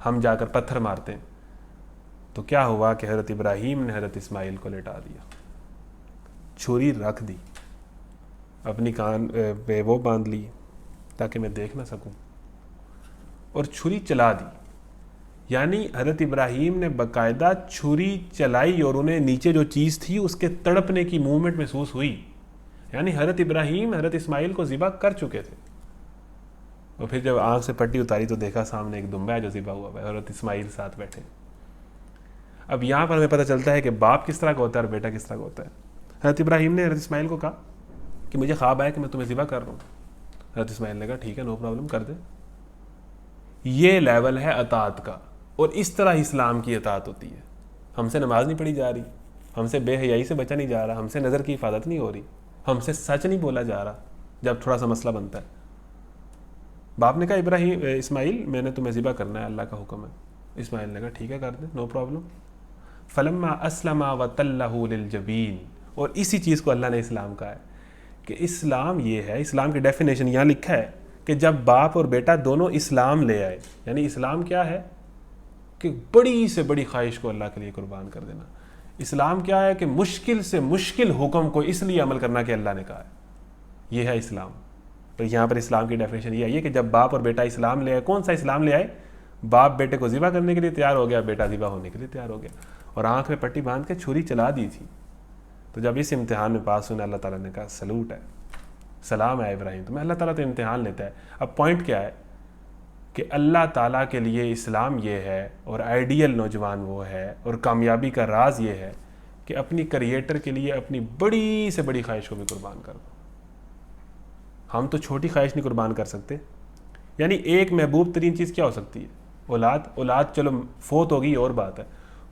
ہم جا کر پتھر مارتے ہیں. تو کیا ہوا کہ حضرت ابراہیم نے حضرت اسماعیل کو لٹا دیا, چھری رکھ دی, اپنی کان پہ وہ باندھ لی تاکہ میں دیکھ نہ سکوں, اور چھری چلا دی. یعنی حضرت ابراہیم نے باقاعدہ چھری چلائی اور انہیں نیچے جو چیز تھی اس کے تڑپنے کی موومنٹ محسوس ہوئی. یعنی حضرت ابراہیم حضرت اسماعیل کو ذبح کر چکے تھے. اور پھر جب آنکھ سے پٹی اتاری تو دیکھا سامنے ایک دمبا ہے جو ذبح ہوا ہے, حضرت اسماعیل ساتھ بیٹھے. اب یہاں پر ہمیں پتہ چلتا ہے کہ باپ کس طرح کا ہوتا ہے اور بیٹا کس طرح کا ہوتا ہے. حضرت ابراہیم نے حضرت اسماعیل کو کہا کہ مجھے خواب آیا کہ میں تمہیں ذبح کر رہا ہوں. حضرت اسماعیل نے کہا ٹھیک ہے, نو پرابلم, کر دے. یہ لیول ہے اطاعت کا, اور اس طرح اسلام کی اطاعت ہوتی ہے. ہم سے نماز نہیں پڑھی جا رہی, ہم سے بے حیائی سے بچا نہیں جا رہا, ہم سے نظر کی حفاظت نہیں ہو رہی, ہم سے سچ نہیں بولا جا رہا جب تھوڑا سا مسئلہ بنتا ہے. باپ نے کہا اسماعیل میں نے تمہیں ذبح کرنا ہے, اللہ کا حکم ہے. اسماعیل نے کہا ٹھیک ہے, کر دے, نو پرابلم. فلما اسلم وتلہ للجبین. اور اسی چیز کو اللہ نے اسلام کہا ہے کہ اسلام یہ ہے, اسلام کی ڈیفینیشن یہاں لکھا ہے کہ جب باپ اور بیٹا دونوں اسلام لے آئے. یعنی اسلام کیا ہے کہ بڑی سے بڑی خواہش کو اللہ کے لیے قربان کر دینا. اسلام کیا ہے کہ مشکل سے مشکل حکم کو اس لیے عمل کرنا کہ اللہ نے کہا ہے. یہ ہے اسلام. تو یہاں پر اسلام کی ڈیفینیشن یہ ہے کہ جب باپ اور بیٹا اسلام لے آئے. کون سا اسلام لے آئے؟ باپ بیٹے کو ذبح کرنے کے لیے تیار ہو گیا, بیٹا ذبح ہونے کے لیے تیار ہو گیا, اور آنکھ میں پٹی باندھ کے چھری چلا دی تھی. تو جب اس امتحان میں پاس ہونے, اللہ تعالیٰ نے کہا سلوٹ ہے, سلام ہے ابراہیم تمہیں. اللہ تعالیٰ تو امتحان لیتا ہے. اب پوائنٹ کیا ہے کہ اللہ تعالیٰ کے لیے اسلام یہ ہے, اور آئیڈیل نوجوان وہ ہے, اور کامیابی کا راز یہ ہے کہ اپنی کریٹر کے لیے اپنی بڑی سے بڑی خواہش کو بھی قربان کر دو. ہم تو چھوٹی خواہش نہیں قربان کر سکتے, یعنی ایک محبوب ترین چیز کیا ہو سکتی ہے؟ اولاد چلو فوت ہوگی اور بات ہے،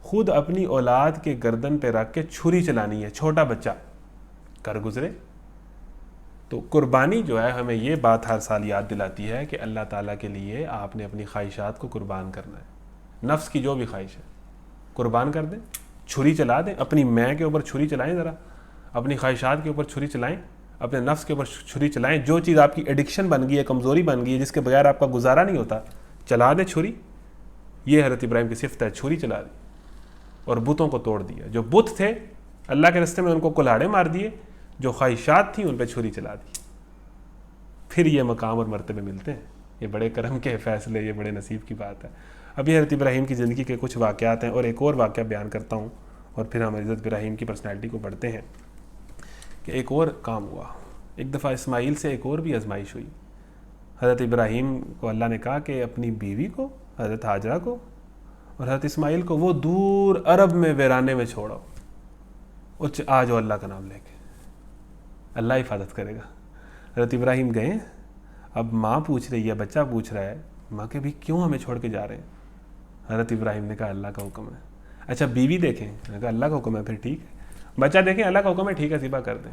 خود اپنی اولاد کے گردن پہ رکھ کے چھری چلانی ہے، چھوٹا بچہ کر گزرے۔ تو قربانی جو ہے ہمیں یہ بات ہر سال یاد دلاتی ہے کہ اللہ تعالیٰ کے لیے آپ نے اپنی خواہشات کو قربان کرنا ہے، نفس کی جو بھی خواہش ہے قربان کر دیں، چھری چلا دیں، اپنی میں کے اوپر چھری چلائیں، ذرا اپنی خواہشات کے اوپر چھری چلائیں، اپنے نفس کے اوپر چھری چلائیں، جو چیز آپ کی ایڈکشن بن گئی ہے، کمزوری بن گئی ہے، جس کے بغیر آپ کا گزارا نہیں ہوتا، چلا دیں چھری۔ یہ حضرت ابراہیم کی صفت ہے، چھری چلا دی اور بتوں کو توڑ دیا۔ جو بت تھے اللہ کے راستے میں ان کو کلہاڑے مار دیے، جو خواہشات تھیں ان پہ چھری چلا دی، پھر یہ مقام اور مرتبے ملتے ہیں۔ یہ بڑے کرم کے فیصلے، یہ بڑے نصیب کی بات ہے۔ ابھی حضرت ابراہیم کی زندگی کے کچھ واقعات ہیں، اور ایک اور واقعہ بیان کرتا ہوں اور پھر ہم حضرت ابراہیم کی پرسنالٹی کو پڑھتے ہیں کہ ایک اور کام ہوا۔ ایک دفعہ اسماعیل سے ایک اور بھی آزمائش ہوئی۔ حضرت ابراہیم کو اللہ نے کہا کہ اپنی بیوی کو، حضرت حاجرہ کو اور حضرت اسماعیل کو وہ دور عرب میں ویرانے میں چھوڑو، آ جاؤ اللہ کا نام لے کے، اللہ حفاظت کرے گا۔ حضرت ابراہیم گئے، اب ماں پوچھ رہی ہے، بچہ پوچھ رہا ہے، ماں کہ بھی کیوں ہمیں چھوڑ کے جا رہے ہیں؟ حضرت ابراہیم نے کہا اللہ کا حکم ہے۔ اچھا بیوی دیکھیں، کہا اللہ کا حکم ہے، پھر ٹھیک ہے۔ بچہ دیکھیں اللہ کا حکم ہے، ٹھیک ہے ذبح کر دیں۔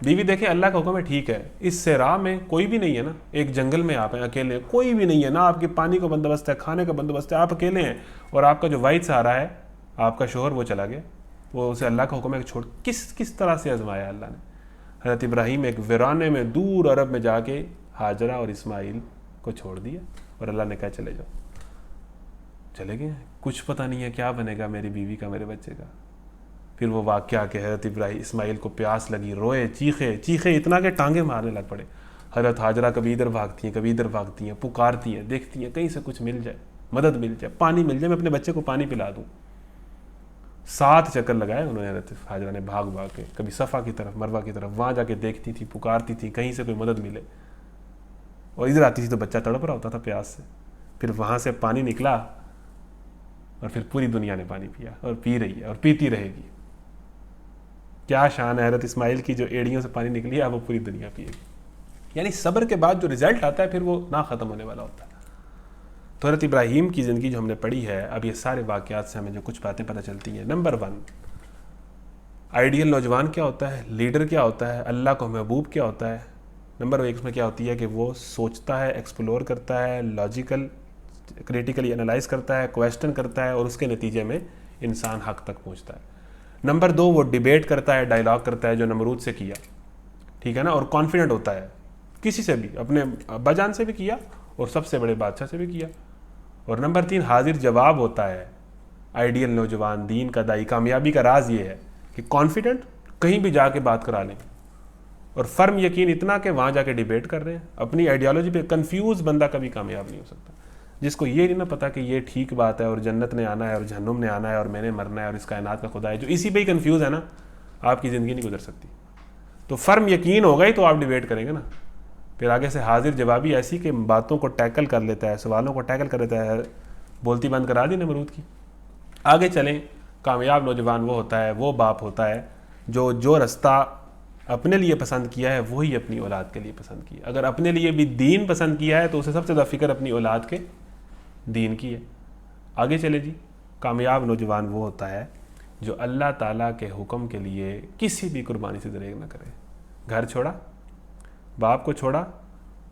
بیوی دیکھیں اللہ کا حکم ہے، ٹھیک ہے۔ اس سے راہ میں کوئی بھی نہیں ہے نا، ایک جنگل میں آپ ہیں اکیلے، کوئی بھی نہیں ہے نا، آپ کے پانی کا بندوبست ہے، کھانے کا بندوبست ہے، آپ اکیلے ہیں، اور آپ کا جو واحد سہارا ہے آپ کا شوہر وہ چلا گیا، وہ اسے اللہ کا حکم ہے کہ چھوڑ۔ کس طرح سے آزمایا اللہ نے؟ حضرت ابراہیم ایک ویرانے میں دور عرب میں جا کے حاجرہ اور اسماعیل کو چھوڑ دیا، اور اللہ نے کہا چلے جاؤ۔ چلے گئے، کچھ پتہ نہیں ہے کیا بنے گا میری بیوی کا، میرے بچے کا۔ پھر وہ واقعہ کہ حضرت ابراہیم اسماعیل کو پیاس لگی، روئے، چیخے اتنا کہ ٹانگیں مارنے لگ پڑے۔ حضرت حاجرہ کبھی ادھر بھاگتی ہیں، کبھی ادھر بھاگتی ہیں، پکارتی ہیں، دیکھتی ہیں کہیں سے کچھ مل جائے، مدد مل جائے، پانی مل جائے، میں اپنے بچے کو پانی پلا دوں۔ 7 چکر لگائے انہوں نے، حضرت حاجرہ نے بھاگ کے، کبھی صفا کی طرف، مروہ کی طرف، وہاں جا کے دیکھتی تھی، پکارتی تھی کہیں سے کوئی مدد ملے، اور ادھر آتی تھی تو بچہ تڑپ رہا ہوتا تھا پیاس سے۔ پھر وہاں سے پانی نکلا، اور پھر پوری دنیا نے پانی پیا اور پی رہی ہے اور پیتی رہے گی۔ کیا شان ہے حضرت اسماعیل کی، جو ایڑیوں سے پانی نکلی ہے وہ پوری دنیا پیے گی۔ یعنی صبر کے بعد جو رزلٹ آتا ہے پھر وہ نہ ختم ہونے والا ہوتا ہے۔ تو حضرت ابراہیم کی زندگی جو ہم نے پڑھی ہے، اب یہ سارے واقعات سے ہمیں جو کچھ باتیں پتہ چلتی ہیں۔ نمبر 1، آئیڈیل نوجوان کیا ہوتا ہے، لیڈر کیا ہوتا ہے، اللہ کو محبوب کیا ہوتا ہے۔ نمبر 1 اس میں کیا ہوتی ہے کہ وہ سوچتا ہے، ایکسپلور کرتا ہے، لاجیکل کریٹیکلی انالائز کرتا ہے، کویسچن کرتا ہے، اور اس کے نتیجے میں انسان حق تک پہنچتا ہے۔ نمبر 2 وہ ڈیبیٹ کرتا ہے، ڈائلاگ کرتا ہے، جو نمرود سے کیا، ٹھیک ہے نا، اور کانفیڈنٹ ہوتا ہے، کسی سے بھی، اپنے ابا جان سے بھی کیا اور سب سے بڑے بادشاہ سے بھی کیا۔ اور نمبر 3 حاضر جواب ہوتا ہے۔ آئیڈیل نوجوان، دین کا دائی، کامیابی کا راز یہ ہے کہ کانفیڈنٹ، کہیں بھی جا کے بات کرا لیں، اور فرم یقین اتنا کہ وہاں جا کے ڈیبیٹ کر رہے ہیں اپنی آئیڈیالوجی پہ۔ کنفیوز بندہ کبھی کامیاب نہیں ہو سکتا، جس کو یہ نہیں نہ پتا کہ یہ ٹھیک بات ہے اور جنت نے آنا ہے اور جہنم نے آنا ہے اور میں نے مرنا ہے اور اس کائنات کا خدا ہے، جو اسی پہ ہی کنفیوز ہے نا، آپ کی زندگی نہیں گزر سکتی۔ تو فرم یقین ہوگا ہی تو آپ ڈیبیٹ کریں گے نا۔ پھر آگے سے حاضر جوابی ایسی کہ باتوں کو ٹیکل کر لیتا ہے، سوالوں کو ٹیکل کر لیتا ہے۔ بولتی بند کرا دی نمرود کی۔ آگے چلیں، کامیاب نوجوان وہ ہوتا ہے، وہ باپ ہوتا ہے جو رستہ اپنے لیے پسند کیا ہے وہی اپنی اولاد کے لیے پسند کیا۔ اگر اپنے لیے بھی دین پسند کیا ہے تو اسے سب سے زیادہ فکر اپنی اولاد کے دین کی ہے۔ آگے چلے جی، کامیاب نوجوان وہ ہوتا ہے جو اللہ تعالیٰ کے حکم کے لیے کسی بھی قربانی سے دریغ نہ کرے۔ گھر چھوڑا، باپ کو چھوڑا،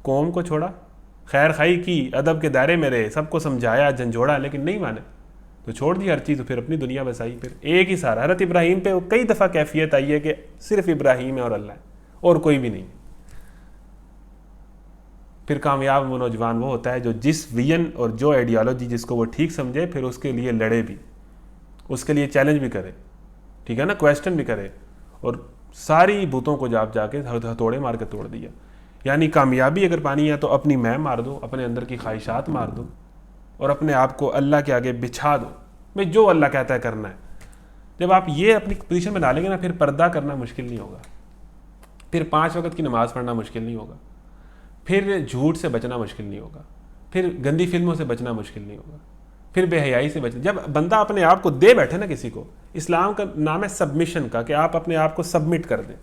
قوم کو چھوڑا، خیر خائی کی، ادب کے دائرے میں رہے، سب کو سمجھایا، جھنجھوڑا، لیکن نہیں مانے تو چھوڑ دی ہر چیز، پھر اپنی دنیا بسائی۔ پھر ایک ہی سارا حضرت ابراہیم پہ کئی دفعہ کیفیت آئی ہے کہ صرف ابراہیم ہے اور اللہ ہے اور کوئی بھی نہیں۔ پھر کامیاب وہ نوجوان وہ ہوتا ہے جو جس ویژن اور جو آئیڈیالوجی جس کو وہ ٹھیک سمجھے پھر اس کے لیے لڑے بھی، اس کے لیے چیلنج بھی کرے، ٹھیک ہے نا، کویسچن بھی کرے، اور ساری بتوں کو جا کے ہتھوڑے مار کے توڑ دیا۔ یعنی کامیابی اگر پانی ہے تو اپنی میں مار دو، اپنے اندر کی خواہشات مار دو، اور اپنے آپ کو اللہ کے آگے بچھا دو، بھائی جو اللہ کہتا ہے کرنا ہے۔ جب آپ یہ اپنی پوزیشن میں ڈالیں گے نا، پھر پردہ کرنا مشکل نہیں ہوگا، پھر 5 وقت کی نماز پڑھنا مشکل نہیں ہوگا، پھر جھوٹ سے بچنا مشکل نہیں ہوگا، پھر گندی فلموں سے بچنا مشکل نہیں ہوگا، پھر بے حیائی سے بچنا۔ جب بندہ اپنے آپ کو دے بیٹھے نا کسی کو، اسلام کا نام ہے سبمیشن کا، کہ آپ اپنے آپ کو سبمٹ کر دیں،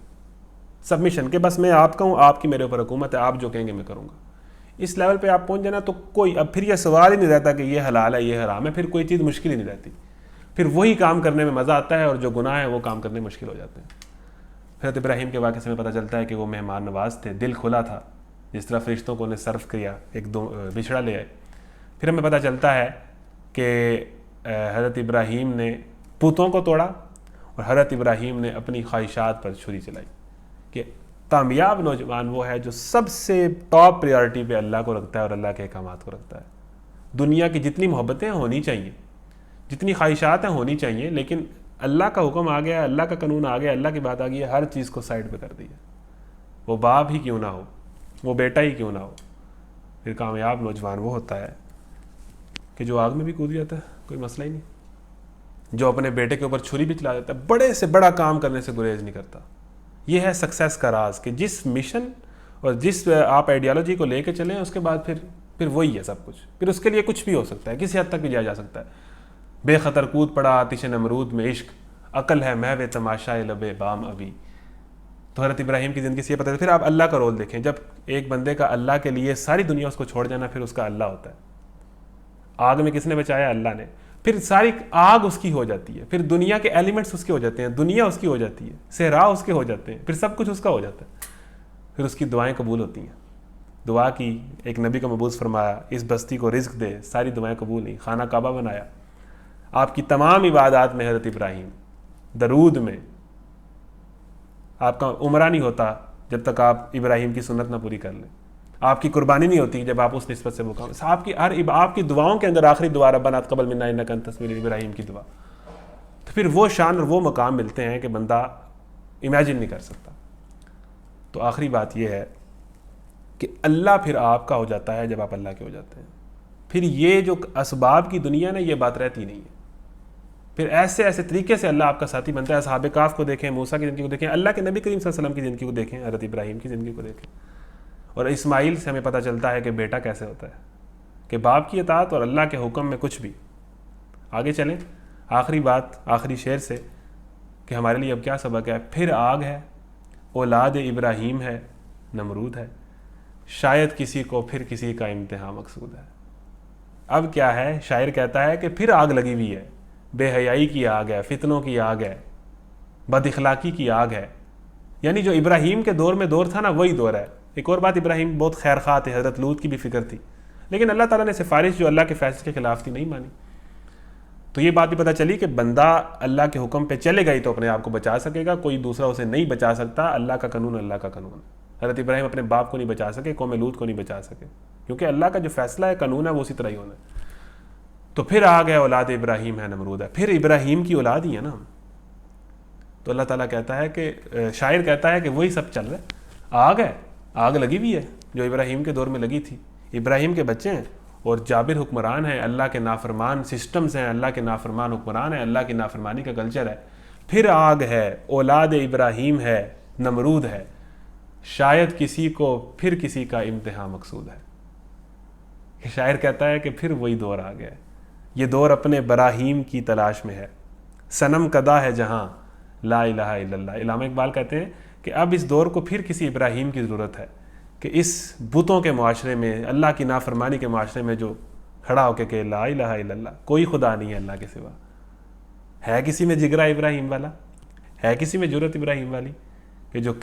سبمیشن کہ بس میں آپ کا ہوں، آپ کی میرے اوپر حکومت ہے، آپ جو کہیں گے میں کروں گا۔ اس لیول پہ آپ پہنچ جانا تو کوئی اب پھر یہ سوال ہی نہیں رہتا کہ یہ حلال ہے یہ حرام ہے، پھر کوئی چیز مشکل ہی نہیں رہتی، پھر وہی کام کرنے میں مزہ آتا ہے اور جو گناہ ہے وہ کام کرنے مشکل ہو جاتے ہیں۔ حضرت ابراہیم کے واقعے سے ہمیں پتہ چلتا ہے کہ وہ مہمان نواز تھے، دل کھلا تھا، جس طرح فرشتوں کو انہیں سرو کیا، ایک دو بچھڑا لے آئے۔ پھر ہمیں پتہ چلتا ہے کہ حضرت ابراہیم نے پتوں کو توڑا اور حضرت ابراہیم نے اپنی خواہشات پر چھری چلائی، کہ کامیاب نوجوان وہ ہے جو سب سے ٹاپ پریارٹی پہ اللہ کو رکھتا ہے اور اللہ کے احکامات کو رکھتا ہے۔ دنیا کی جتنی محبتیں ہونی چاہیے، جتنی خواہشات ہیں ہونی چاہیے، لیکن اللہ کا حکم آ گیا، اللہ کا قانون آ گیا، اللہ کی بات آ گئی ہے، ہر چیز کو سائڈ پہ کر دی ہے، وہ باپ ہی کیوں نہ ہو، وہ بیٹا ہی کیوں نہ ہو۔ پھر کامیاب نوجوان وہ ہوتا ہے کہ جو آگ میں بھی کود جاتا ہے، کوئی مسئلہ ہی نہیں، جو اپنے بیٹے کے اوپر چھری بھی چلا دیتا ہے، بڑے سے بڑا کام کرنے سے گریز نہیں کرتا۔ یہ ہے سکسیس کا راز، کہ جس مشن اور جس آپ آئیڈیالوجی کو لے کے چلیں، اس کے بعد پھر وہی ہے سب کچھ، پھر اس کے لیے کچھ بھی ہو سکتا ہے، کسی حد تک بھی جایا جا سکتا ہے۔ بے خطر کود پڑا آتش نمرود میں عشق، عقل ہے محو تماشائے لب بام ابھی۔ تو حضرت ابراہیم کی زندگی سے یہ پتہ ہے۔ پھر آپ اللہ کا رول دیکھیں، جب ایک بندے کا اللہ کے لیے ساری دنیا اس کو چھوڑ جانا، پھر اس کا اللہ ہوتا ہے۔ آگ میں کس نے بچایا؟ اللہ نے۔ پھر ساری آگ اس کی ہو جاتی ہے، پھر دنیا کے ایلیمنٹس اس کے ہو جاتے ہیں، دنیا اس کی ہو جاتی ہے، صحرا اس کے ہو جاتے ہیں، پھر سب کچھ اس کا ہو جاتا ہے۔ پھر اس کی دعائیں قبول ہوتی ہیں۔ دعا کی، ایک نبی کو مبعوث فرمایا، اس بستی کو رزق دے، ساری دعائیں قبول نہیں، خانہ کعبہ بنایا۔ آپ کی تمام عبادات میں حضرت ابراہیم، درود میں، آپ کا عمرہ نہیں ہوتا جب تک آپ ابراہیم کی سنت نہ پوری کر لیں، آپ کی قربانی نہیں ہوتی جب آپ اس نسبت سے وہ کام، آپ کی دعاؤں کے اندر آخری دعا ربنا تقبل منا انک انت السمیع ابراہیم کی دعا، تو پھر وہ شان اور وہ مقام ملتے ہیں کہ بندہ امیجن نہیں کر سکتا۔ تو آخری بات یہ ہے کہ اللہ پھر آپ کا ہو جاتا ہے جب آپ اللہ کے ہو جاتے ہیں۔ پھر یہ جو اسباب کی دنیا نا، یہ بات رہتی نہیں ہے۔ پھر ایسے طریقے سے اللہ آپ کا ساتھی بنتا ہے۔ اصحاب کہف کو دیکھیں، موسیٰ کی زندگی کو دیکھیں، اللہ کے نبی کریم صلی اللہ علیہ وسلم کی زندگی کو دیکھیں، حضرت ابراہیم کی زندگی کو دیکھیں، اور اسماعیل سے ہمیں پتہ چلتا ہے کہ بیٹا کیسے ہوتا ہے، کہ باپ کی اطاعت اور اللہ کے حکم میں کچھ بھی۔ آگے چلیں، آخری بات، آخری شعر سے، کہ ہمارے لیے اب کیا سبق ہے۔ پھر آگ ہے، اولاد ابراہیم ہے، نمرود ہے، شاید کسی کو پھر کسی کا امتحان مقصود ہے۔ اب کیا ہے، شاعر کہتا ہے کہ پھر آگ لگی ہوئی ہے، بے حیائی کی آگ ہے، فتنوں کی آگ ہے، بد اخلاقی کی آگ ہے۔ یعنی جو ابراہیم کے دور میں دور تھا نا، وہی دور ہے۔ ایک اور بات، ابراہیم بہت خیر خواہ تھے، حضرت لوط کی بھی فکر تھی، لیکن اللہ تعالیٰ نے سفارش جو اللہ کے فیصلے کے خلاف تھی نہیں مانی۔ تو یہ بات بھی پتہ چلی کہ بندہ اللہ کے حکم پہ چلے گا ہی تو اپنے آپ کو بچا سکے گا، کوئی دوسرا اسے نہیں بچا سکتا۔ اللہ کا قانون اللہ کا قانون۔ حضرت ابراہیم اپنے باپ کو نہیں بچا سکے، قوم لوط کو نہیں بچا سکے، کیونکہ اللہ کا جو فیصلہ ہے، قانون ہے، وہ اسی طرح ہی ہونا ہے۔ تو پھر آ گیا، اولاد ابراہیم ہے، نمرود ہے، پھر ابراہیم کی اولاد ہی ہے نا۔ تو اللہ تعالیٰ کہتا ہے کہ، شاعر کہتا ہے کہ وہی سب چل رہا ہے، آگ ہے، آگ لگی ہوئی ہے جو ابراہیم کے دور میں لگی تھی، ابراہیم کے بچے ہیں اور جابر حکمران ہیں، اللہ کے نافرمان سسٹمز ہیں، اللہ کے نافرمان حکمران ہیں، اللہ کی نافرمانی کا کلچر ہے۔ پھر آگ ہے، اولاد ابراہیم ہے، نمرود ہے، شاید کسی کو پھر کسی کا امتحان مقصود ہے۔ شاعر کہتا ہے کہ پھر وہی دور آ گیا ہے، یہ دور اپنے براہیم کی تلاش میں ہے، صنم کدا ہے جہاں لا الہ الا اللہ۔ علامہ اقبال کہتے ہیں کہ اب اس دور کو پھر کسی ابراہیم کی ضرورت ہے، کہ اس بتوں کے معاشرے میں، اللہ کی نافرمانی کے معاشرے میں جو کھڑا ہو کے کہ لا الہ الا اللہ، کوئی خدا نہیں ہے اللہ کے سوا۔ ہے کسی میں جگرا ابراہیم والا؟ ہے کسی میں جرت ابراہیم والی، کہ جو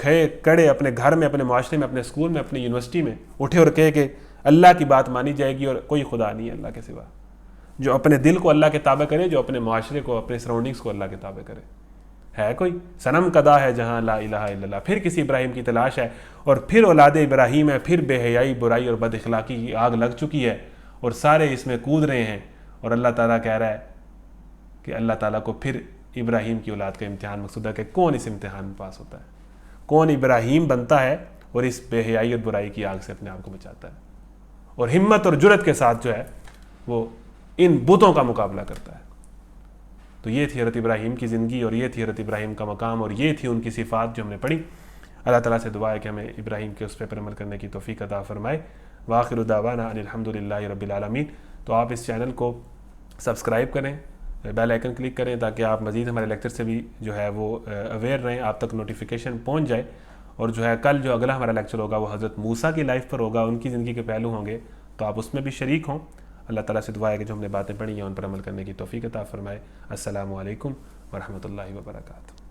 کڑے اپنے گھر میں، اپنے معاشرے میں، اپنے اسکول میں، اپنی یونیورسٹی میں اٹھے اور کہے کہ اللہ کی بات مانی جائے گی اور کوئی خدا نہیں ہے اللہ کے سوا؟ جو اپنے دل کو اللہ کے تابع کرے، جو اپنے معاشرے کو، اپنے سراؤنڈنگز کو اللہ کے تابع کرے۔ ہے کوئی؟ صنم کدا ہے جہاں لا الہ الا اللہ، پھر کسی ابراہیم کی تلاش ہے، اور پھر اولاد ابراہیم ہے، پھر بے حیائی، برائی اور بد اخلاقی کی آگ لگ چکی ہے، اور سارے اس میں کود رہے ہیں، اور اللہ تعالیٰ کہہ رہا ہے کہ اللہ تعالیٰ کو پھر ابراہیم کی اولاد کا امتحان مقصود ہے، کہ کون اس امتحان میں پاس ہوتا ہے، کون ابراہیم بنتا ہے اور اس بے حیائی اور برائی کی آگ سے اپنے آپ کو بچاتا ہے، اور ہمت اور جرت کے ساتھ جو ہے وہ ان بتوں کا مقابلہ کرتا ہے۔ تو یہ تھی حضرت ابراہیم کی زندگی، اور یہ تھی حضرت ابراہیم کا مقام، اور یہ تھی ان کی صفات جو ہم نے پڑھی۔ اللہ تعالیٰ سے دعا ہے کہ ہمیں ابراہیم کے اس پہ عمل کرنے کی توفیق عطا فرمائے۔ وآخر دعوانا ان الحمدللہ رب العالمین۔ تو آپ اس چینل کو سبسکرائب کریں، بیل آئیکن کلک کریں، تاکہ آپ مزید ہمارے لیکچر سے بھی جو ہے وہ اویئر رہیں، آپ تک نوٹیفیکیشن پہنچ جائے، اور جو ہے کل جو اگلا ہمارا لیکچر ہوگا وہ حضرت موسیٰ کی لائف پر ہوگا، ان کی زندگی کے پہلو ہوں گے، تو آپ اس میں بھی شریک ہوں۔ اللہ تعالیٰ سے دعا ہے کہ جو ہم نے باتیں پڑھی ہیں ان پر عمل کرنے کی توفیق عطا فرمائے۔ السلام علیکم ورحمۃ اللہ وبرکاتہ۔